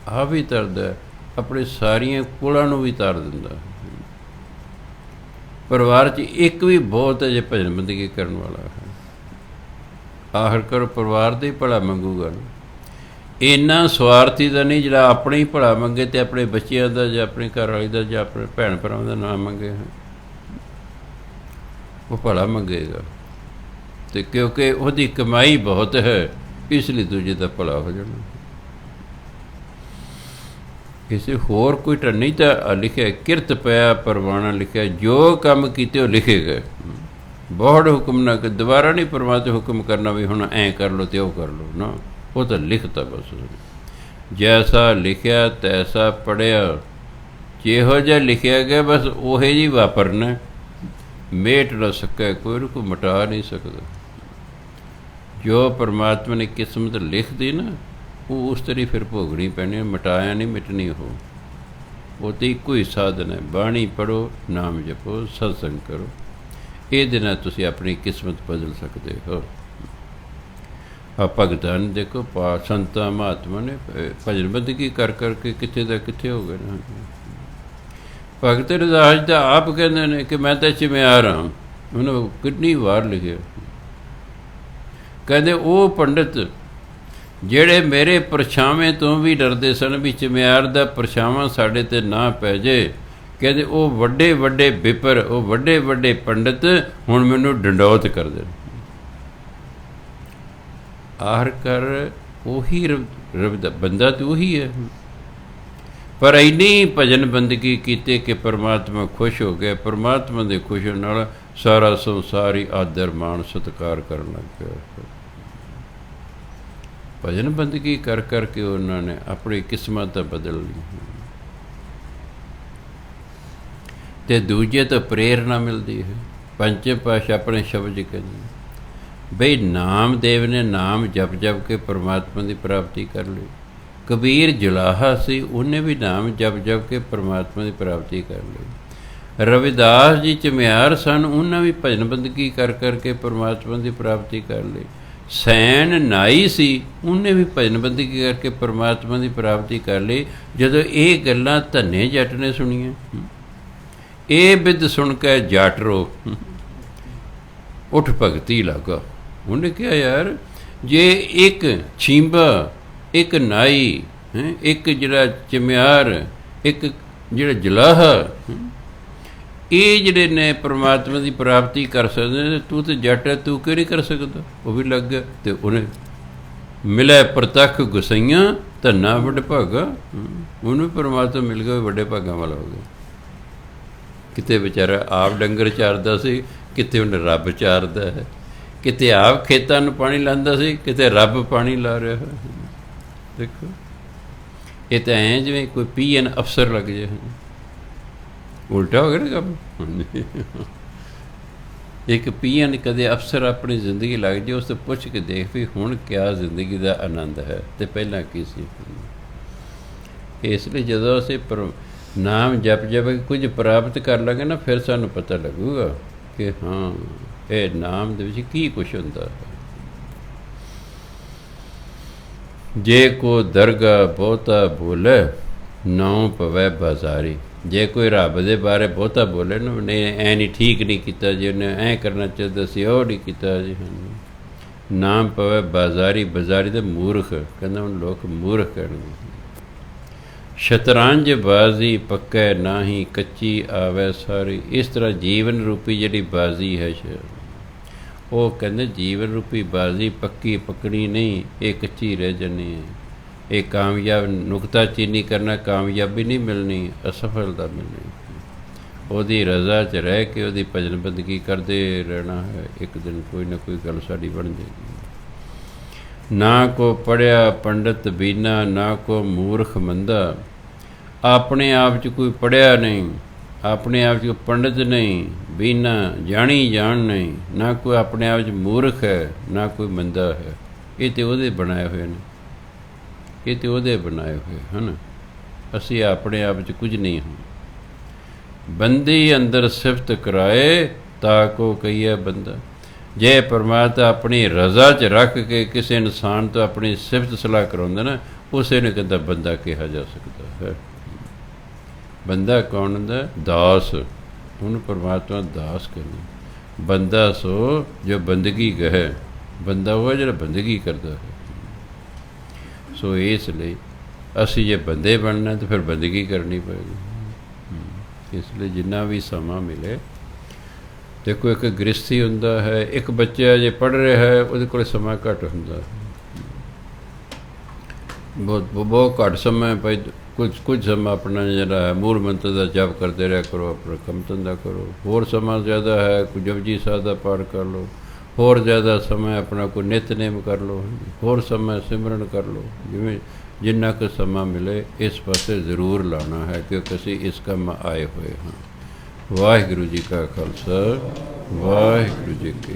ਆਪ ਵੀ ਤਰਦਾ, ਆਪਣੇ ਸਾਰੀਆਂ ਕੁਲਾਂ ਨੂੰ ਵੀ ਤਾਰ ਦਿੰਦਾ। ਪਰਿਵਾਰ 'ਚ ਇੱਕ ਵੀ ਬਹੁਤ ਹੈ ਜੇ ਭਜਨ ਬੰਦਗੀ ਕਰਨ ਵਾਲਾ ਹੈ। ਆਖਰਕਾਰ ਪਰਿਵਾਰ ਦਾ ਹੀ ਭਲਾ ਮੰਗੂਗਾ। ਇੰਨਾ ਸਵਾਰਥੀ ਦਾ ਨਹੀਂ ਜਿਹੜਾ ਆਪਣੇ ਹੀ ਭਲਾ ਮੰਗੇ ਅਤੇ ਆਪਣੇ ਬੱਚਿਆਂ ਦਾ ਜਾਂ ਆਪਣੀ ਘਰਵਾਲੀ ਦਾ ਜਾਂ ਆਪਣੇ ਭੈਣ ਭਰਾਵਾਂ ਦਾ ਨਾ ਮੰਗੇ, ਉਹ ਭਲਾ ਮੰਗੇਗਾ। ਅਤੇ ਕਿਉਂਕਿ ਉਹਦੀ ਕਮਾਈ ਬਹੁਤ ਹੈ, ਇਸ ਲਈ ਦੂਜੇ ਦਾ ਭਲਾ ਹੋ ਜਾਣਾ। ਕਿਸੇ ਹੋਰ ਕੋਈ ਨਹੀਂ ਤਾਂ ਲਿਖਿਆ ਕਿਰਤ ਪਿਆ ਪਰਵਾਣਾ ਲਿਖਿਆ, ਜੋ ਕੰਮ ਕੀਤੇ ਉਹ ਲਿਖੇ ਗਏ। ਬਹੁਤ ਹੁਕਮ ਨਾ ਕਿ ਦੁਬਾਰਾ ਨਹੀਂ ਪਰਮਾਤਮਾ ਹੁਕਮ ਕਰਨਾ ਵੀ ਹੁਣ ਐਂ ਕਰ ਲਓ ਅਤੇ ਉਹ ਕਰ ਲਓ, ਨਾ, ਉਹ ਤਾਂ ਲਿਖਤਾ ਬਸ। ਜੈਸਾ ਲਿਖਿਆ ਤੈਸਾ ਪੜ੍ਹਿਆ, ਜਿਹੋ ਜਿਹਾ ਲਿਖਿਆ ਗਿਆ ਬਸ ਉਹੇ ਜਿਹੀ ਵਾਪਰਨਾ। ਮੇਟ ਨਾ ਸਕੇ ਕੋਈ, ਨੂੰ ਕੋਈ ਮਿਟਾ ਨਹੀਂ ਸਕਦਾ। ਜੋ ਪਰਮਾਤਮਾ ਨੇ ਕਿਸਮਤ ਲਿਖਦੀ ਨਾ, ਉਹ ਉਸ ਤਰ੍ਹਾਂ ਫਿਰ ਭੋਗਣੀ ਪੈਣੀ, ਮਿਟਾਇਆ ਨਹੀਂ ਮਿਟਣੀ। ਉਹ ਤਾਂ ਇੱਕੋ ਹੀ ਸਾਧਨ ਹੈ, ਬਾਣੀ ਪੜ੍ਹੋ, ਨਾਮ ਜਪੋ, ਸਤਸੰਗ ਕਰੋ। ਇਹਦੇ ਨਾਲ ਤੁਸੀਂ ਆਪਣੀ ਕਿਸਮਤ ਬਦਲ ਸਕਦੇ ਹੋ। ਆ ਭਗਤਾਂ ਨੇ ਦੇਖੋ, ਸੰਤਾਂ ਮਹਾਤਮਾ ਨੇ ਭਜਨ ਬੰਦਗੀ ਕਰ ਕਰਕੇ ਕਿੱਥੇ ਦਾ ਕਿੱਥੇ ਹੋ ਗਏ ਨਾ। ਭਗਤ ਰਦਾਸ ਦਾ ਆਪ ਕਹਿੰਦੇ ਨੇ ਕਿ ਮੈਂ ਤਾਂ ਚਿਮਿਆਰ ਹਾਂ। ਉਹਨੂੰ ਕਿੰਨੀ ਵਾਰ ਲਿਖਿਆ, ਕਹਿੰਦੇ ਉਹ ਪੰਡਿਤ ਜਿਹੜੇ ਮੇਰੇ ਪਰਛਾਵੇਂ ਤੋਂ ਵੀ ਡਰਦੇ ਸਨ ਵੀ ਚਿਮਿਆਰ ਦਾ ਪਰਛਾਵਾਂ ਸਾਡੇ 'ਤੇ ਨਾ ਪੈ ਜੇ, ਕਹਿੰਦੇ ਉਹ ਵੱਡੇ ਵੱਡੇ ਵਿਪਰ, ਉਹ ਵੱਡੇ ਵੱਡੇ ਪੰਡਿਤ ਹੁਣ ਮੈਨੂੰ ਡੰਡੌਤ ਕਰਦੇ। ਆਖਰਕਾਰ ਉਹੀ ਬੰਦਾ ਤਾਂ ਉਹੀ ਹੈ, ਪਰ ਇੰਨੀ ਭਜਨ ਬੰਦਗੀ ਕੀਤੀ ਕਿ ਪਰਮਾਤਮਾ ਖੁਸ਼ ਹੋ ਗਿਆ। ਪਰਮਾਤਮਾ ਦੇ ਖੁਸ਼ ਹੋਣ ਨਾਲ ਸਾਰਾ ਸੰਸਾਰ ਹੀ ਆਦਰ ਮਾਣ ਸਤਿਕਾਰ ਕਰਨ ਲੱਗ ਪਿਆ। ਭਜਨ ਬੰਦਗੀ ਕਰ ਕਰਕੇ ਉਹਨਾਂ ਨੇ ਆਪਣੀ ਕਿਸਮਤ ਬਦਲ ਲਈ ਅਤੇ ਦੂਜੇ ਤੋਂ ਪ੍ਰੇਰਨਾ ਮਿਲਦੀ ਹੈ। ਪੰਚਮ ਪਾਤਸ਼ਾਹ ਆਪਣੇ ਸ਼ਬਦ ਕਹਿੰਦੇ ਬਈ ਨਾਮਦੇਵ ਨੇ ਨਾਮ ਜਪ ਜਪ ਕੇ ਪਰਮਾਤਮਾ ਦੀ ਪ੍ਰਾਪਤੀ ਕਰ ਲਈ। ਕਬੀਰ ਜੁਲਾਹਾ ਸੀ, ਉਹਨੇ ਵੀ ਨਾਮ ਜਪ ਜਪ ਕੇ ਪਰਮਾਤਮਾ ਦੀ ਪ੍ਰਾਪਤੀ ਕਰ ਲਈ। ਰਵਿਦਾਸ ਜੀ ਚਮਿਆਰ ਸਨ, ਉਹਨਾਂ ਵੀ ਭਜਨ ਬੰਦਗੀ ਕਰ ਕਰਕੇ ਪਰਮਾਤਮਾ ਦੀ ਪ੍ਰਾਪਤੀ ਕਰ ਲਈ। ਸੈਨ ਨਾਈ ਸੀ, ਉਹਨੇ ਵੀ ਭਜਨ ਬੰਦਗੀ ਕਰਕੇ ਪਰਮਾਤਮਾ ਦੀ ਪ੍ਰਾਪਤੀ ਕਰ ਲਈ। ਜਦੋਂ ਇਹ ਗੱਲਾਂ ਧੰਨੇ ਜੱਟ ਨੇ ਸੁਣੀਆਂ, ਇਹ ਬਿੱਦ ਸੁਣ ਕੇ ਜਾਟਰੋ ਉੱਠ ਭਗਤੀ ਲੱਗਾ। ਉਹਨੇ ਕਿਹਾ ਯਾਰ, ਜੇ ਇੱਕ ਛੀਂਬਾ, ਇੱਕ ਨਾਈ, ਇੱਕ ਜਿਹੜਾ ਚਮਿਆਰ, ਇੱਕ ਜਿਹੜਾ ਜਲਾਹਾ, ਇਹ ਜਿਹੜੇ ਨੇ ਪਰਮਾਤਮਾ ਦੀ ਪ੍ਰਾਪਤੀ ਕਰ ਸਕਦੇ ਨੇ, ਤੂੰ ਤਾਂ ਜੱਟ ਹੈ, ਤੂੰ ਕਿਉਂ ਨਹੀਂ ਕਰ ਸਕਦਾ? ਉਹ ਵੀ ਲੱਗ ਗਿਆ ਅਤੇ ਉਹਨੇ ਮਿਲਿਆ ਪ੍ਰਤੱਖ ਗੁਸਈਆਂ ਧੰਨਾ ਵੱਡ ਭਾਗਾ। ਉਹਨੂੰ ਪਰਮਾਤਮਾ ਮਿਲ ਗਿਆ, ਵੱਡੇ ਭਾਗਾਂ ਵਾਲਾ ਹੋ ਗਿਆ। ਕਿਤੇ ਵਿਚਾਰਾ ਆਪ ਡੰਗਰ ਚਾਰਦਾ ਸੀ, ਕਿਤੇ ਉਹਨੇ ਰੱਬ ਚਾਰਦਾ ਹੈ। ਕਿਤੇ ਆਪ ਖੇਤਾਂ ਨੂੰ ਪਾਣੀ ਲਾਉਂਦਾ ਸੀ, ਕਿਤੇ ਰੱਬ ਪਾਣੀ ਲਾ ਰਿਹਾ ਹੈ। ਦੇਖੋ, ਇਹ ਤਾਂ ਐਂ ਜਿਵੇਂ ਕੋਈ PN ਅਫਸਰ ਲੱਗ ਜਾਏ, ਉਲਟਾ ਹੋ ਗਿਆ ਨਾ ਕੰਮ। ਇੱਕ PN ਕਦੇ ਅਫਸਰ ਆਪਣੀ ਜ਼ਿੰਦਗੀ ਲੱਗ ਜਾਏ, ਉਸ ਤੋਂ ਪੁੱਛ ਕੇ ਦੇਖ ਵੀ ਹੁਣ ਕਿਆ ਜ਼ਿੰਦਗੀ ਦਾ ਆਨੰਦ ਹੈ ਅਤੇ ਪਹਿਲਾਂ ਕੀ ਸੀ। ਇਸ ਲਈ ਜਦੋਂ ਅਸੀਂ ਨਾਮ ਜਪ ਜਪ ਕੇ ਕੁਝ ਪ੍ਰਾਪਤ ਕਰ ਲਾਂਗੇ ਨਾ, ਫਿਰ ਸਾਨੂੰ ਪਤਾ ਲੱਗੂਗਾ ਕਿ ਹਾਂ, ਇਹ ਨਾਮ ਦੇ ਵਿੱਚ ਕੀ ਕੁਛ ਹੁੰਦਾ ਹੈ। ਜੇ ਕੋ ਦਰਗਾਹ ਬਹੁਤਾ ਬੋਲੇ, ਨਾਉ ਪਵੈ ਬਾਜ਼ਾਰੀ। ਜੇ ਕੋਈ ਰੱਬ ਦੇ ਬਾਰੇ ਬਹੁਤਾ ਬੋਲੇ ਨਾ, ਨਹੀਂ ਐਂ ਨਹੀਂ, ਠੀਕ ਨਹੀਂ ਕੀਤਾ ਜੀ, ਉਹਨੇ ਐਂ ਕਰਨਾ ਚਾਹੀਦਾ ਸੀ, ਉਹ ਨਹੀਂ ਕੀਤਾ ਜੀ, ਨਾਮ ਪਵੈ ਬਾਜ਼ਾਰੀ। ਬਾਜ਼ਾਰੀ ਤਾਂ ਮੂਰਖ, ਕਹਿੰਦਾ ਹੁਣ ਲੋਕ ਮੂਰਖ ਕਹਿਣਗੇ। ਸ਼ਤਰੰਜ ਬਾਜ਼ੀ ਪੱਕੈ ਨਾਹੀ, ਕੱਚੀ ਆਵੈ ਸਾਰੀ। ਇਸ ਤਰ੍ਹਾਂ ਜੀਵਨ ਰੂਪੀ ਜਿਹੜੀ ਬਾਜ਼ੀ ਹੈ, ਉਹ ਕਹਿੰਦੇ ਜੀਵਨ ਰੂਪੀ ਬਾਜ਼ੀ ਪੱਕੀ ਪਕੜੀ ਨਹੀਂ, ਇਹ ਕੱਚੀ ਰਹਿ ਜਾਣੀ ਹੈ। ਇਹ ਕਾਮਯਾਬ ਨੁਕਤਾਚੀਨੀ ਕਰਨਾ, ਕਾਮਯਾਬੀ ਨਹੀਂ ਮਿਲਣੀ, ਅਸਫਲਤਾ ਮਿਲਣੀ। ਉਹਦੀ ਰਜ਼ਾ 'ਚ ਰਹਿ ਕੇ ਉਹਦੀ ਭਜਨ ਬੰਦਗੀ ਕਰਦੇ ਰਹਿਣਾ ਹੈ। ਇੱਕ ਦਿਨ ਕੋਈ ਨਾ ਕੋਈ ਗੱਲ ਸਾਡੀ ਬਣ ਜਾਏਗੀ। ਨਾ ਕੋ ਪੜ੍ਹਿਆ ਪੰਡਿਤ ਬੀਨਾ, ਨਾ ਕੋ ਮੂਰਖ ਮੰਦਾ। ਆਪਣੇ ਆਪ 'ਚ ਕੋਈ ਪੜ੍ਹਿਆ ਨਹੀਂ, ਆਪਣੇ ਆਪ 'ਚ ਕੋਈ ਪੰਡਿਤ ਨਹੀਂ, ਬੀਨਾ ਜਾਣੀ ਜਾਣ ਨਹੀਂ, ਨਾ ਕੋਈ ਆਪਣੇ ਆਪ 'ਚ ਮੂਰਖ ਹੈ, ਨਾ ਕੋਈ ਮੰਦਾ ਹੈ। ਇਹ ਤਾਂ ਉਹਦੇ ਬਣਾਏ ਹੋਏ ਨੇ। ਇਹ ਤਾਂ ਉਹਦੇ ਬਣਾਏ ਹੋਏ ਹਨ, ਅਸੀਂ ਆਪਣੇ ਆਪ 'ਚ ਕੁਝ ਨਹੀਂ ਹਾਂ। ਬੰਦੀ ਅੰਦਰ ਸਿਫਤ ਕਰਾਏ ਤਾ ਕੋ ਕਹੀਏ ਬੰਦਾ। ਜੇ ਪਰਮਾਤਮਾ ਆਪਣੀ ਰਜ਼ਾ 'ਚ ਰੱਖ ਕੇ ਕਿਸੇ ਇਨਸਾਨ ਤੋਂ ਆਪਣੀ ਸਿਫਤ ਸਲਾਹ ਕਰਾਉਂਦਾ ਨਾ, ਉਸੇ ਨੂੰ ਕਹਿੰਦਾ ਬੰਦਾ ਕਿਹਾ ਜਾ ਸਕਦਾ ਹੈ। ਬੰਦਾ ਕੌਣ ਹੁੰਦਾ? ਦਾਸ। ਉਹਨੂੰ ਪਰਮਾਤਮਾ ਦਾਸ ਕਹਿੰਦਾ। ਬੰਦਾ ਸੋ ਜੋ ਬੰਦਗੀ ਕਹੇ। ਬੰਦਾ ਉਹ ਜਿਹੜਾ ਬੰਦਗੀ ਕਰਦਾ ਹੈ। ਸੋ ਇਸ ਲਈ ਅਸੀਂ ਜੇ ਬੰਦੇ ਬਣਨਾ ਤਾਂ ਫਿਰ ਬੰਦਗੀ ਕਰਨੀ ਪਏਗੀ। ਇਸ ਲਈ ਜਿੰਨਾ ਵੀ ਸਮਾਂ ਮਿਲੇ, ਦੇਖੋ ਇੱਕ ਗ੍ਰਸਤੀ ਹੁੰਦਾ ਹੈ, ਇੱਕ ਬੱਚਾ ਜੇ ਪੜ੍ਹ ਰਿਹਾ ਹੈ ਉਹਦੇ ਕੋਲ ਸਮਾਂ ਘੱਟ ਹੁੰਦਾ, ਬਹੁਤ ਘੱਟ ਸਮਾਂ ਭਾਈ। ਕੁਝ ਸਮਾਂ ਆਪਣਾ ਜਿਹੜਾ ਹੈ ਮੂਲ ਮੰਤਰ ਦਾ ਜਪ ਕਰਦੇ ਰਿਹਾ ਕਰੋ, ਆਪਣਾ ਕੰਮ ਧੰਦਾ ਕਰੋ। ਹੋਰ ਸਮਾਂ ਜ਼ਿਆਦਾ ਹੈ, ਕੋਈ ਜਪਜੀ ਸਾਹਿਬ ਦਾ ਪਾਠ ਕਰ ਲਓ। ਹੋਰ ਜ਼ਿਆਦਾ ਸਮਾਂ ਆਪਣਾ ਕੋਈ ਨਿਤਨੇਮ ਕਰ ਲਓ। ਹੋਰ ਸਮਾਂ ਸਿਮਰਨ ਕਰ ਲਓ। ਜਿਵੇਂ ਜਿੰਨਾ ਕੁ ਸਮਾਂ ਮਿਲੇ ਇਸ ਪਾਸੇ ਜ਼ਰੂਰ ਲਾਉਣਾ ਹੈ, ਕਿਉਂਕਿ ਅਸੀਂ ਇਸ ਕੰਮ ਆਏ ਹੋਏ ਹਾਂ। ਵਾਹਿਗੁਰੂ ਜੀ ਕਾ ਖਾਲਸਾ, ਵਾਹਿਗੁਰੂ ਜੀ ਕੀ